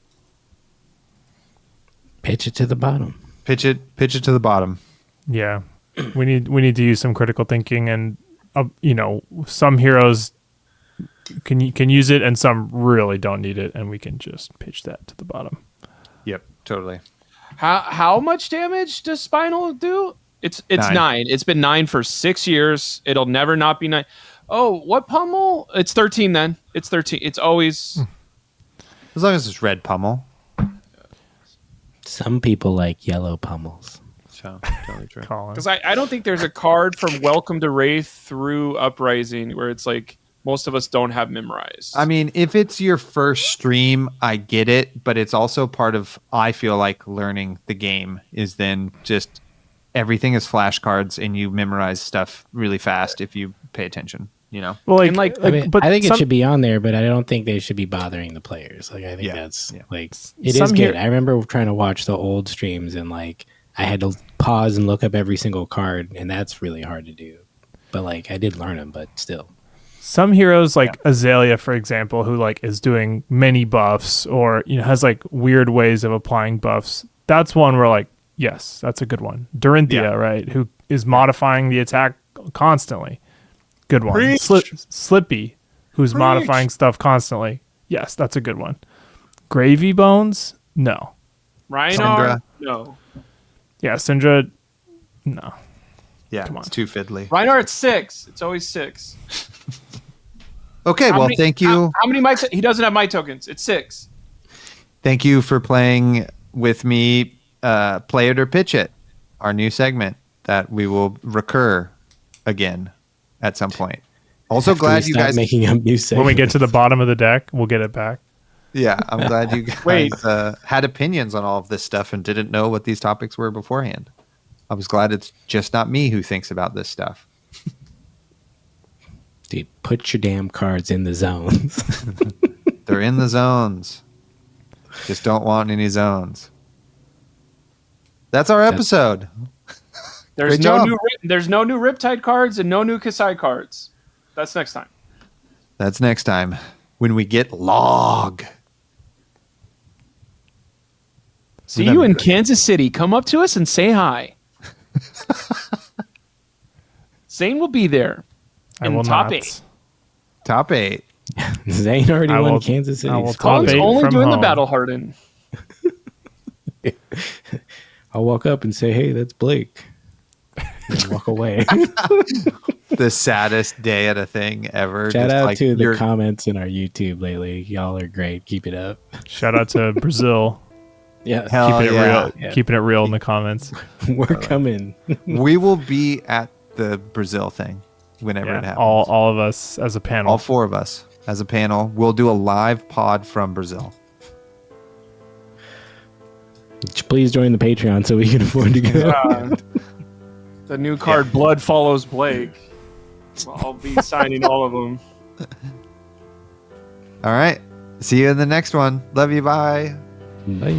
Speaker 2: Pitch it to the bottom.
Speaker 1: Pitch it to the bottom.
Speaker 4: Yeah. We need to use some critical thinking, and some heroes can use it and some really don't need it, and we can just pitch that to the bottom.
Speaker 1: Yep, totally.
Speaker 3: How much damage does Spinal do? It's 9. It's been 9 for 6 years. It'll never not be 9. Oh, what pummel? It's 13 then. It's 13. It's always...
Speaker 1: As long as it's red pummel.
Speaker 2: Some people like yellow pummels.
Speaker 1: So, totally true.
Speaker 3: Because I don't think there's a card from Welcome to Wraith through Uprising where it's like most of us don't have memorized.
Speaker 1: I mean, if it's your first stream, I get it, but it's also part of, I feel like, learning the game is then just everything is flashcards and you memorize stuff really fast if you pay attention, you know?
Speaker 4: Well,
Speaker 2: I think it should be on there, but I don't think they should be bothering the players. Like, I think it is good. I remember trying to watch the old streams and like I had to pause and look up every single card, and that's really hard to do. But like I did learn them, but still.
Speaker 4: Some heroes like Azalea, for example, who like is doing many buffs or has like weird ways of applying buffs. That's one where like, yes, that's a good one. Dorinthia, right, who is modifying the attack constantly. Good one. Slippy, who's modifying stuff constantly. Yes, that's a good one. Gravy Bones, no.
Speaker 3: Rhinar, no.
Speaker 4: Yeah, Syndra, no.
Speaker 1: Yeah, it's too fiddly.
Speaker 3: Rhinar at 6. It's always 6.
Speaker 1: Okay, thank you.
Speaker 3: How many mics? He doesn't have my tokens. It's 6.
Speaker 1: Thank you for playing with me. Play it or pitch it, our new segment that we will recur again at some point. Also glad you guys
Speaker 2: making up new segments.
Speaker 4: When we get to the bottom of the deck, we'll get it back.
Speaker 1: Yeah, I'm glad you guys had opinions on all of this stuff and didn't know what these topics were beforehand. I was glad it's just not me who thinks about this stuff.
Speaker 2: Dude, put your damn cards in the zones.
Speaker 1: They're in the zones. Just don't want any zones. That's our episode.
Speaker 3: There's no new Riptide cards and no new Kasai cards. That's next time.
Speaker 1: That's next time when we get Log.
Speaker 3: See you in Kansas City. Come up to us and say hi. Zane will be there.
Speaker 4: I will
Speaker 3: top
Speaker 4: not.
Speaker 3: 8.
Speaker 1: Top 8.
Speaker 2: Zane already won Kansas City.
Speaker 3: Colin's only doing the Battle Harden.
Speaker 2: I'll walk up and say, hey, that's Blake. and walk away.
Speaker 1: The saddest day at a thing ever.
Speaker 2: Shout
Speaker 1: Just
Speaker 2: out
Speaker 1: like
Speaker 2: to the
Speaker 1: you're-
Speaker 2: comments in our YouTube lately. Y'all are great. Keep it up.
Speaker 4: Shout out to Brazil.
Speaker 2: Yeah,
Speaker 1: Hell
Speaker 4: Keeping it
Speaker 1: yeah.
Speaker 4: real.
Speaker 2: Yeah.
Speaker 4: Keeping it real in the comments.
Speaker 2: we're coming.
Speaker 1: We will be at the Brazil thing whenever it
Speaker 4: Yeah,
Speaker 1: happens.
Speaker 4: all of us as a panel.
Speaker 1: All four of us as a panel. We'll do a live pod from Brazil.
Speaker 2: Please join the Patreon so we can afford to go.
Speaker 3: The new card, Blood Follows Blake. I'll be signing all of them.
Speaker 1: All right. See you in the next one. Love you. Bye.
Speaker 2: Bye.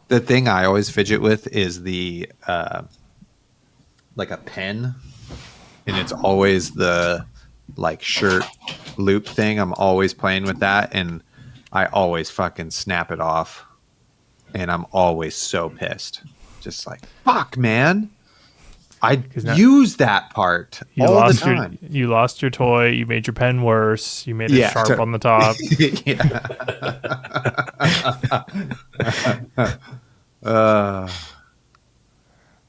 Speaker 1: The thing I always fidget with is the like a pen, and it's always the like shirt loop thing. I'm always playing with that, and I always fucking snap it off, and I'm always so pissed. Just like, fuck, man. I
Speaker 4: now-
Speaker 1: use that part
Speaker 4: You
Speaker 1: all the
Speaker 4: lost
Speaker 1: time.
Speaker 4: you lost your toy. You made your pen worse. You made it
Speaker 1: Yeah,
Speaker 4: sharp on the top.
Speaker 1: Yeah.